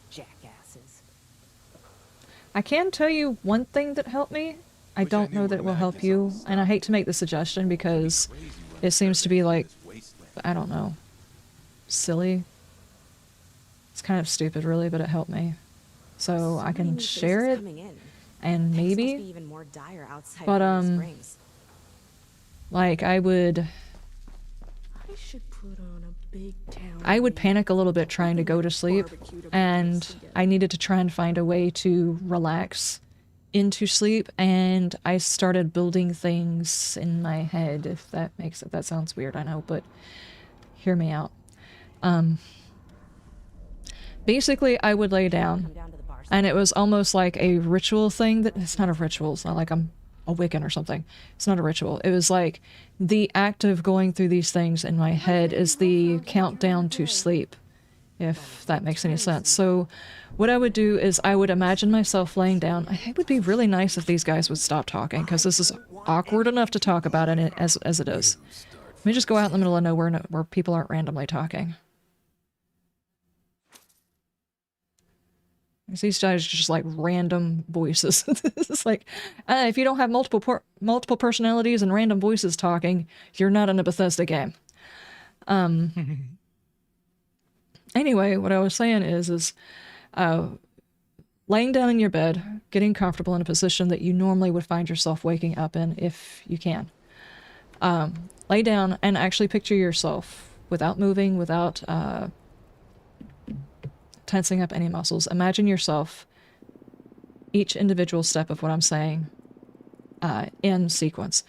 Jackasses. I can tell you one thing that helped me. I don't know that it will help you, and I hate to make the suggestion because it seems to be like, I don't know, silly. It's kind of stupid really, but it helped me. So I can share it, and maybe, but like I would panic a little bit trying to go to sleep, and I needed to try and find a way to relax into sleep, and I started building things in my head, if that makes it, that sounds weird, I know, but hear me out. Basically I would lay down, and it was almost like a ritual thing that, it's not a ritual, it's not like I'm a Wiccan or something. It's not a ritual. It was like the act of going through these things in my head is the countdown to sleep, if that makes any sense. So what I would do is I would imagine myself laying down. It would be really nice if these guys would stop talking, because this is awkward enough to talk about it as it is. Let me just go out in the middle of nowhere where people aren't randomly talking. These guys are just like random voices. It's like, if you don't have multiple personalities and random voices talking, you're not in a Bethesda game. Anyway, what I was saying is laying down in your bed, getting comfortable in a position that you normally would find yourself waking up in if you can. Lay down and actually picture yourself without moving, without tensing up any muscles. Imagine yourself, each individual step of what I'm saying, in sequence.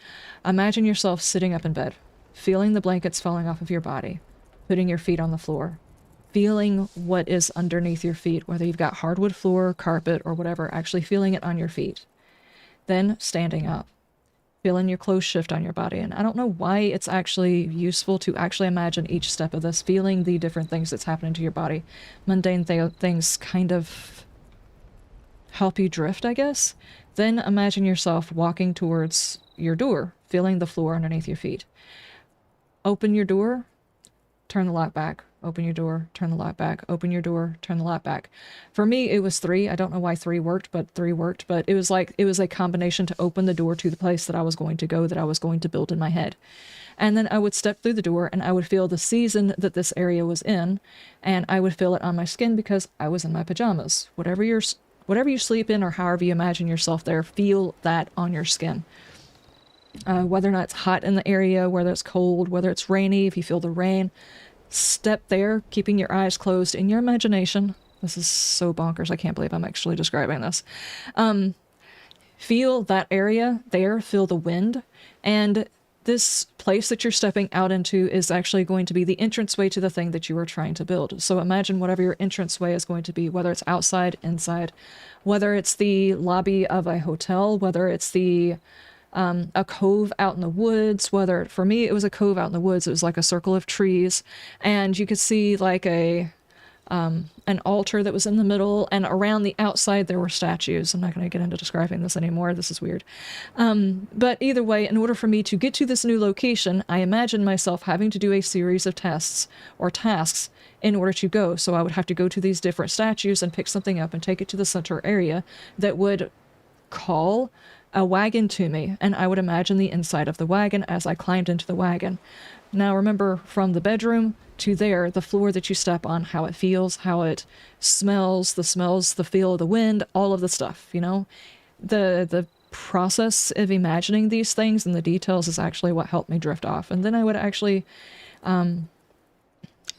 Imagine yourself sitting up in bed, feeling the blankets falling off of your body, putting your feet on the floor, feeling what is underneath your feet, whether you've got hardwood floor, carpet, or whatever, actually feeling it on your feet. Then standing up, feeling your clothes shift on your body. And I don't know why it's actually useful to actually imagine each step of this, feeling the different things that's happening to your body. Mundane things kind of help you drift, I guess. Then imagine yourself walking towards your door, feeling the floor underneath your feet. Open your door, turn the lock back. Open your door, turn the lock back. Open your door, turn the lock back. For me, it was 3. I don't know why 3 worked, but 3 worked. But it was like, it was a combination to open the door to the place that I was going to go, that I was going to build in my head. And then I would step through the door, and I would feel the season that this area was in, and I would feel it on my skin because I was in my pajamas. Whatever you sleep in, or however you imagine yourself there, feel that on your skin. whether or not it's hot in the area, whether it's cold, whether it's rainy, if you feel the rain. Step there, keeping your eyes closed in your imagination. This is so bonkers. I can't believe I'm actually describing this. Feel that area there, feel the wind, and this place that you're stepping out into is actually going to be the entranceway to the thing that you are trying to build. So imagine whatever your entranceway is going to be, whether it's outside, inside, whether it's the lobby of a hotel, whether it's the a cove out in the woods, whether, for me, it was a cove out in the woods. It was like a circle of trees, and you could see like an altar that was in the middle, and around the outside there were statues. I'm not going to get into describing this anymore. This is weird. But either way, in order for me to get to this new location, I imagined myself having to do a series of tests or tasks in order to go. So I would have to go to these different statues and pick something up and take it to the center area that would call a wagon to me, and I would imagine the inside of the wagon as I climbed into the wagon. Now remember, from the bedroom to there, the floor that you step on, how it feels, how it smells, the feel of the wind, all of the stuff, you know? The process of imagining these things and the details is actually what helped me drift off. And then I would actually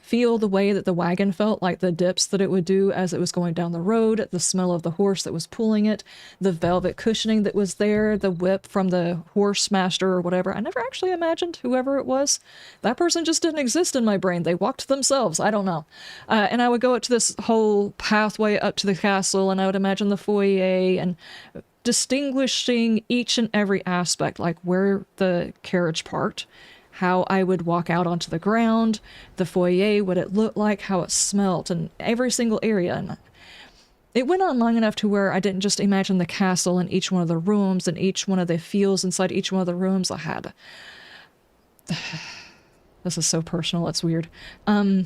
feel the way that the wagon felt, like the dips that it would do as it was going down the road, the smell of the horse that was pulling it, the velvet cushioning that was there, the whip from the horse master or whatever. I never actually imagined whoever it was. That person just didn't exist in my brain. They walked themselves. I don't know. And I would go up to this whole pathway up to the castle, and I would imagine the foyer and distinguishing each and every aspect, like where the carriage parked, how I would walk out onto the ground, the foyer, what it looked like, how it smelt, and every single area. And it went on long enough to where I didn't just imagine the castle and each one of the rooms and each one of the feels inside each one of the rooms. I had... This is so personal, it's weird. I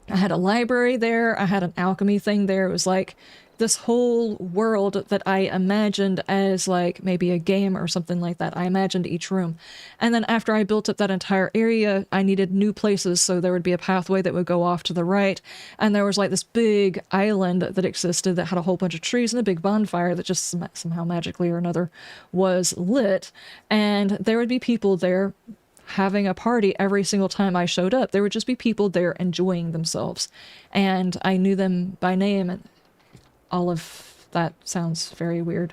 had a library there, I had an alchemy thing there. It was like this whole world that I imagined as like maybe a game or something like that. I imagined each room. And then after I built up that entire area, I needed new places. So there would be a pathway that would go off to the right. And there was like this big island that existed that had a whole bunch of trees and a big bonfire that just somehow magically or another was lit. And there would be people there having a party every single time I showed up. There would just be people there enjoying themselves. And I knew them by name, and all of that sounds very weird.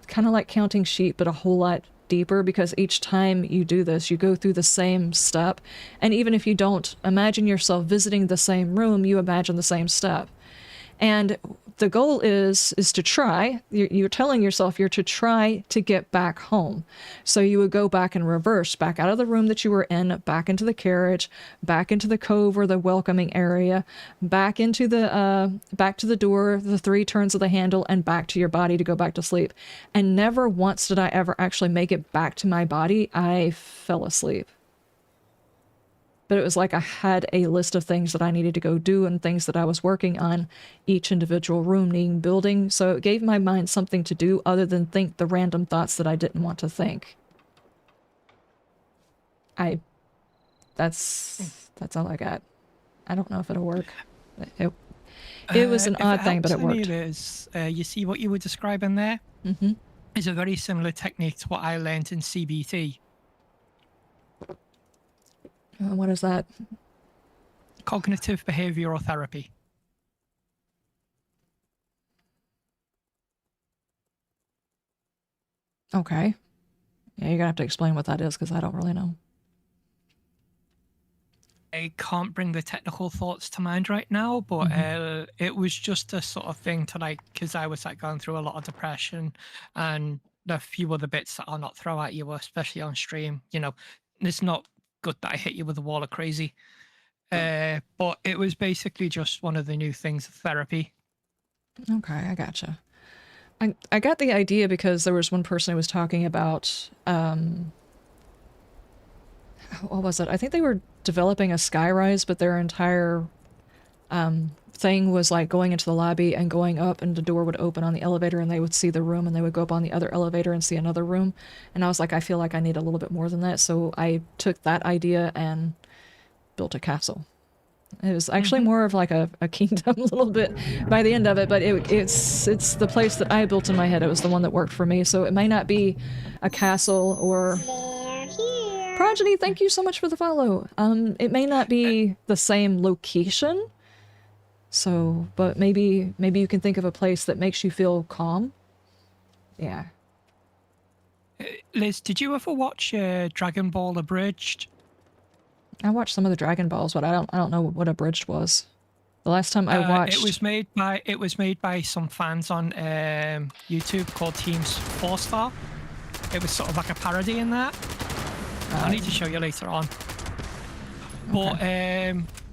Kind of like counting sheep, but a whole lot deeper, because each time you do this, you go through the same step. And even if you don't imagine yourself visiting the same room, you imagine the same step. And the goal is to try, you're telling yourself you're to try to get back home. So you would go back in reverse, back out of the room that you were in, back into the carriage, back into the cove or the welcoming area, back into the, back to the door, the 3 turns of the handle, and back to your body to go back to sleep. And never once did I ever actually make it back to my body. I fell asleep. But it was like I had a list of things that I needed to go do and things that I was working on, each individual room needing building. So it gave my mind something to do other than think the random thoughts that I didn't want to think. That's all I got. I don't know if it'll work. It was an odd thing, but it worked. You see what you were describing there? Mm-hmm. Is a very similar technique to what I learned in CBT. What is that? Cognitive behavioral therapy. Okay. Yeah, you're gonna have to explain what that is, because I don't really know. I can't bring the technical thoughts to mind right now, but it was just a sort of thing to like, because I was like going through a lot of depression and a few other bits that I'll not throw at you, especially on stream. You know, it's not good that I hit you with a wall of crazy. But it was basically just one of the new things of therapy. Okay, I gotcha. I got the idea because there was one person who was talking about, what was it? I think they were developing a skyrise, but their entire thing was like going into the lobby and going up, and the door would open on the elevator and they would see the room, and they would go up on the other elevator and see another room. And I was like, I feel like I need a little bit more than that. So I took that idea and built a castle. It was actually more of like a kingdom a little bit by the end of it, but it's the place that I built in my head. It was the one that worked for me, so it may not be a castle or... Progeny, thank you so much for the follow. It may not be the same location, so, but maybe you can think of a place that makes you feel calm. Yeah. Liz, did you ever watch Dragon Ball Abridged? I watched some of the Dragon Balls, but I don't know what Abridged was. The last time I watched... It was made by some fans on YouTube called Teams 4-Star. It was sort of like a parody in that. I need to show you later on. But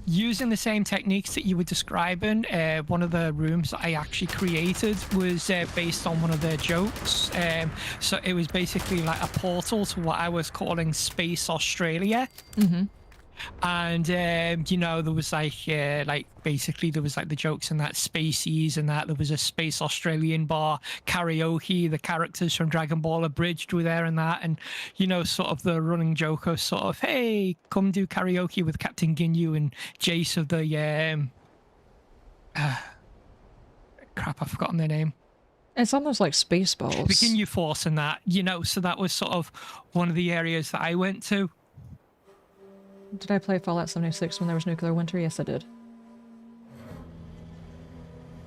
using the same techniques that you were describing, one of the rooms that I actually created was based on one of their jokes. So it was basically like a portal to what I was calling Space Australia. Mm-hmm. And you know, there was like basically there was like the jokes in that Spaceys and that there was a Space Australian bar, karaoke, the characters from Dragon Ball Abridged were there and that, and you know, sort of the running joke of sort of, hey, come do karaoke with Captain Ginyu and Jace of the crap, I've forgotten their name. It's almost like Spaceballs. The Ginyu Force and that, you know, so that was sort of one of the areas that I went to. Did I play Fallout 76 when there was nuclear winter? Yes, I did.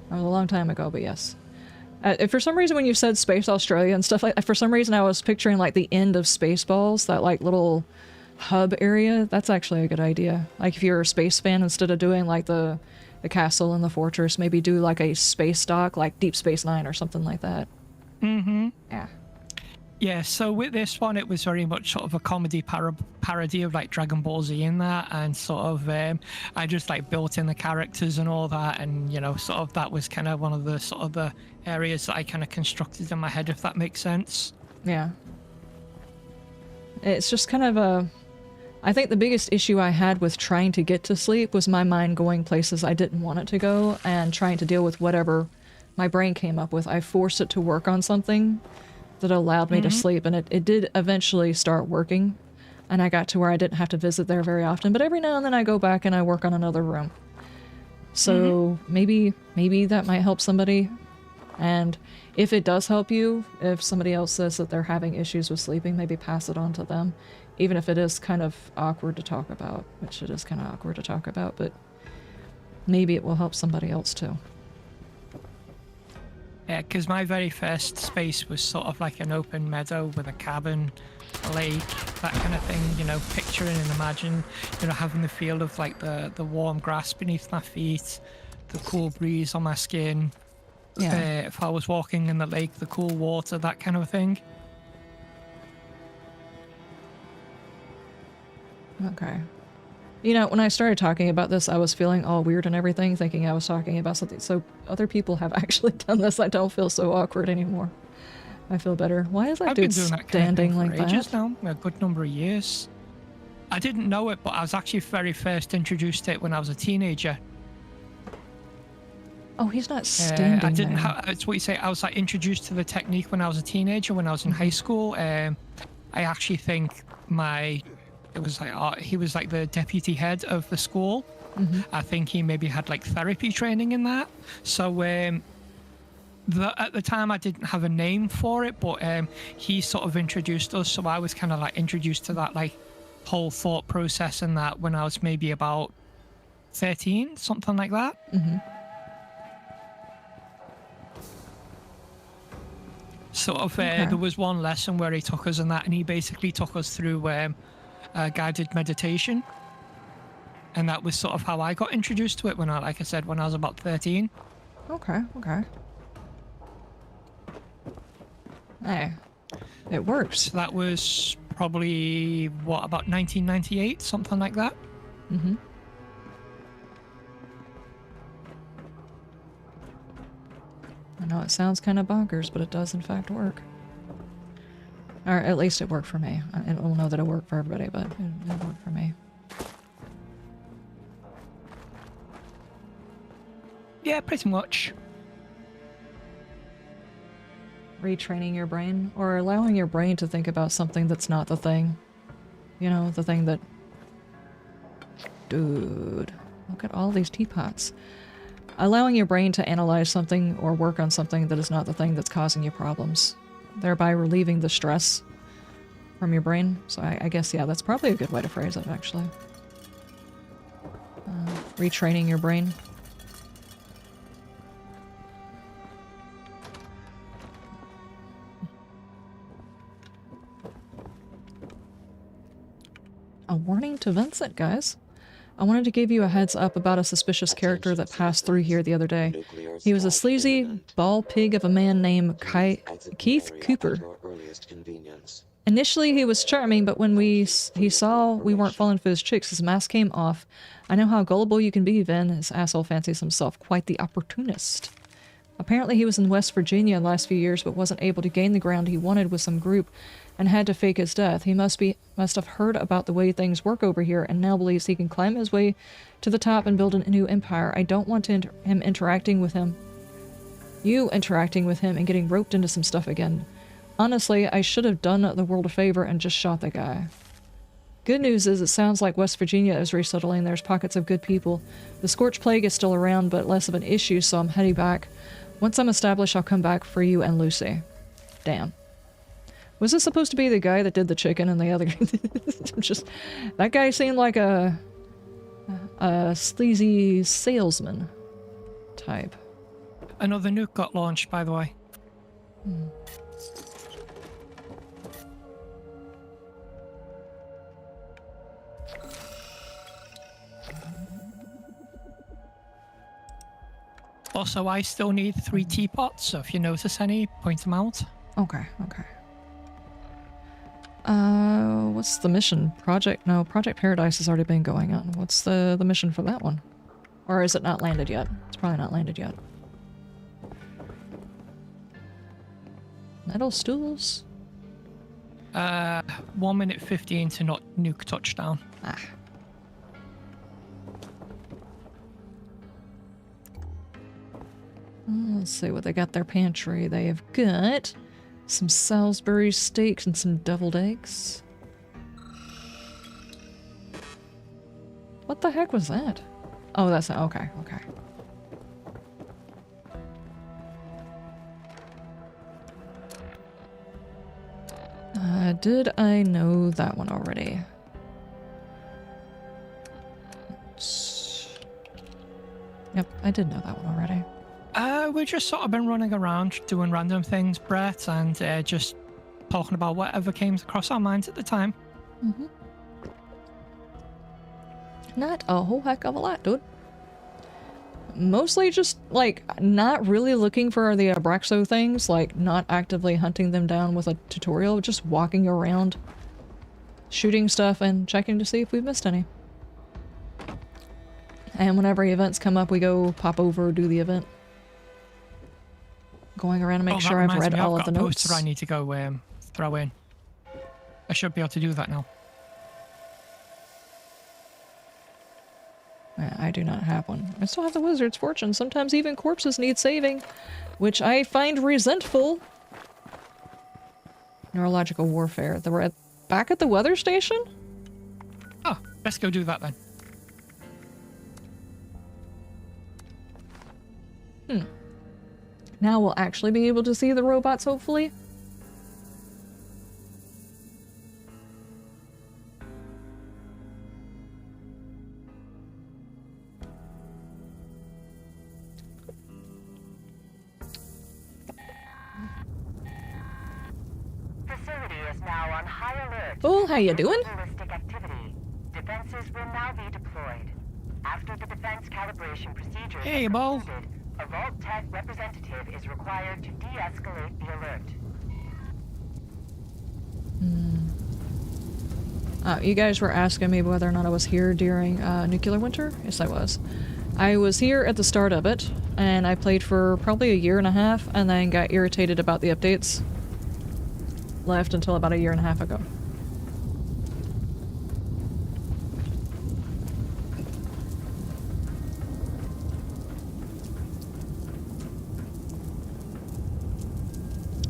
That was a long time ago, but yes. For some reason, when you said Space Australia and stuff like that, for some reason I was picturing like the end of Spaceballs, that like little hub area. That's actually a good idea. Like if you're a space fan, instead of doing like the castle and the fortress, maybe do like a space dock, like Deep Space Nine or something like that. Mm-hmm. Yeah. Yeah, so with this one, it was very much sort of a comedy parody of like Dragon Ball Z in that, and sort of I just like built in the characters and all that, and you know, sort of that was kind of one of the sort of the areas that I kind of constructed in my head, if that makes sense. Yeah. It's just kind of I think the biggest issue I had with trying to get to sleep was my mind going places I didn't want it to go, and trying to deal with whatever my brain came up with. I forced it to work on something that allowed me to sleep, and it did eventually start working, and I got to where I didn't have to visit there very often, but every now and then I go back and I work on another room. So maybe that might help somebody, and if it does help you, if somebody else says that they're having issues with sleeping, maybe pass it on to them, even if it is kind of awkward to talk about, which it is kind of awkward to talk about, but maybe it will help somebody else too. Yeah, because my very first space was sort of like an open meadow with a cabin, a lake, that kind of thing, you know, picturing and imagine, you know, having the feel of like the warm grass beneath my feet, the cool breeze on my skin. Yeah. If I was walking in the lake, the cool water, that kind of thing. Okay. You know, when I started talking about this, I was feeling all weird and everything, thinking I was talking about something. So other people have actually done this. I don't feel so awkward anymore. I feel better. Why is that dude standing like that? Ages now, a good number of years. I didn't know it, but I was actually very first introduced to it when I was a teenager. Oh, he's not standing I didn't there. have, it's what you say, I was like introduced to the technique when I was a teenager, when I was in high school. I actually think it was like he was like the deputy head of the school. I think he maybe had like therapy training in that. So at the time I didn't have a name for it, but he sort of introduced us. So I was kind of like introduced to that like whole thought process and that when I was maybe about 13, something like that. Sort of there was one lesson where he took us in that, and he basically took us through guided meditation, and that was sort of how I got introduced to it when I was about 13. Okay. Hey, it works. So that was probably about 1998, something like that. I know it sounds kind of bonkers, but it does in fact work. Or at least it worked for me. I don't know that it worked for everybody, but it worked for me. Yeah, pretty much. Retraining your brain, or allowing your brain to think about something that's not the thing. You know, the thing that... Dude. Look at all these teapots. Allowing your brain to analyze something or work on something that is not the thing that's causing you problems, thereby relieving the stress from your brain. So I guess, yeah, that's probably a good way to phrase it, actually. Retraining your brain. A warning to Vincent, guys. I wanted to give you a heads up about a suspicious character that passed through here the other day. He was a sleazy, bald pig of a man named Keith Cooper. Initially, he was charming, but when he saw we weren't falling for his tricks, his mask came off. I know how gullible you can be, Vin. This asshole fancies himself quite the opportunist. Apparently, he was in West Virginia the last few years, but wasn't able to gain the ground he wanted with some group, and had to fake his death. He must have heard about the way things work over here, and now believes he can climb his way to the top and build a new empire. I don't want him interacting with him. You interacting with him and getting roped into some stuff again. Honestly, I should have done the world a favor and just shot the guy. Good news is it sounds like West Virginia is resettling. There's pockets of good people. The Scorch Plague is still around, but less of an issue, so I'm heading back. Once I'm established, I'll come back for you and Lucy. Damn. Was this supposed to be the guy that did the chicken and the other just that guy seemed like a sleazy salesman type. Another nuke got launched, by the way. Also, I still need 3 teapots, so if you notice any, point them out. Okay, okay. What's the mission? Project Paradise has already been going on. What's the mission for that one? Or is it not landed yet? It's probably not landed yet. Metal stools? 1 minute 15 to not nuke touchdown. Ah. Let's see what they got their pantry. They have got some Salisbury steaks and some deviled eggs. What the heck was that? Oh, that's okay, okay. Did I know that one already? Yep, I did know that one already. We've just sort of been running around doing random things, Brett, and just talking about whatever came across our minds at the time. Mm-hmm. Not a whole heck of a lot, dude. Mostly just, like, not really looking for the Abraxo things, like, not actively hunting them down with a tutorial, just walking around, shooting stuff, and checking to see if we've missed any. And whenever events come up, we go pop over, do the event. Going around and make sure I've read all of the notes. I've got a poster I need to go throw in. I should be able to do that now. I do not have one. I still have the Wizard's Fortune. Sometimes even corpses need saving, which I find resentful. Neurological warfare. We're back at the weather station? Oh, let's go do that then. Now we'll actually be able to see the robots, hopefully. Facility is now on high alert. Oh, how you doing? Ballistic activity. Defenses will now be deployed. After the defense calibration procedures hey, Ball. A Vault Tech representative is required to de-escalate the alert. You guys were asking me whether or not I was here during Nuclear Winter? Yes, I was. I was here at the start of it, and I played for probably a year and a half, and then got irritated about the updates. Left until about a year and a half ago.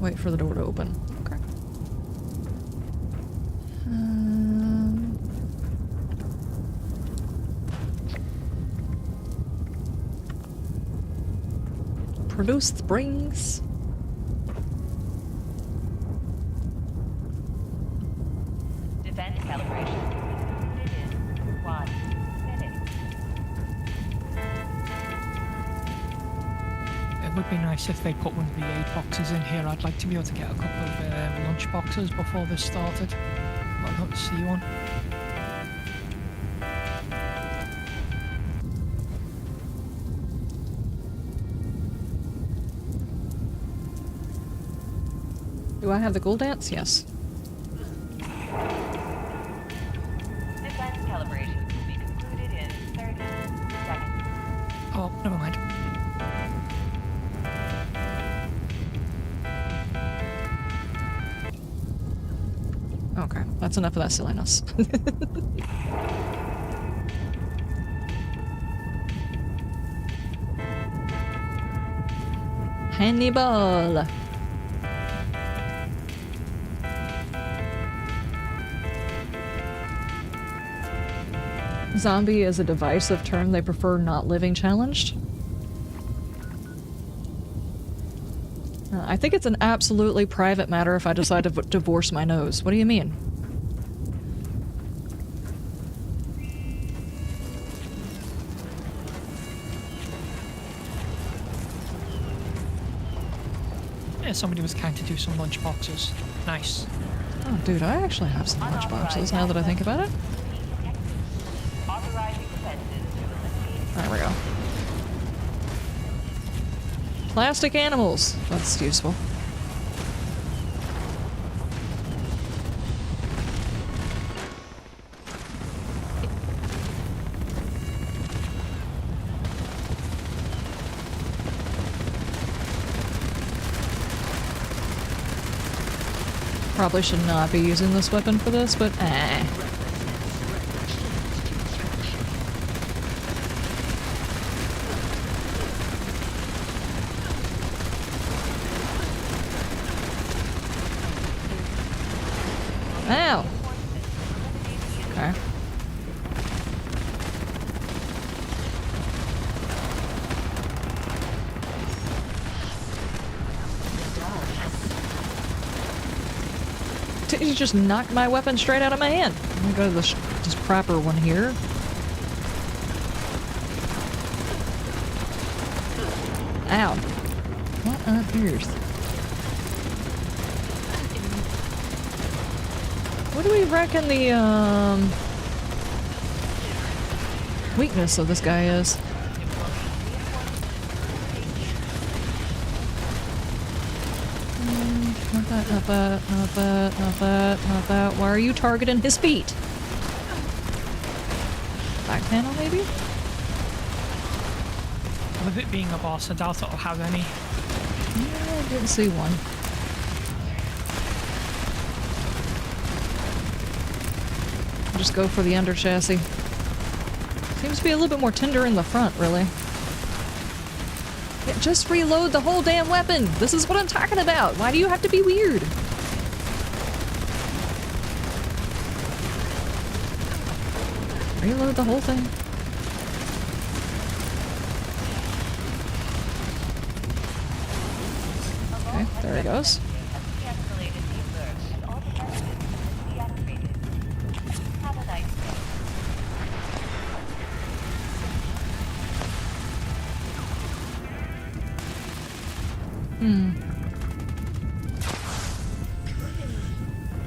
Wait for the door to open. Okay. produce springs. Defense calibration concluded in 1 minute. It would be nice if they put one of the aid boxes in here. I'd like to be able to get a couple of lunch boxes before this started. I'd not to see one. Do I have the gold dance? Yes. Defense calibration will be concluded in 30 seconds. Oh, never mind. Okay, that's enough of that silliness. Hannibal! Zombie is a divisive term. They prefer not living challenged. I think it's an absolutely private matter if I decide to divorce my nose. What do you mean? Yeah, somebody was kind to do some lunch boxes. Nice. Oh, dude, I actually have some lunch boxes now that I think about it. There we go. Plastic animals. That's useful. Probably should not be using this weapon for this, but Ow! Okay. You just knocked my weapon straight out of my hand. I'm gonna go to this proper one here. Ow. What on earth? What do we reckon the, weakness of this guy is? Not that, not that, not that, not that, not that. Why are you targeting his feet? Back panel, maybe? With it being a boss, I doubt it'll have any. Yeah, I didn't see one. Just go for the under chassis. Seems to be a little bit more tender in the front, really. Yeah, just reload the whole damn weapon! This is what I'm talking about! Why do you have to be weird? Reload the whole thing. Okay, there he goes.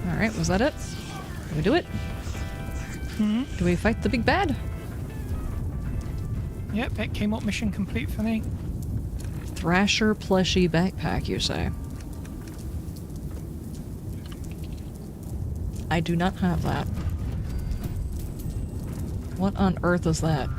Alright, was that it? Did we do it? Do we fight the big bad? Yep, it came up mission complete for me. Thrasher plushie backpack, you say? I do not have that. What on earth is that?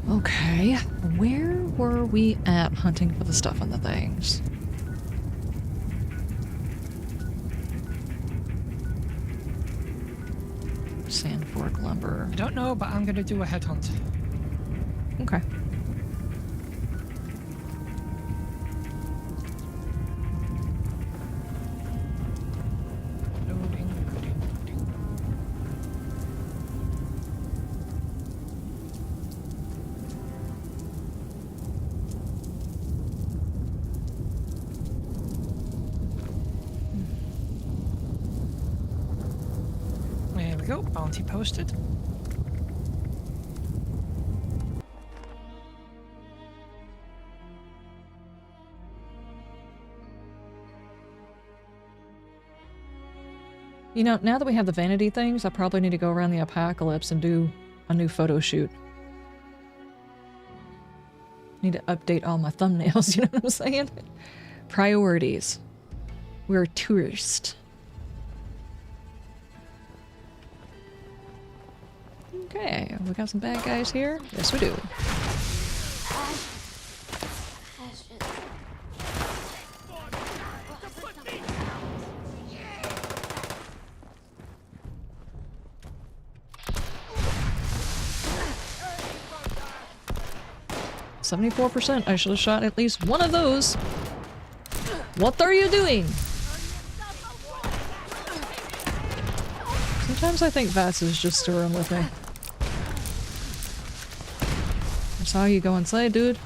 Okay, where were we at hunting for the stuff on the things? Sandfork lumber. I don't know, but I'm gonna do a headhunt. Okay. go, bounty posted. You know, now that we have the vanity things, I probably need to go around the apocalypse and do a new photo shoot. Need to update all my thumbnails, you know what I'm saying? Priorities. We're a tourist. Okay, we got some bad guys here. Yes, we do. 74%. I should have shot at least one of those. What are you doing? Sometimes I think Vats is just stirring with me. I saw you go inside, dude.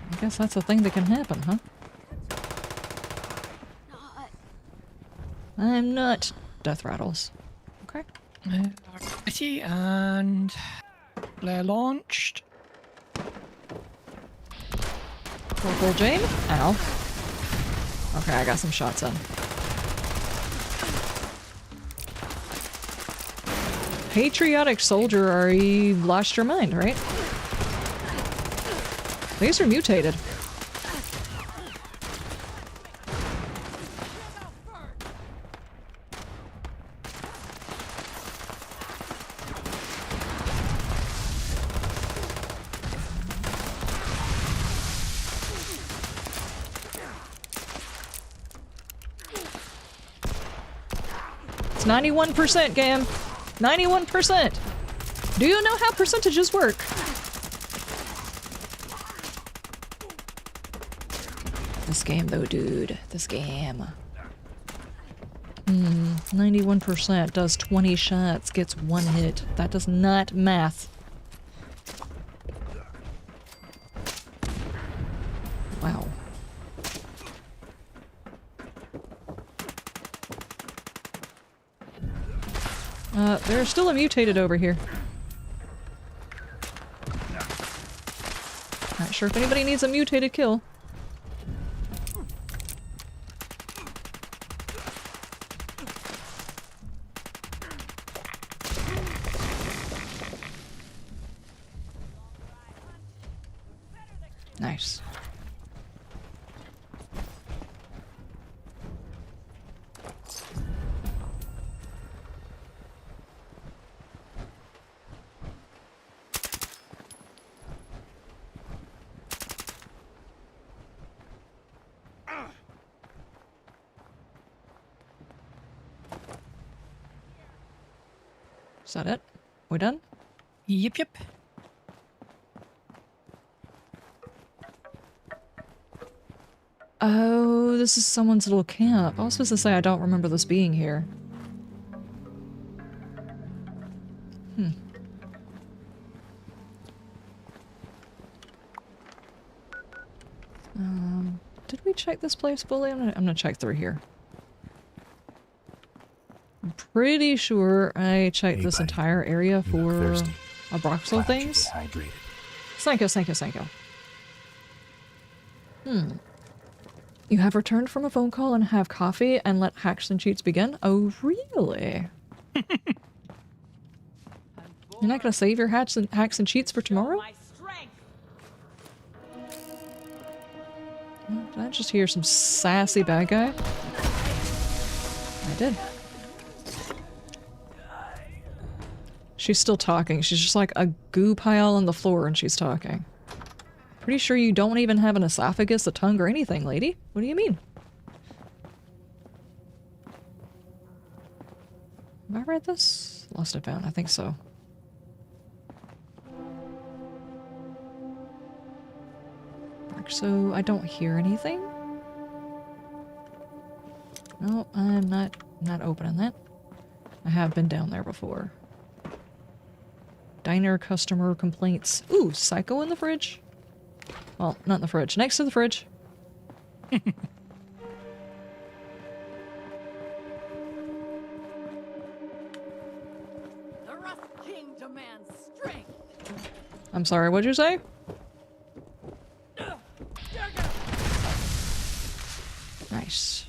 I guess that's a thing that can happen, huh? I'm not. Death rattles. Okay. Ready, and flare launched. Corporal Jane? Ow. Okay, I got some shots in. Patriotic soldier, are you lost your mind, right? These are mutated. It's 91%, Gam. 91%. Do you know how percentages work? This game though, dude. This game. 91% does 20 shots, gets 1 hit. That does not math. Wow. There's still a mutated over here. Not sure if anybody needs a mutated kill. Nice. Is that it? We done? Yep, yep. Oh, this is someone's little camp. I was supposed to say I don't remember this being here. Did we check this place fully? I'm gonna check through here. I'm pretty sure I checked this entire area for Abroxel things. Thank you. You have returned from a phone call and have coffee and let hacks and cheats begin? Oh, really? You're not gonna save your hacks and cheats for tomorrow? Did I just hear some sassy bad guy? I did. She's still talking. She's just like a goo pile on the floor and she's talking. Pretty sure you don't even have an esophagus, a tongue, or anything, lady. What do you mean? Have I read this? Lost and found, I think so. So I don't hear anything. No, I'm not opening that. I have been down there before. Diner customer complaints. Ooh, Psycho in the fridge. Well, not in the fridge. Next to the fridge. The Rust King demands strength. I'm sorry, what'd you say? Nice.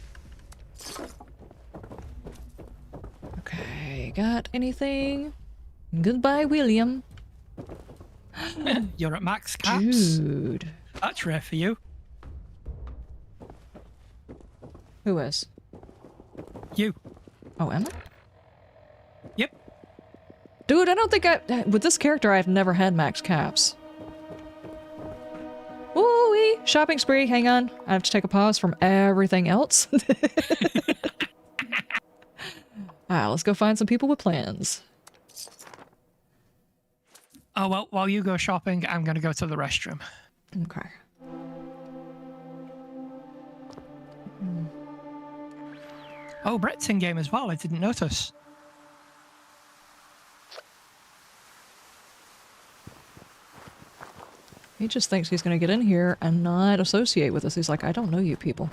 Okay, got anything? Goodbye, William. You're at max caps. Dude. That's rare for you. Who is? You. Oh, am I? Yep. Dude, I don't think with this character, I've never had max caps. Ooh-wee! Shopping spree, hang on. I have to take a pause from everything else. Alright, let's go find some people with plans. Oh, well, while you go shopping, I'm going to go to the restroom. Okay. Oh, Brett's in game as well. I didn't notice. He just thinks he's going to get in here and not associate with us. He's like, I don't know you people.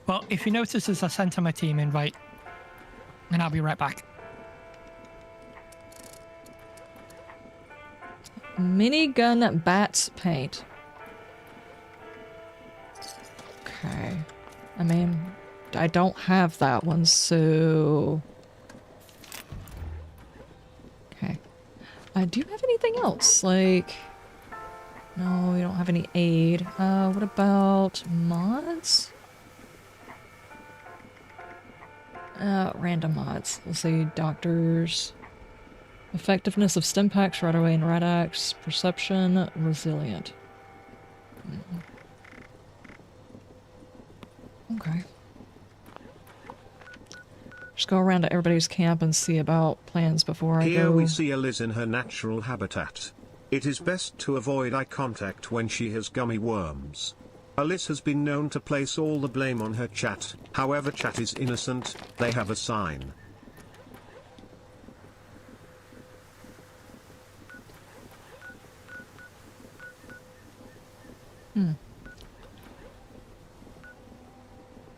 Well, if you notice, I sent him a team invite. And I'll be right back. Minigun bats paint. Okay. I mean, I don't have that one, so... Okay. Do you have anything else? Like... No, we don't have any aid. What about mods? Random mods. Let's see, doctors... Effectiveness of stim packs, right away and right axe, perception, resilient. Okay. Just go around to everybody's camp and see about plans before I go. Here we see Liz in her natural habitat. It is best to avoid eye contact when she has gummy worms. Alice has been known to place all the blame on her chat. However, chat is innocent, they have a sign.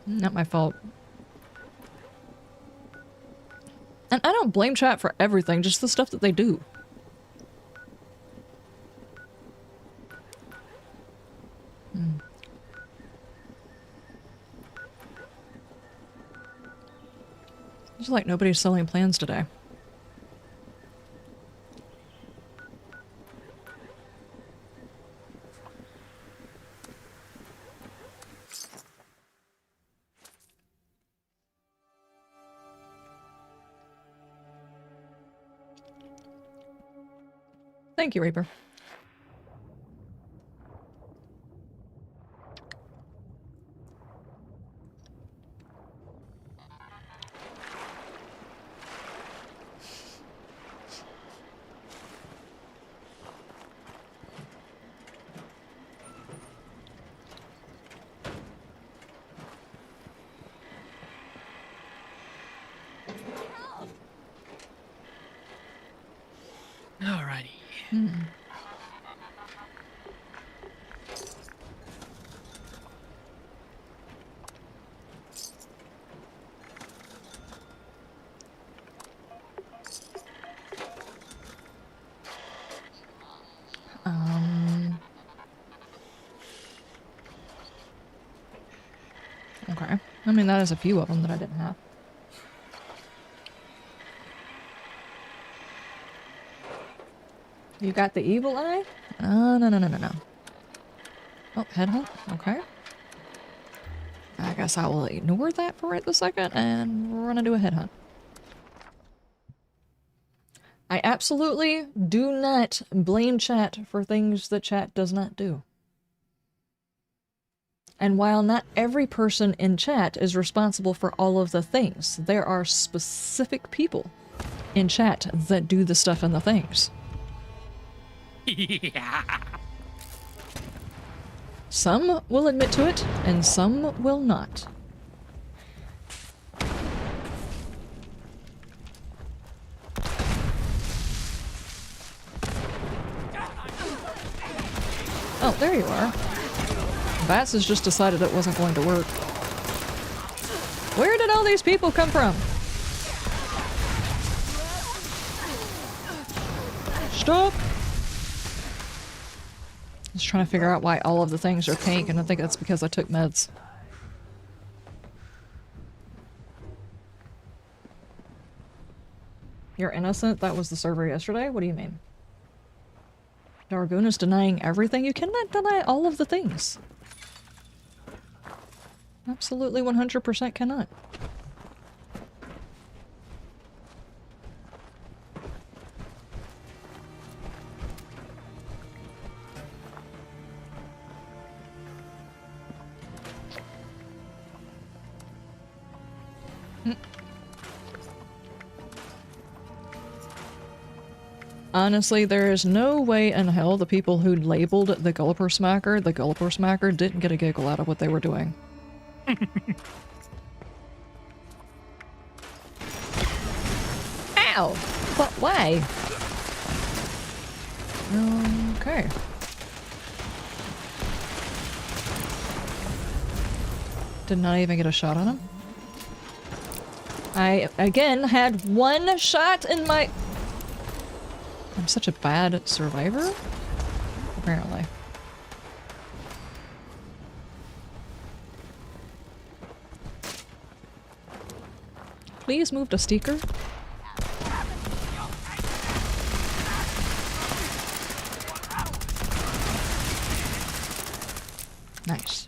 Not my fault. And I don't blame chat for everything, just the stuff that they do. It's like nobody's selling plans today. Thank you, Reaper. Alrighty. Okay. I mean, that is a few of them that I didn't have. You got the evil eye? No. Oh, headhunt? Okay. I guess I will ignore that for right this second and run and do a headhunt. I absolutely do not blame chat for things that chat does not do. And while not every person in chat is responsible for all of the things, there are specific people in chat that do the stuff and the things. Yeah. Some will admit to it, and some will not. Oh, there you are. Bats has just decided it wasn't going to work. Where did all these people come from? Stop! Just trying to figure out why all of the things are pink, and I think that's because I took meds. You're innocent? That was the server yesterday? What do you mean? Dargoon is denying everything? You cannot deny all of the things. Absolutely 100% cannot. Honestly, there is no way in hell the people who labeled the Gulliper Smacker didn't get a giggle out of what they were doing. Ow! But why? Okay. Did not even get a shot on him. I, again, had one shot in my... I'm such a bad survivor? Apparently. Please move to Steaker. Nice.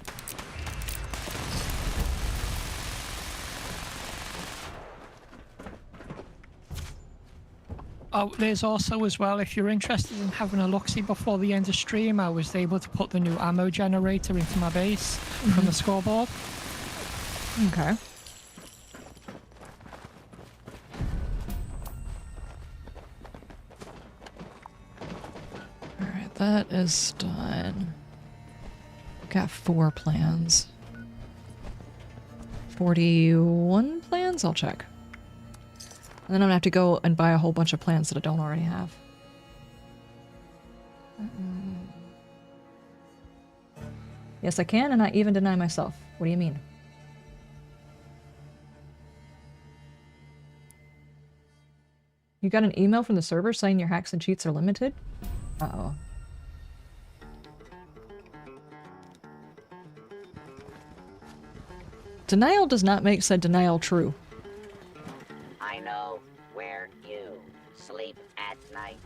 Oh, there's also as well, if you're interested in having a look-see before the end of stream, I was able to put the new ammo generator into my base from the scoreboard. Okay. Alright, that is done. Got 4 plans. 41 plans? I'll check. And then I'm gonna have to go and buy a whole bunch of plans that I don't already have. Yes, I can, and I even deny myself. What do you mean? You got an email from the server saying your hacks and cheats are limited? Uh-oh. Denial does not make said denial true. I know where you sleep at night.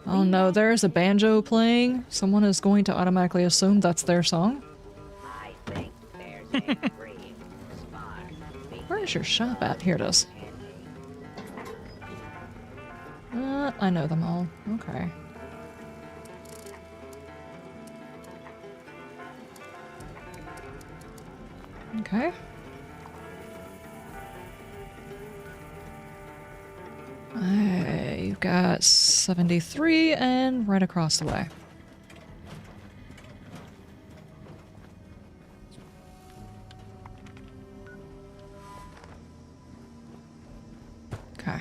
Oh no, there is a banjo playing. Someone is going to automatically assume that's their song. I think there's a green spark. Where is your shop at? Here it is. I know them all. Okay. Okay. You've got 73 and right across the way. Okay.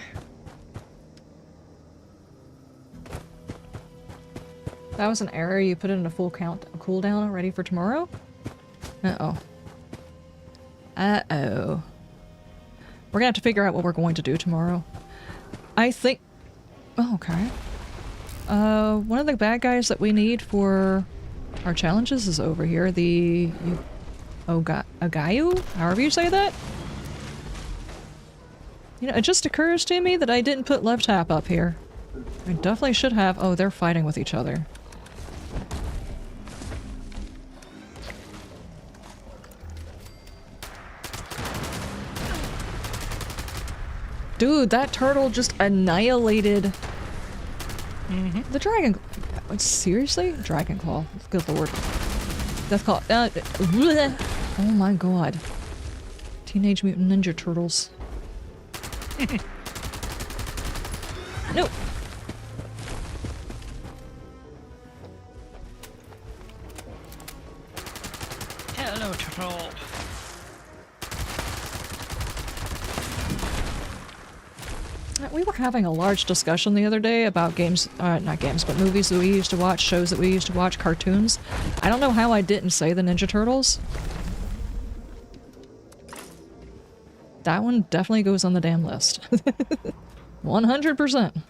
That was an error. You put it in a full cooldown ready for tomorrow? Uh-oh. Uh-oh. We're gonna have to figure out what we're going to do tomorrow. I think... Oh, okay. One of the bad guys that we need for our challenges is over here. The... Agayu? However you say that? You know, it just occurs to me that I didn't put left tap up here. I definitely should have. Oh, they're fighting with each other. Dude, that turtle just annihilated the dragon. Seriously? Dragon claw. Good lord. Death claw. Oh my god. Teenage Mutant Ninja Turtles. No. Hello, turtle. we were having a large discussion the other day about games, not games, but movies that we used to watch, shows that we used to watch, cartoons. I don't know how I didn't say the Ninja Turtles. That one definitely goes on the damn list. 100%.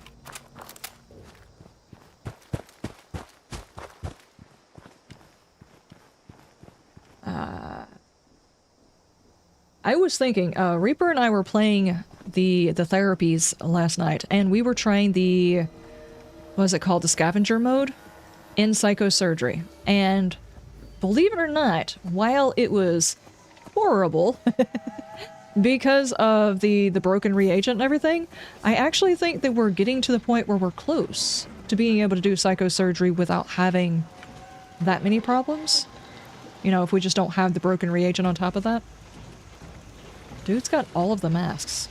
I was thinking, Reaper and I were playing the therapies last night, and we were trying the, what is it called, the scavenger mode in psychosurgery. And believe it or not, while it was horrible because of the broken reagent and everything, I actually think that we're getting to the point where we're close to being able to do psychosurgery without having that many problems. You know, if we just don't have the broken reagent on top of that. Dude's got all of the masks.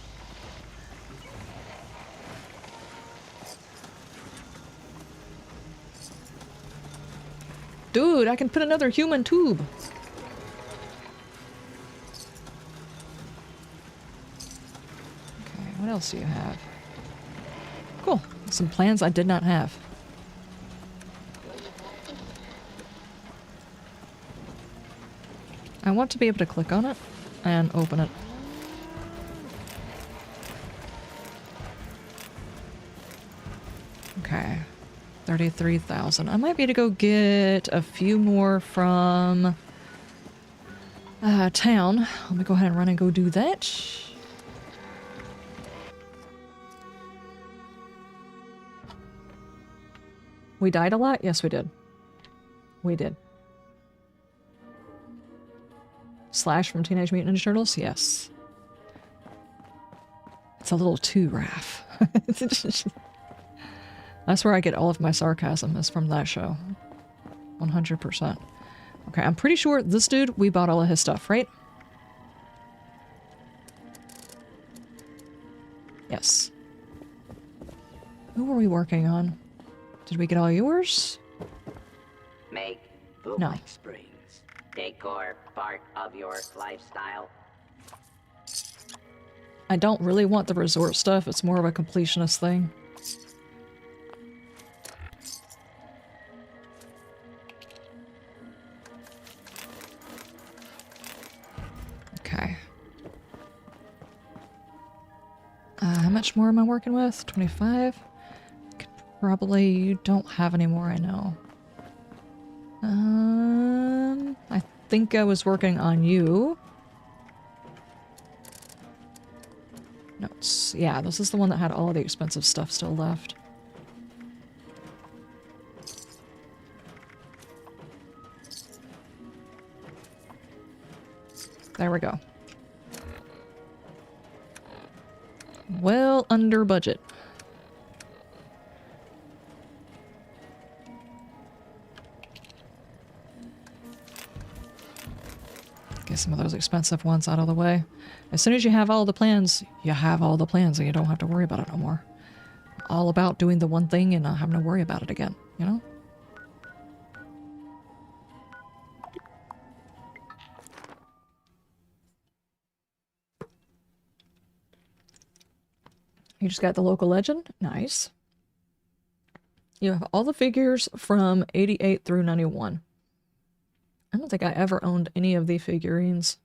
Dude, I can put another human tube. Okay, what else do you have? Cool. Some plans I did not have. I want to be able to click on it and open it. Okay, 33,000. I might be able to go get a few more from town. Let me go ahead and run and go do that. We died a lot? Yes, we did. We did. Slash from Teenage Mutant Ninja Turtles? Yes. It's a little too Raph. That's where I get all of my sarcasm, is from that show. 100%. Okay, I'm pretty sure this dude, we bought all of his stuff, right? Yes. Who were we working on? Did we get all yours? Make No. Bootleg Springs decor part of your lifestyle. I don't really want the resort stuff. It's more of a completionist thing. Okay. How much more am I working with? 25? Probably you don't have any more, I know. I think I was working on you. No, yeah, this is the one that had all of the expensive stuff still left. There we go. Well under budget. Get some of those expensive ones out of the way. As soon as you have all the plans, you have all the plans and you don't have to worry about it no more. All about doing the one thing and not having to worry about it again, you know? You just got the local legend? Nice. You have all the figures from 88 through 91. I don't think I ever owned any of the figurines.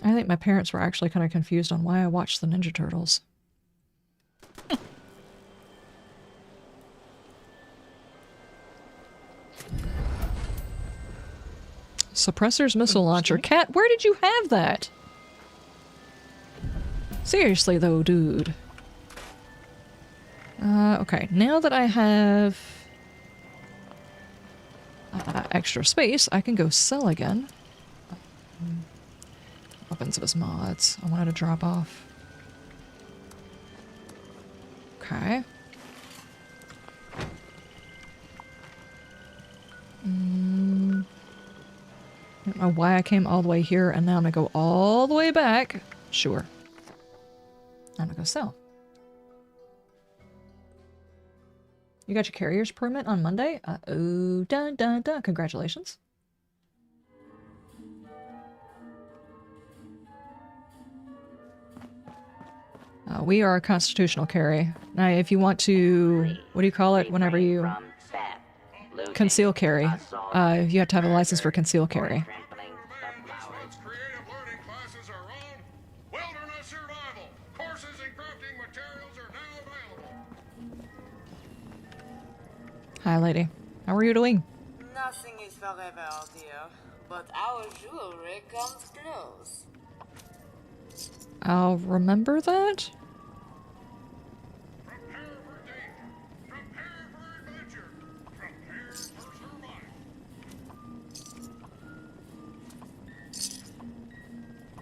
I think my parents were actually kind of confused on why I watched the Ninja Turtles. Suppressor's missile launcher. Cat, where did you have that? Seriously though, dude. Okay, now that I have extra space, I can go sell again. Weapons of his mods. I wanted to drop off. Okay. I don't know why I came all the way here and now I'm gonna go all the way back. Sure. I'm gonna go sell. You got your carrier's permit on Monday? Oh, dun dun dun. Congratulations. we are a constitutional carry. Now, if you want to, what do you call it whenever you conceal carry? You have to have a license for conceal carry. Creative learning classes are on. Wilderness survival. Courses and crafting materials are now available. Hi, lady. How are you doing? Nothing is forever, dear, but our jewelry comes close. I'll remember that.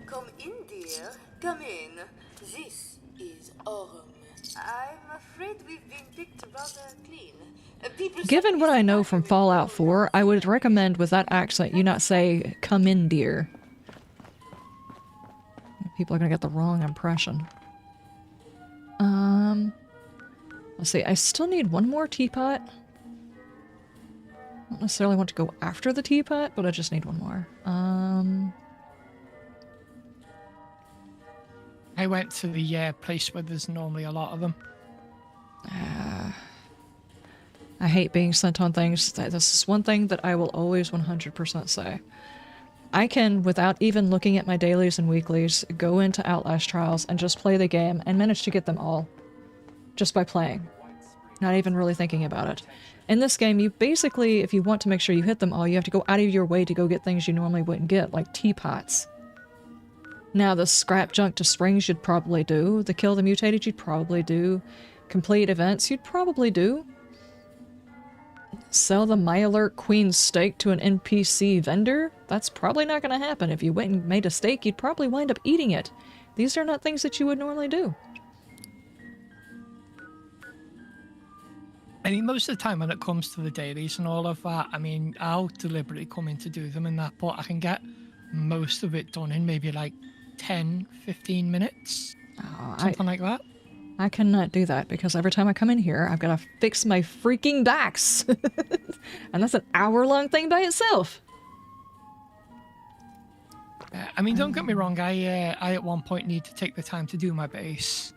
Come in, dear. Come in. This is Orm. I'm afraid we've been picked rather clean. Given what I know from Fallout 4, I would recommend with that accent you not say, "Come in, dear." People are gonna get the wrong impression. Let's see, I still need one more teapot. I don't necessarily want to go after the teapot, but I just need one more. I went to the place where there's normally a lot of them. I hate being sent on things. This is one thing that I will always 100% say. I can, without even looking at my dailies and weeklies, go into Outlast Trials and just play the game and manage to get them all. Just by playing. Not even really thinking about it. In this game, you basically, if you want to make sure you hit them all, you have to go out of your way to go get things you normally wouldn't get, like teapots. Now, the scrap junk to springs you'd probably do. The kill the mutated you'd probably do. Complete events you'd probably do. Sell the My Alert Queen's steak to an NPC vendor? That's probably not going to happen. If you went and made a steak, you'd probably wind up eating it. These are not things that you would normally do. I mean, most of the time when it comes to the dailies and all of that, I mean, I'll deliberately come in to do them in that, but I can get most of it done in maybe like 10, 15 minutes. Something like that. I cannot do that because every time I come in here, I've got to fix my freaking docks. And that's an hour-long thing by itself. I mean, don't get me wrong, I at one point need to take the time to do my base.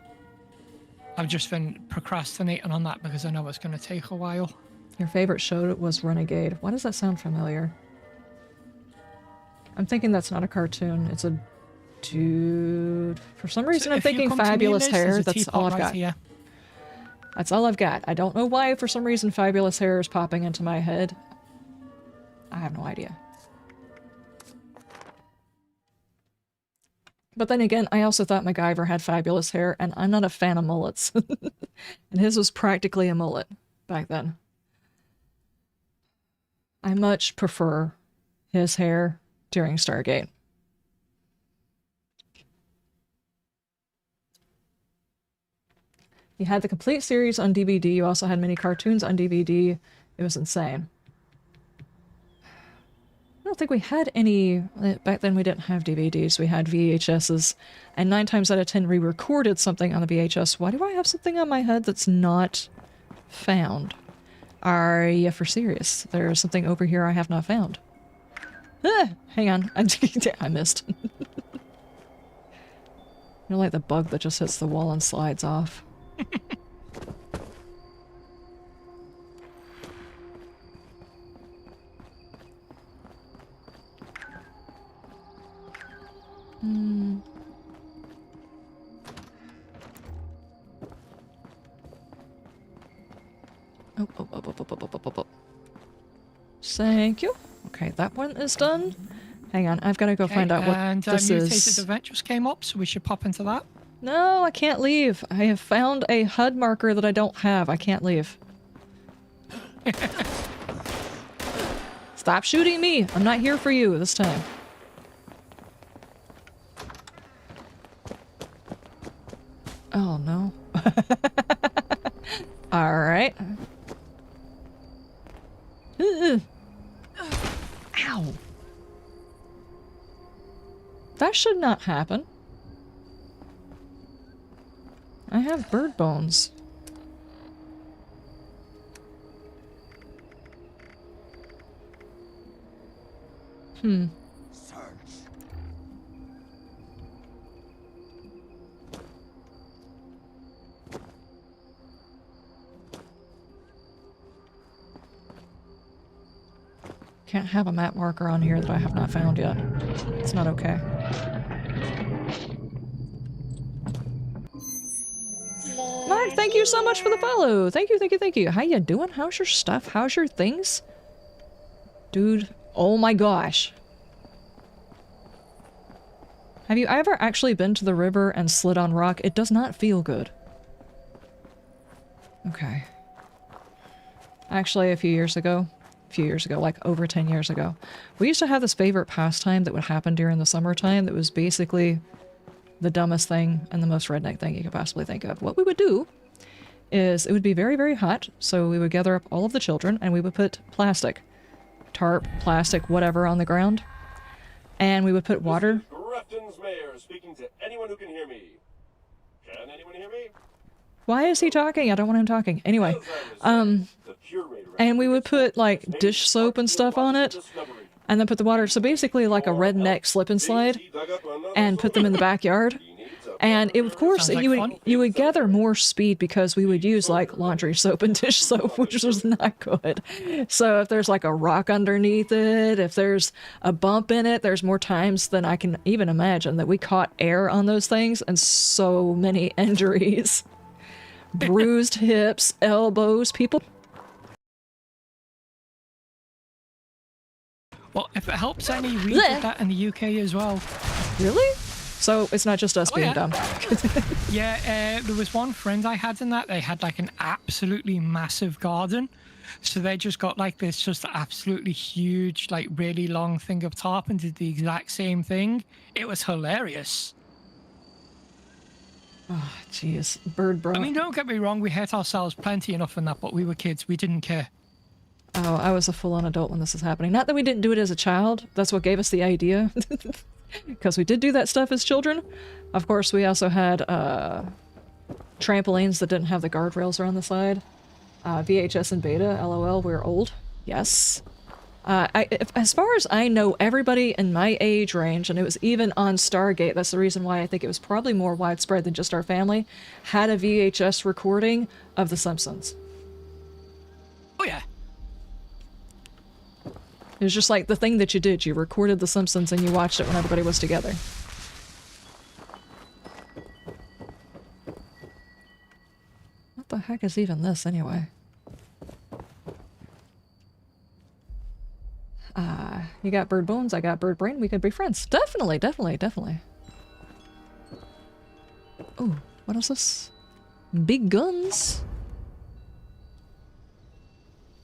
I've just been procrastinating on that because I know it's going to take a while. Your favorite show was Renegade. Why does that sound familiar? I'm thinking that's not a cartoon. It's a dude. For some reason, I'm thinking Fabulous Hair. That's all I've got. Here. That's all I've got. I don't know why, for some reason, Fabulous Hair is popping into my head. I have no idea. But then again, I also thought MacGyver had fabulous hair, and I'm not a fan of mullets. And his was practically a mullet back then. I much prefer his hair during Stargate. You had the complete series on DVD. You also had mini cartoons on DVD. It was insane. I don't think we had any... Back then we didn't have DVDs. We had VHSs. And 9 times out of 10 we recorded something on the VHS. Why do I have something on my head that's not found? Are you for serious? There's something over here I have not found. Ah, hang on. I missed. You're like the bug that just hits the wall and slides off. Oh. Thank you. Okay, that one is done. Hang on, I've got to go find out what this mutated is. event just came up, so we should pop into that. No, I can't leave. I have found a HUD marker that I don't have. I can't leave. Stop shooting me. I'm not here for you this time. Oh, no. Alright. Ow. That should not happen. I have bird bones. Can't have a map marker on here that I have not found yet. It's not okay. Mark, thank you so much for the follow. Thank you, thank you, thank you. How you doing? How's your stuff? How's your things? Dude, oh my gosh. Have you ever actually been to the river and slid on rock? It does not feel good. Okay. Actually, a few years ago, like over 10 years ago, we used to have this favorite pastime that would happen during the summertime that was basically the dumbest thing and the most redneck thing you could possibly think of. What we would do is it would be very, very hot, so we would gather up all of the children and we would put plastic, tarp, plastic, whatever on the ground, and we would put water. Grafton's mayor speaking to anyone who can hear me. Can anyone hear me? Why is he talking? I don't want him talking. Anyway, and we would put like dish soap and stuff on it, and then put the water, so basically like a redneck slip and slide, and put them in the backyard. And it, of course, you would gather more speed because we would use like laundry soap and dish soap, which was not good. So if there's like a rock underneath it, if there's a bump in it, there's more times than I can even imagine that we caught air on those things, and so many injuries. Bruised hips, elbows, people. Well, if it helps any, we did that in the UK as well. Really? So it's not just us being dumb. Yeah, there was one friend I had in that. They had like an absolutely massive garden. So they just got like this just absolutely huge, like really long thing of tarp and did the exact same thing. It was hilarious. Oh, jeez. Bird bro. I mean, don't get me wrong, we hurt ourselves plenty enough in that, but we were kids. We didn't care. Oh, I was a full-on adult when this was happening. Not that we didn't do it as a child. That's what gave us the idea. Because we did do that stuff as children. Of course, we also had trampolines that didn't have the guardrails around the side. VHS and beta, LOL, we're old. Yes. As far as I know, everybody in my age range, and it was even on Stargate, that's the reason why I think it was probably more widespread than just our family, had a VHS recording of The Simpsons. Oh yeah. It was just like the thing that you did. You recorded The Simpsons and you watched it when everybody was together. What the heck is even this, anyway? You got bird bones, I got bird brain, we could be friends. Definitely, definitely, definitely. Oh, what is this? Big guns.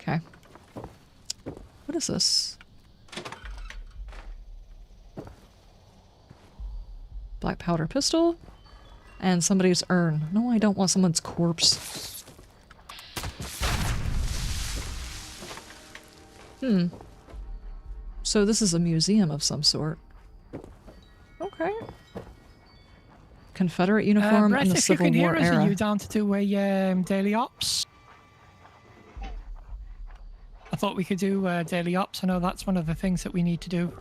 Okay. What is this? Black powder pistol. And somebody's urn. No, I don't want someone's corpse. So this is a museum of some sort. Okay. Confederate uniform in the Civil War era. Are you down to do a daily ops? I thought we could do daily ops. I know that's one of the things that we need to do.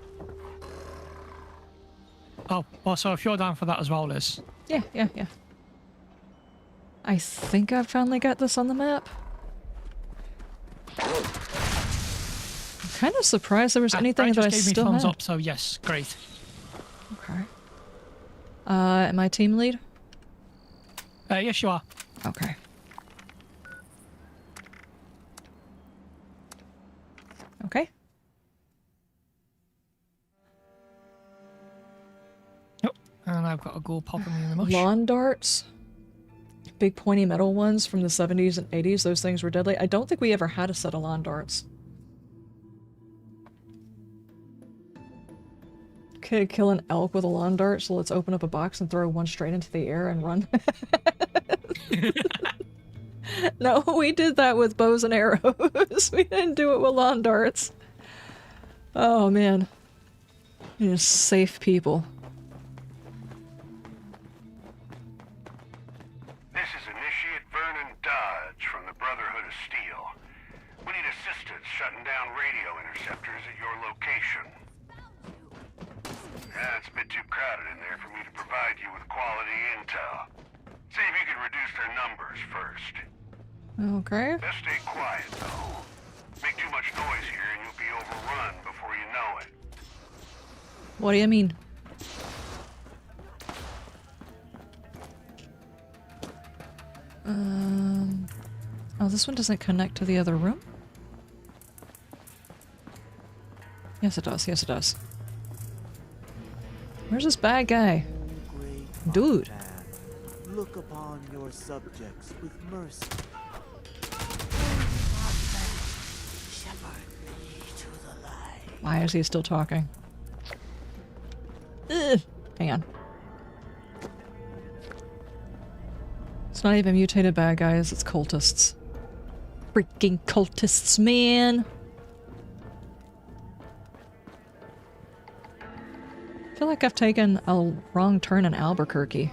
Oh, also if you're down for that as well, Liz. Yeah. I think I've finally got this on the map. I'm kind of surprised there was anything that I still had. Thumbs up, so yes, great. Okay. Am I team lead? Yes, you are. Okay. Okay. Yep. And I've got a goal popping me in the mush. Lawn darts. Big pointy metal ones from the 70s and 80s. Those things were deadly. I don't think we ever had a set of lawn darts. Okay, kill an elk with a lawn dart, so let's open up a box and throw one straight into the air and run. No, we did that with bows and arrows. We didn't do it with lawn darts. Oh man. You're safe people. This is Initiate Vernon Dodge from the Brotherhood of Steel. We need assistance shutting down radio interceptors at your location. It's a bit too crowded in there for me to provide you with quality intel. See if you can reduce their numbers first. Okay. Best stay quiet, though. Make too much noise here and you'll be overrun before you know it. What do you mean? Oh, this one doesn't connect to the other room? Yes, it does. Yes, it does. Where's this bad guy? Dude. Look upon your subjects with mercy. Why is he still talking? Ugh. Hang on. It's not even mutated bad guys, it's cultists. Freaking cultists, man! I feel like I've taken a wrong turn in Albuquerque.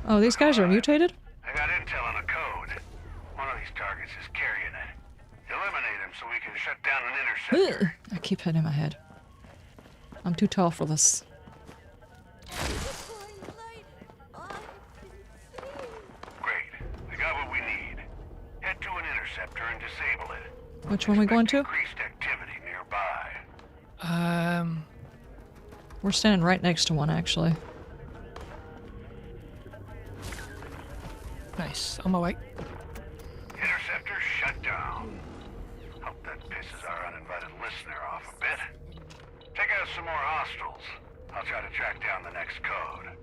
Oh, these guys are mutated? I got intel on a code. One of these targets is carrying it. Eliminate him so we can shut down an interceptor. Ugh. I keep hitting my head. I'm too tall for this. Great. We got what we need. Head to an interceptor and disable it. Which one are we going to? Increased activity nearby. We're standing right next to one, actually. Nice. On my way. Interceptor shut down. Hope that pisses our uninvited listener off a bit. Take out some more hostiles. I'll try to track down the next code.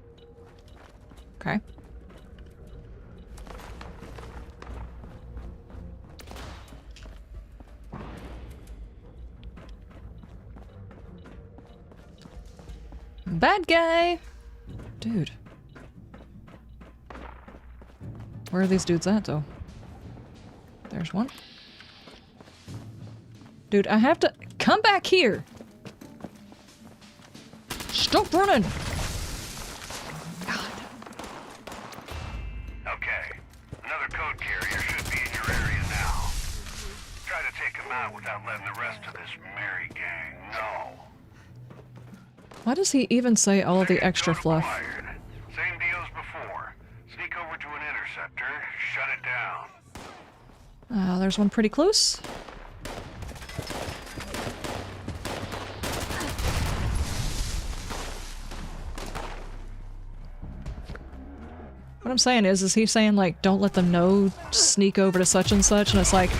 Okay. Bad guy! Dude. Where are these dudes at, though? There's one. Dude, I have to... Come back here! Stop running! God. Okay. Another code carrier should be in your area now. Try to take him out without letting the rest of this merry gang know. Why does he even say all of the extra fluff? Same deal as before. Sneak over to an interceptor, shut it down. There's one pretty close. What I'm saying is he saying, like, don't let them know, sneak over to such and such, and it's like,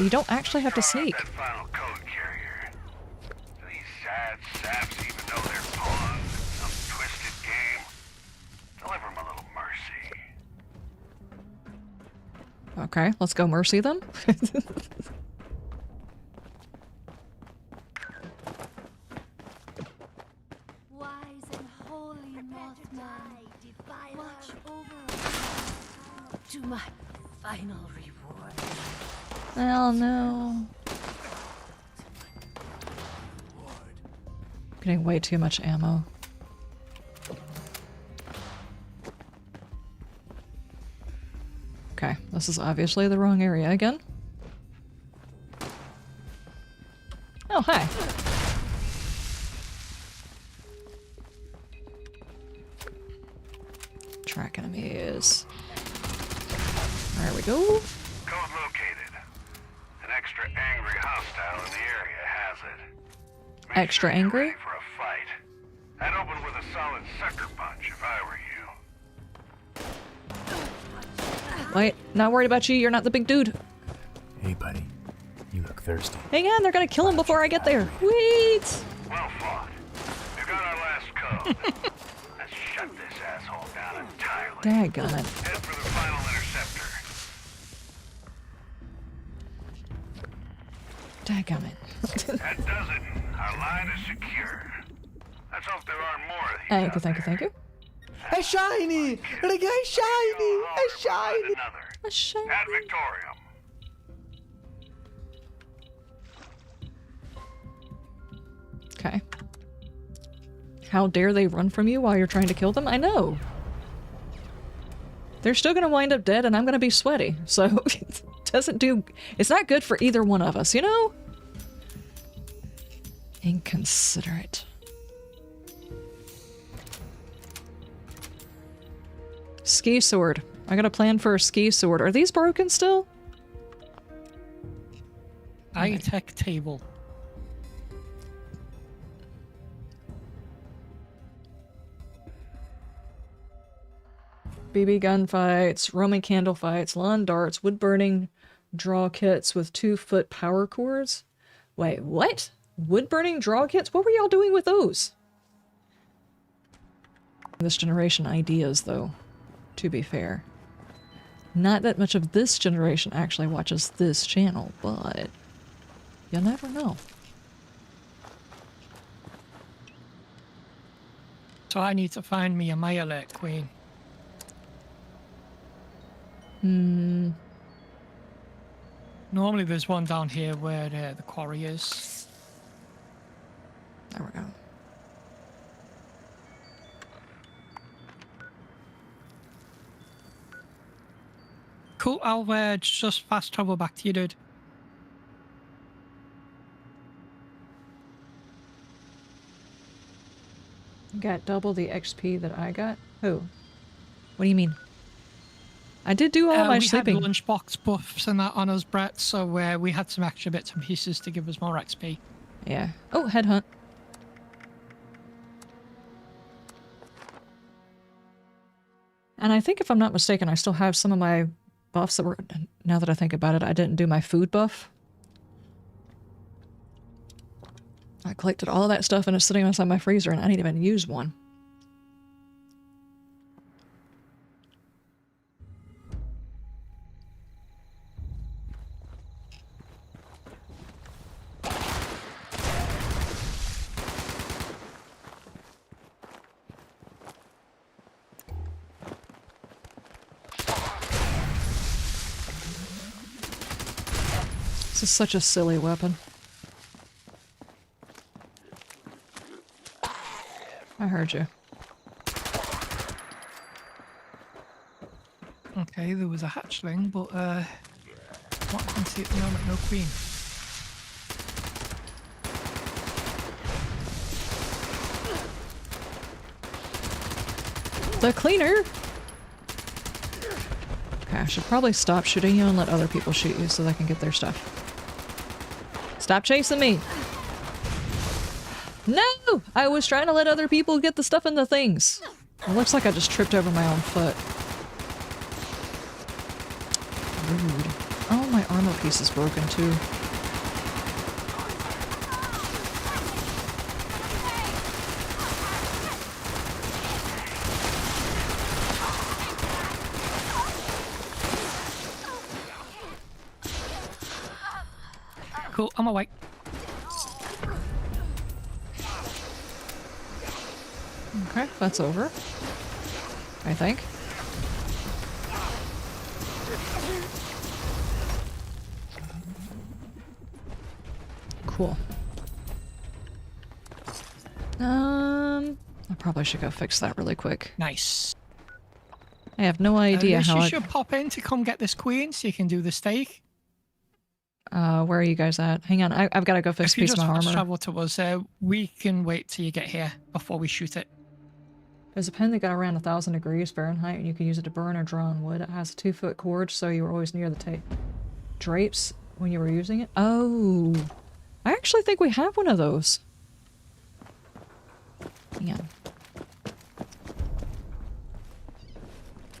you don't actually have to sneak. Final code carrier. Do these sad saps even know they're pawns in some twisted game? Deliver them a little mercy. Okay, let's go mercy them. Wise and holy Mothman, watch over us to my final reward. Oh no. Getting way too much ammo. Okay, this is obviously the wrong area again. Oh, hi. Track enemies. There we go. Code located. An extra angry hostile in the area has it. Make Extra sure you're angry? ready for a fight. I'd open with a solid sucker punch if I were you. Wait, not worried about you, you're not the big dude. Hey, buddy. You look thirsty. Hang on, they're gonna kill him before I get there. Wait! Well fought. You got our last code. Let's shut this asshole down entirely. Daggone it. Head for the final interceptor. Daggone it. That does it. Our line is secure. Let's hope there aren't more of these. Thank you, thank you, thank you. A shiny! A guy shiny! A shiny! A shiny! Ad Victorium. Okay. How dare they run from you while you're trying to kill them? I know. They're still gonna wind up dead and I'm gonna be sweaty, so it doesn't do... It's not good for either one of us, you know? Inconsiderate. Ski sword. I got a plan for a ski sword. Are these broken still? High-tech table. BB gun fights, Roman candle fights, lawn darts, wood burning draw kits with 2-foot power cords. Wait, what? Wood burning draw kits? What were y'all doing with those? This generation ideas, though, to be fair. Not that much of this generation actually watches this channel, but you never know. So I need to find me a Maya queen. Normally there's one down here where the quarry is. There we go. Cool, I'll just fast travel back to you, dude. Got double the XP that I got? Who? What do you mean? I did do all my sleeping. We had lunchbox buffs and that on us, Brett, so we had some extra bits and pieces to give us more XP. Yeah. Oh, headhunt. And I think if I'm not mistaken, I still have some of my buffs that were... Now that I think about it, I didn't do my food buff. I collected all of that stuff and it's sitting inside my freezer and I didn't even use one. This is such a silly weapon. I heard you. Okay, there was a hatchling, but what I can see at the moment, no queen. The cleaner! Okay, I should probably stop shooting you and let other people shoot you so they can get their stuff. Stop chasing me! No! I was trying to let other people get the stuff in the things. It looks like I just tripped over my own foot. Rude. Oh, my armor piece is broken too. Cool, I'm awake. Okay, that's over. I think. Cool. I probably should go fix that really quick. Nice. I have no idea how you should pop in to come get this queen so you can do the steak. Where are you guys at? Hang on, I've got to go fix a piece of my If you just armor. travel to us, we can wait till you get here before we shoot it. There's a pen that got around 1,000 degrees Fahrenheit, and you can use it to burn or draw on wood. It has a 2-foot cord, so you were always near the drapes when you were using it. Oh, I actually think we have one of those. Hang on.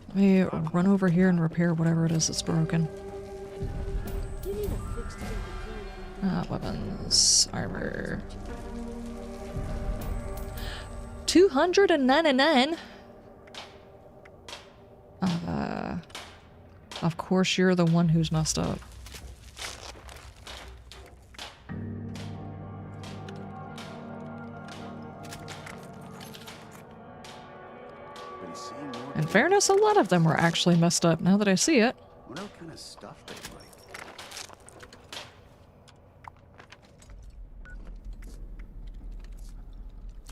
Let me run over here and repair whatever it is that's broken. Weapons, armor. 299. Of course you're the one who's messed up. In fairness, a lot of them were actually messed up now that I see it. What kind of stuff they like?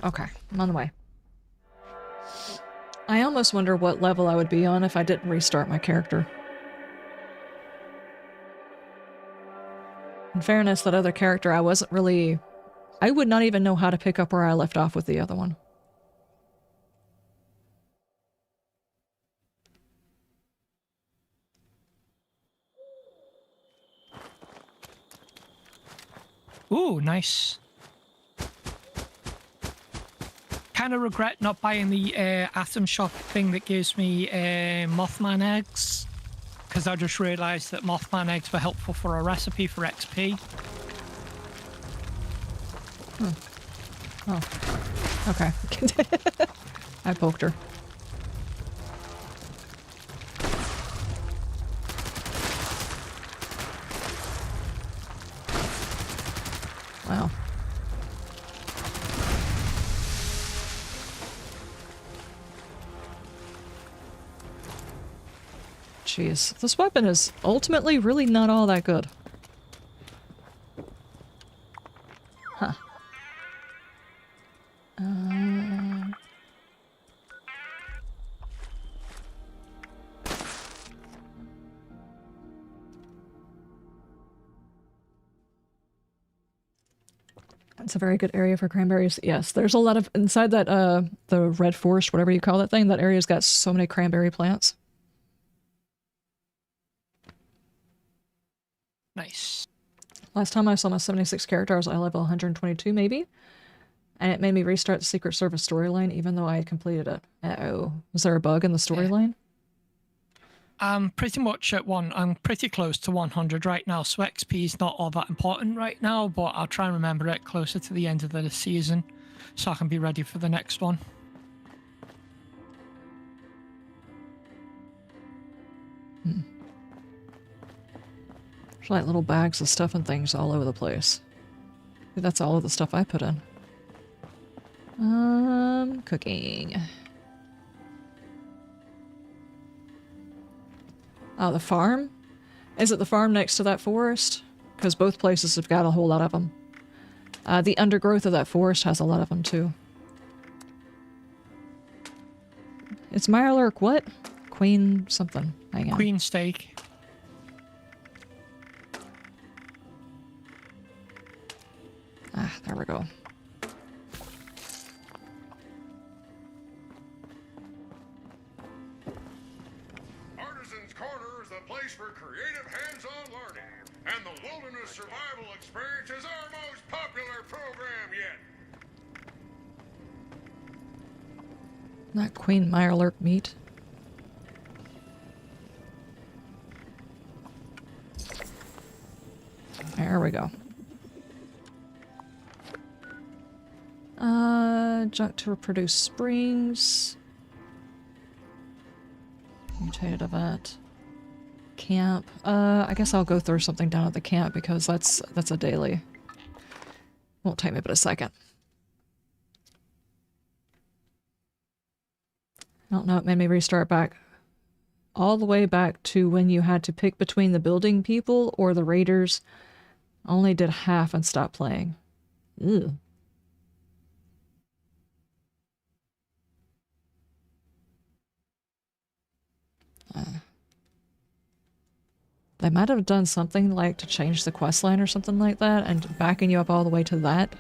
Okay, I'm on the way. I almost wonder what level I would be on if I didn't restart my character. In fairness, that other character, I wasn't really... I would not even know how to pick up where I left off with the other one. Ooh, nice. Kind of regret not buying the Atom Shop thing that gives me Mothman eggs, because I just realised that Mothman eggs were helpful for a recipe for XP. Oh. Okay. I poked her. Wow. Jeez, this weapon is ultimately really not all that good. Huh. It's a very good area for cranberries. Yes, there's a lot of inside that the red forest, whatever you call that thing. That area's got so many cranberry plants. Nice. Last time I saw my 76 character, I was at level 122 maybe, and it made me restart the Secret Service storyline even though I had completed it. Uh-oh. Was there a bug in the storyline? I'm pretty much at I'm pretty close to 100 right now, so XP is not all that important right now, but I'll try and remember it closer to the end of the season so I can be ready for the next one. There's like little bags of stuff and things all over the place. That's all of the stuff I put in. Cooking. Oh, the farm? Is it the farm next to that forest? Because both places have got a whole lot of them. The undergrowth of that forest has a lot of them too. It's Mirelurk what? Queen something. Hang on. Queen steak. Ah, there we go. Artisan's Corner is the place for creative hands-on learning, and the Wilderness Survival Experience is our most popular program yet. Not Queen Mirelurk meat. There we go. Junk to produce springs. Mutated event. Camp. I guess I'll go throw something down at the camp because that's a daily. Won't take me but a second. I don't know, it made me restart back all the way back to when you had to pick between the building people or the raiders. Only did half and stopped playing. Ew. They might have done something like to change the quest line or something like that, and backing you up all the way to that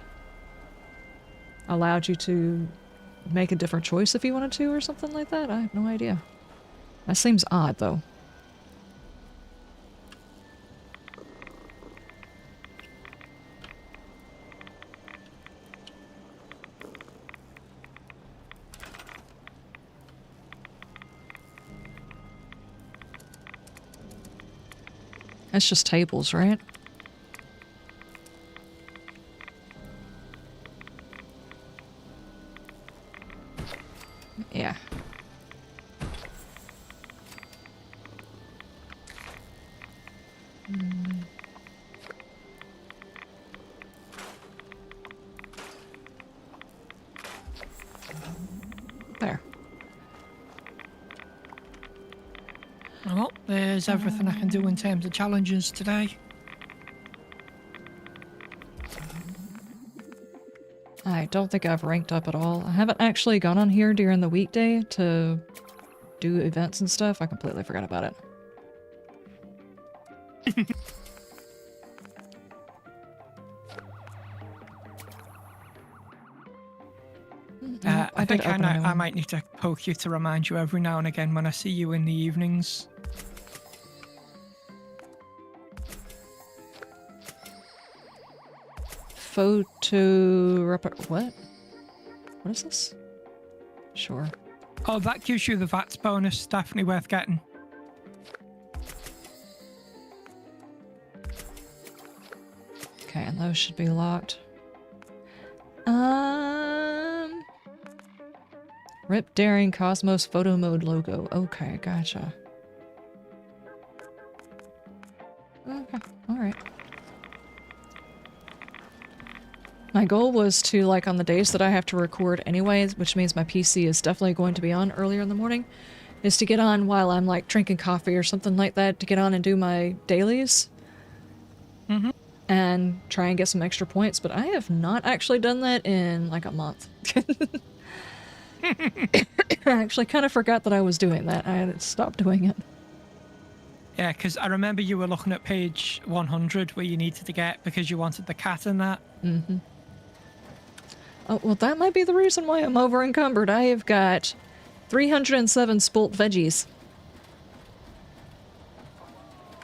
allowed you to make a different choice if you wanted to or something like that. I have no idea. That seems odd though. That's just tables, right? Yeah. There. Well, there's everything I can do in terms of challenges today. I don't think I've ranked up at all. I haven't actually gone on here during the weekday to do events and stuff. I completely forgot about it. I think I might need to poke you to remind you every now and again when I see you in the evenings. What? What is this? Sure. Oh, that gives you the VATS bonus. Definitely worth getting. Okay, and those should be locked. Rip Daring Cosmos photo mode logo. Okay, gotcha. Okay, alright. My goal was to, like, on the days that I have to record anyways, which means my PC is definitely going to be on earlier in the morning, is to get on while I'm, like, drinking coffee or something like that, to get on and do my dailies. Mm-hmm. And try and get some extra points, but I have not actually done that in, like, a month. I actually kind of forgot that I was doing that. I had stopped doing it. Yeah, because I remember you were looking at page 100 where you needed to get because you wanted the cat in that. Mm-hmm. Oh, well, that might be the reason why I'm over encumbered. I have got 307 spoilt veggies.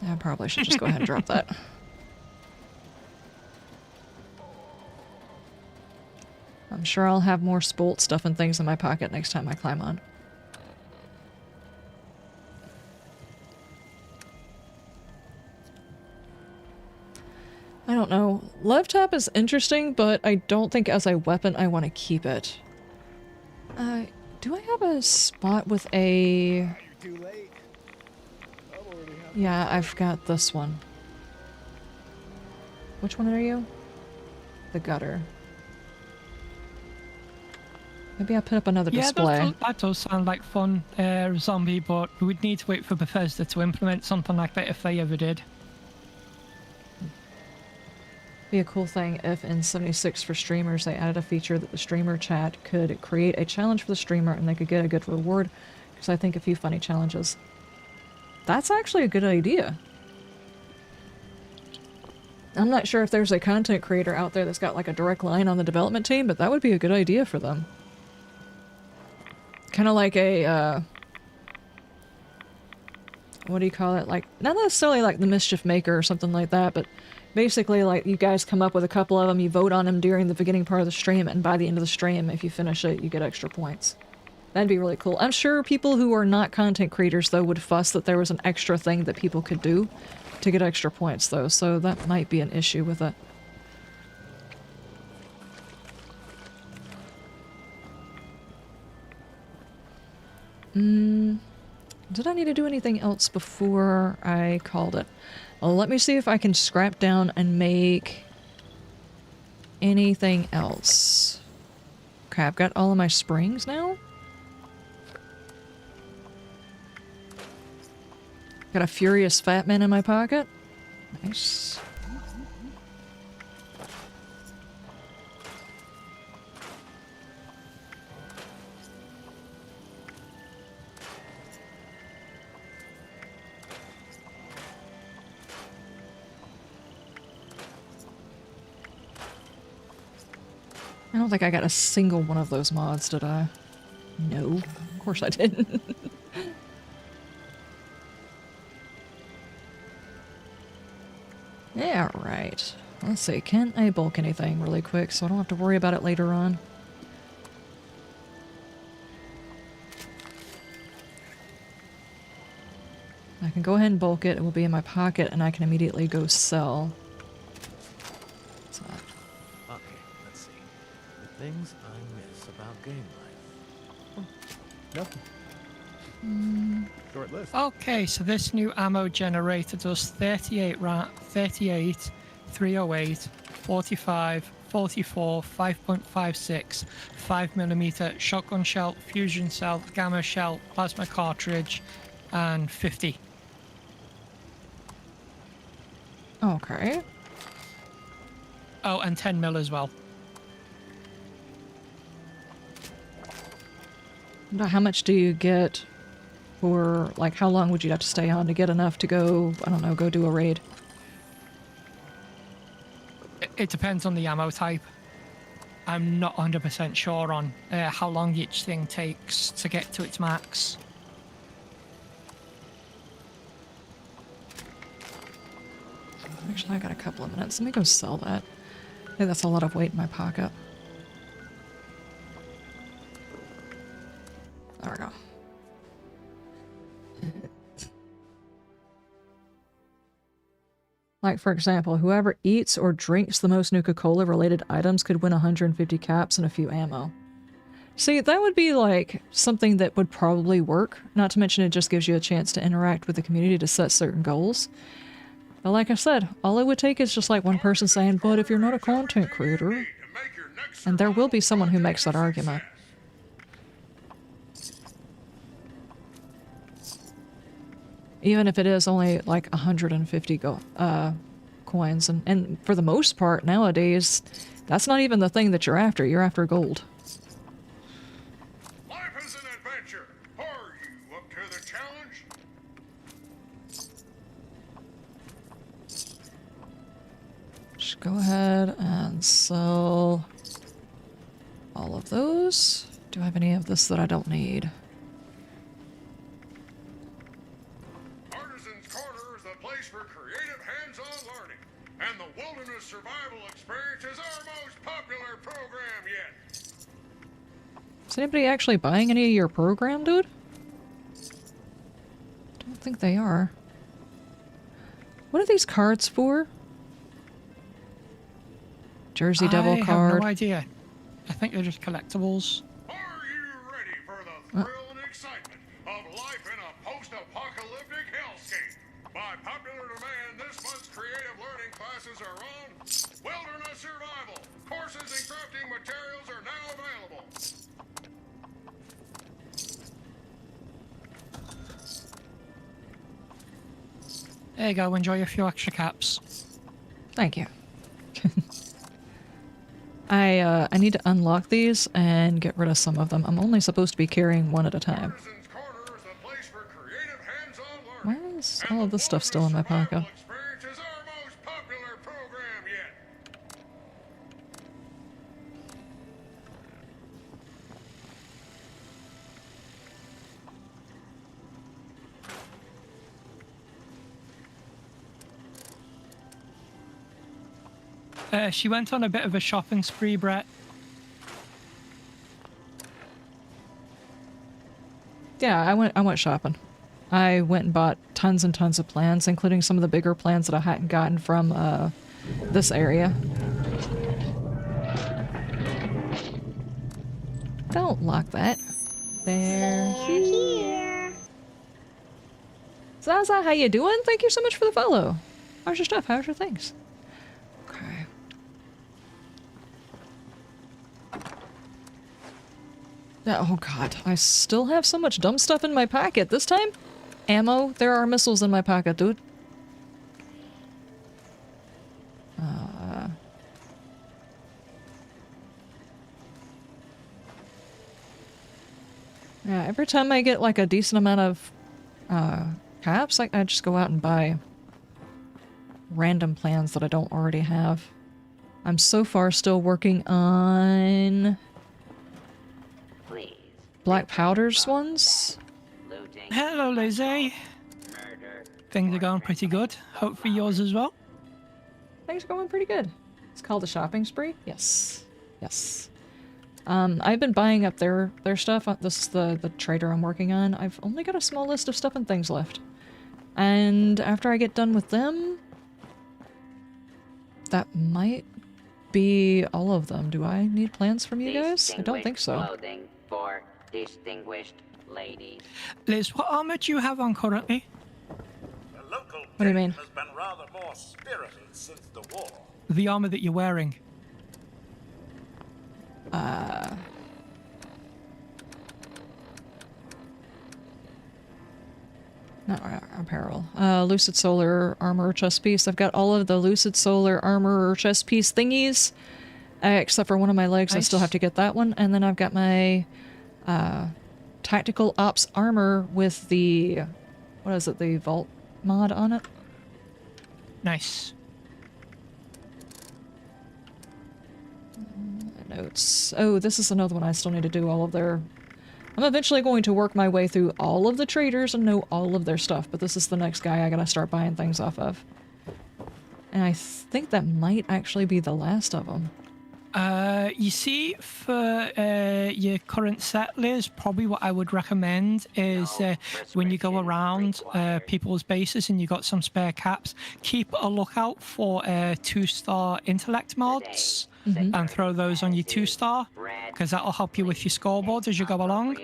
I probably should just go ahead and drop that. I'm sure I'll have more spoilt stuff and things in my pocket next time I climb on. I don't know. Love tap is interesting, but I don't think as a weapon I want to keep it. Do I have a spot with a... Yeah, I've got this one. Which one are you? The gutter. Maybe I'll put up another display. Yeah, that does sound like fun, zombie, but we would need to wait for Bethesda to implement something like that if they ever did. Be a cool thing if in 76 for streamers they added a feature that the streamer chat could create a challenge for the streamer and they could get a good reward, because I think a few funny challenges. That's actually a good idea. I'm not sure if there's a content creator out there that's got like a direct line on the development team, but that would be a good idea for them. Kind of like a, what do you call it? Like, not necessarily like the Mischief Maker or something like that, but basically like you guys come up with a couple of them, you vote on them during the beginning part of the stream, and by the end of the stream, if you finish it, you get extra points. That'd be really cool. I'm sure people who are not content creators, though, would fuss that there was an extra thing that people could do to get extra points, though, so that might be an issue with it. Did I need to do anything else before I called it? Well, let me see if I can scrap down and make anything else. Okay, I've got all of my springs now. Got a Furious Fat Man in my pocket. Nice. I don't think I got a single one of those mods, did I? No, of course I didn't. Yeah, right. Let's see, can I bulk anything really quick so I don't have to worry about it later on? I can go ahead and bulk it, it will be in my pocket, and I can immediately go sell. What's that? Okay, let's see. The things I miss about game life. Nothing. Short list. Okay, so this new ammo generator does 38, 308, 45, 44, 5.56, 5mm, shotgun shell, fusion cell, gamma shell, plasma cartridge, and 50. Okay. Oh, and 10 mil as well. Now, how much do you get for, like, how long would you have to stay on to get enough to go, I don't know, go do a raid? It depends on the ammo type. I'm not 100% sure on how long each thing takes to get to its max. Actually, I got a couple of minutes. Let me go sell that. think that's a lot of weight in my pocket. There we go. Like, for example, whoever eats or drinks the most Nuka-Cola related items could win 150 caps and a few ammo. See, that would be like something that would probably work. Not to mention it just gives you a chance to interact with the community to set certain goals. But like I said, all it would take is just like one person saying, but if you're not a content creator, and there will be someone who makes that argument. Even if it is only like 150 coins. And for the most part, nowadays, that's not even the thing that you're after. You're after gold. Life is an adventure. Are you up to the challenge? Just go ahead and sell all of those. Do I have any of this that I don't need? And the wilderness survival experience is our most popular program yet. Is anybody actually buying any of your program, dude? Don't think they are. What are these cards for? Jersey Devil card. I have no idea. I think they're just collectibles. Are you ready for the thrill and excitement of life in a post-apocalyptic hellscape? By popular demand, this month's creative learning classes are on wilderness survival. Courses and crafting materials are now available. There you go, enjoy a few extra caps. Thank you. I need to unlock these and get rid of some of them. I'm only supposed to be carrying one at a time. Why is all of this stuff still in my pocket? She went on a bit of a shopping spree, Brett. Yeah, I went shopping. I went and bought tons and tons of plans, including some of the bigger plans that I hadn't gotten from this area. Don't lock that. They're here. Zaza, how you doing? Thank you so much for the follow. How's your stuff? How's your things? Okay. Oh god, I still have so much dumb stuff in my pocket. This time, ammo. There are missiles in my pocket, dude. Yeah, every time I get like a decent amount of caps, I just go out and buy random plans that I don't already have. I'm so far still working on Black Powders ones. Hello, Lizzie. Things are going pretty good. Hope for yours as well. Things are going pretty good. It's called a shopping spree? Yes. Yes. I've been buying up their stuff. This is the trader I'm working on. I've only got a small list of stuff and things left. And after I get done with them, that might be all of them. Do I need plans from you guys? I don't think so. Clothing for distinguished ladies. Liz, what armor do you have on currently? What do you mean? Has been rather more spirited since the war. The armor that you're wearing. Not apparel. Lucid Solar Armor Chest Piece. I've got all of the Lucid Solar Armor Chest Piece thingies. Except for one of my legs, nice. I still have to get that one. And then I've got my Tactical Ops Armor with the... What is it? The Vault mod on it? Nice. Notes. Oh, this is another one I still need to do all of their... I'm eventually going to work my way through all of the traders and know all of their stuff, but this is the next guy I gotta start buying things off of. and I think that might actually be the last of them. You see, for your current settlers, probably what I would recommend is when you go around people's bases and you got some spare caps, keep a lookout for 2-star intellect mods and throw those on your 2-star, because that'll help you with your scoreboard as you go along.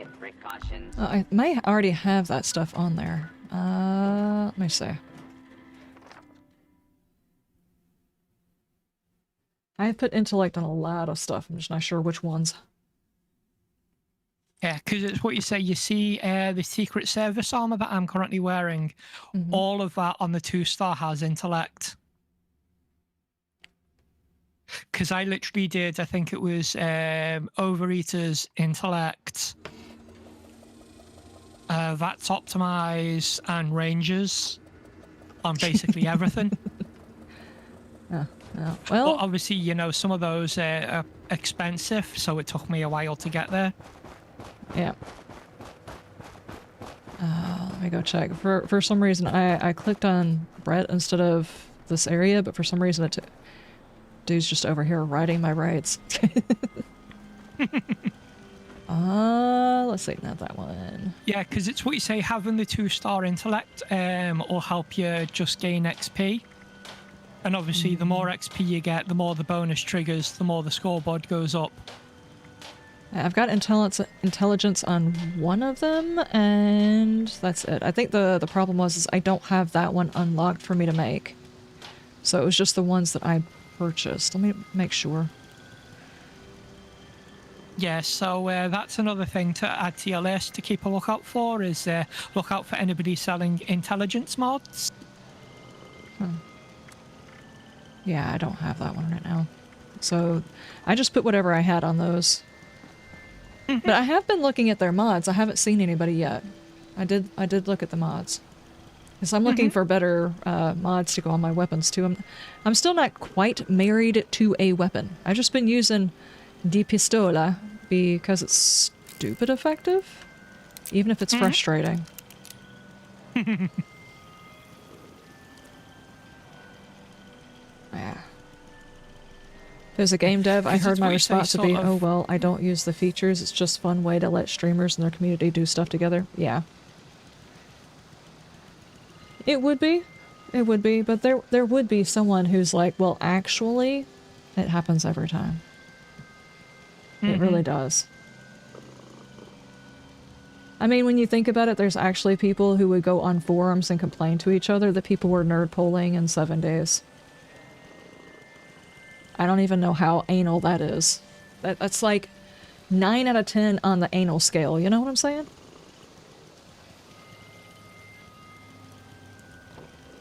I may already have that stuff on there. Let me see. I've put intellect on a lot of stuff. I'm just not sure which ones. Yeah, because it's what you say. You see the Secret Service armor that I'm currently wearing. All of that on the 2-star has intellect. Because I literally did, I think it was Overeater's intellect, that's optimized, and Rangers on basically everything. Well, but obviously, you know, some of those are expensive, so it took me a while to get there. Yeah. Let me go check. For some reason, I clicked on Brett instead of this area, but for some reason, dude's just over here writing my rights. Let's see, not that one. Yeah, because it's what you say, having the 2-star intellect will help you just gain XP. And obviously, the more XP you get, the more the bonus triggers, the more the scoreboard goes up. I've got intelligence on one of them, and that's it. I think the problem was I don't have that one unlocked for me to make. So it was just the ones that I purchased. Let me make sure. Yeah, so that's another thing to add to your list to keep a lookout for, is look out for anybody selling intelligence mods. Yeah, I don't have that one right now. So I just put whatever I had on those. But I have been looking at their mods. I haven't seen anybody yet. I did look at the mods. Because I'm looking for better mods to go on my weapons too. I'm still not quite married to a weapon. I've just been using Di Pistola because it's stupid effective. Even if it's frustrating. Yeah. There's a game dev, I heard my response to be, oh well, I don't use the features, it's just a fun way to let streamers and their community do stuff together. Yeah. It would be, but there would be someone who's like, well actually, it happens every time. It really does. I mean, when you think about it, there's actually people who would go on forums and complain to each other that people were nerd polling in 7 days. I don't even know how anal that is. That's like 9 out of 10 on the anal scale, you know what I'm saying?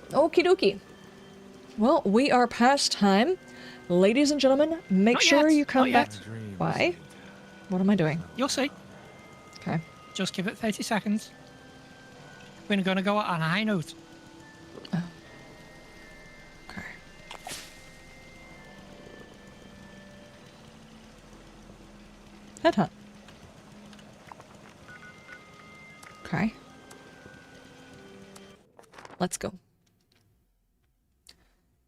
Okie dokie. Well, we are past time. Ladies and gentlemen, make sure you come back. Why? What am I doing? You'll see. Okay. Just give it 30 seconds. We're going to go on a high note. Headhunt. Okay. Let's go.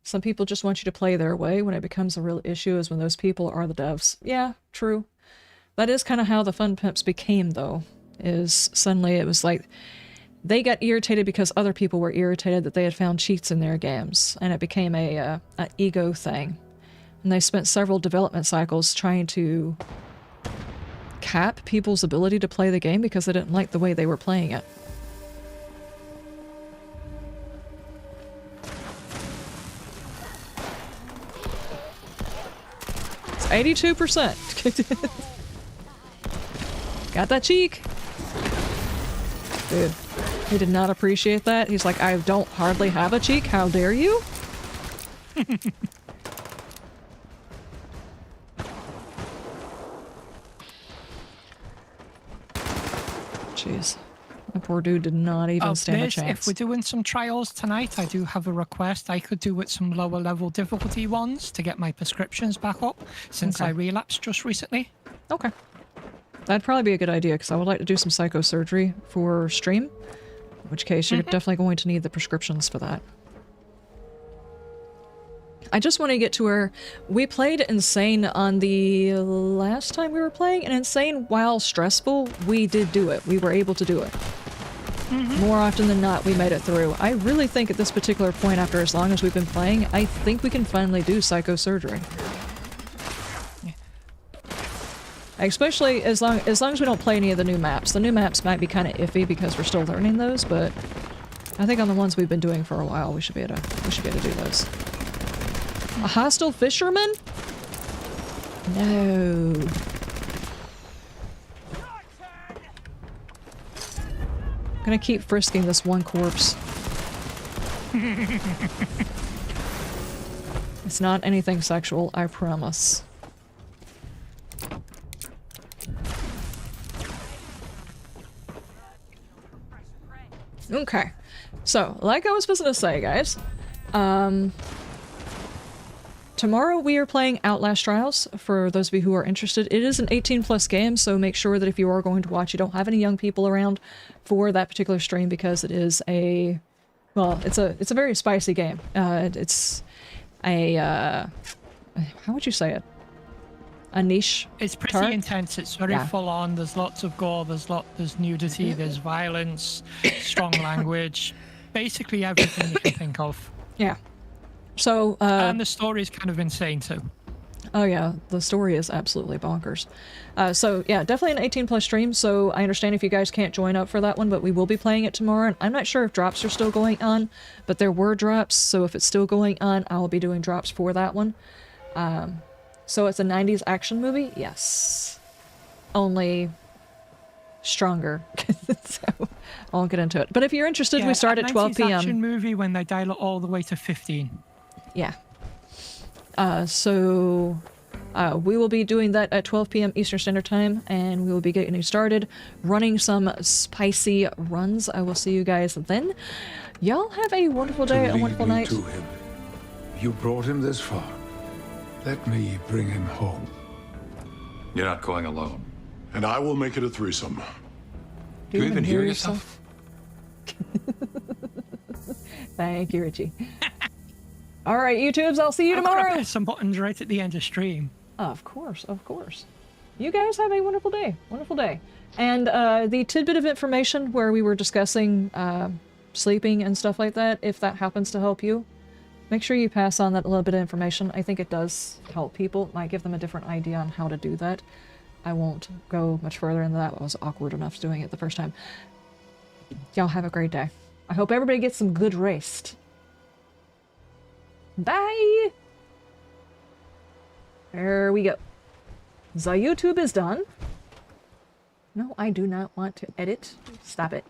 Some people just want you to play their way. When it becomes a real issue is when those people are the devs. Yeah, true. That is kind of how the Fun Pimps became, though. Is suddenly it was like they got irritated because other people were irritated that they had found cheats in their games, and it became a ego thing. And they spent several development cycles trying to cap people's ability to play the game because they didn't like the way they were playing it. It's 82%. Got that cheek. Dude, he did not appreciate that. He's like, I don't hardly have a cheek. How dare you? Jeez. The poor dude did not even stand a chance. If we're doing some trials tonight, I do have a request. I could do with some lower level difficulty ones to get my prescriptions back up, since I relapsed just recently. Okay. That'd probably be a good idea, because I would like to do some psychosurgery for stream. In which case, you're definitely going to need the prescriptions for that. I just want to get to where we played Insane on the last time we were playing, and Insane, while stressful, we did do it. We were able to do it. More often than not, we made it through. I really think at this particular point, after as long as we've been playing, I think we can finally do psychosurgery. Especially as long as we don't play any of the new maps. The new maps might be kind of iffy because we're still learning those, but I think on the ones we've been doing for a while, we should be able to do those. A hostile fisherman? No. I'm gonna keep frisking this one corpse. It's not anything sexual, I promise. Okay, so like I was supposed to say, guys, tomorrow we are playing Outlast Trials, for those of you who are interested. It is an 18+ game, so make sure that if you are going to watch, you don't have any young people around for that particular stream, because it is a, well, it's a very spicy game. It's a, how would you say it? A niche. It's pretty intense. It's very full on. There's lots of gore. There's nudity. There's violence. Strong language. Basically everything you can think of. Yeah. So. And the story is kind of insane too. Oh yeah, the story is absolutely bonkers. So yeah, definitely an 18+ stream. So I understand if you guys can't join up for that one, but we will be playing it tomorrow. And I'm not sure if drops are still going on, but there were drops. So if it's still going on, I'll be doing drops for that one. So it's a 90s action movie? Yes. Only stronger. So I won't get into it. But if you're interested, we start at 12 p.m. action movie when they dial it all the way to 15. Yeah. So we will be doing that at 12 p.m. Eastern Standard Time, and we will be getting started running some spicy runs. I will see you guys then. Y'all have a wonderful day, a wonderful night. To him. You brought him this far. Let me bring him home. You're not going alone. And I will make it a threesome. Do you even hear yourself? Thank you, Richie. All right, YouTubes, I'll see you tomorrow. I'm gonna press some buttons right at the end of stream. Of course, of course. You guys have a wonderful day. Wonderful day. And the tidbit of information where we were discussing sleeping and stuff like that, if that happens to help you, make sure you pass on that little bit of information. I think it does help people. It might give them a different idea on how to do that. I won't go much further into that. I was awkward enough doing it the first time. Y'all have a great day. I hope everybody gets some good rest. Bye! There we go. The YouTube is done. No, I do not want to edit. Stop it.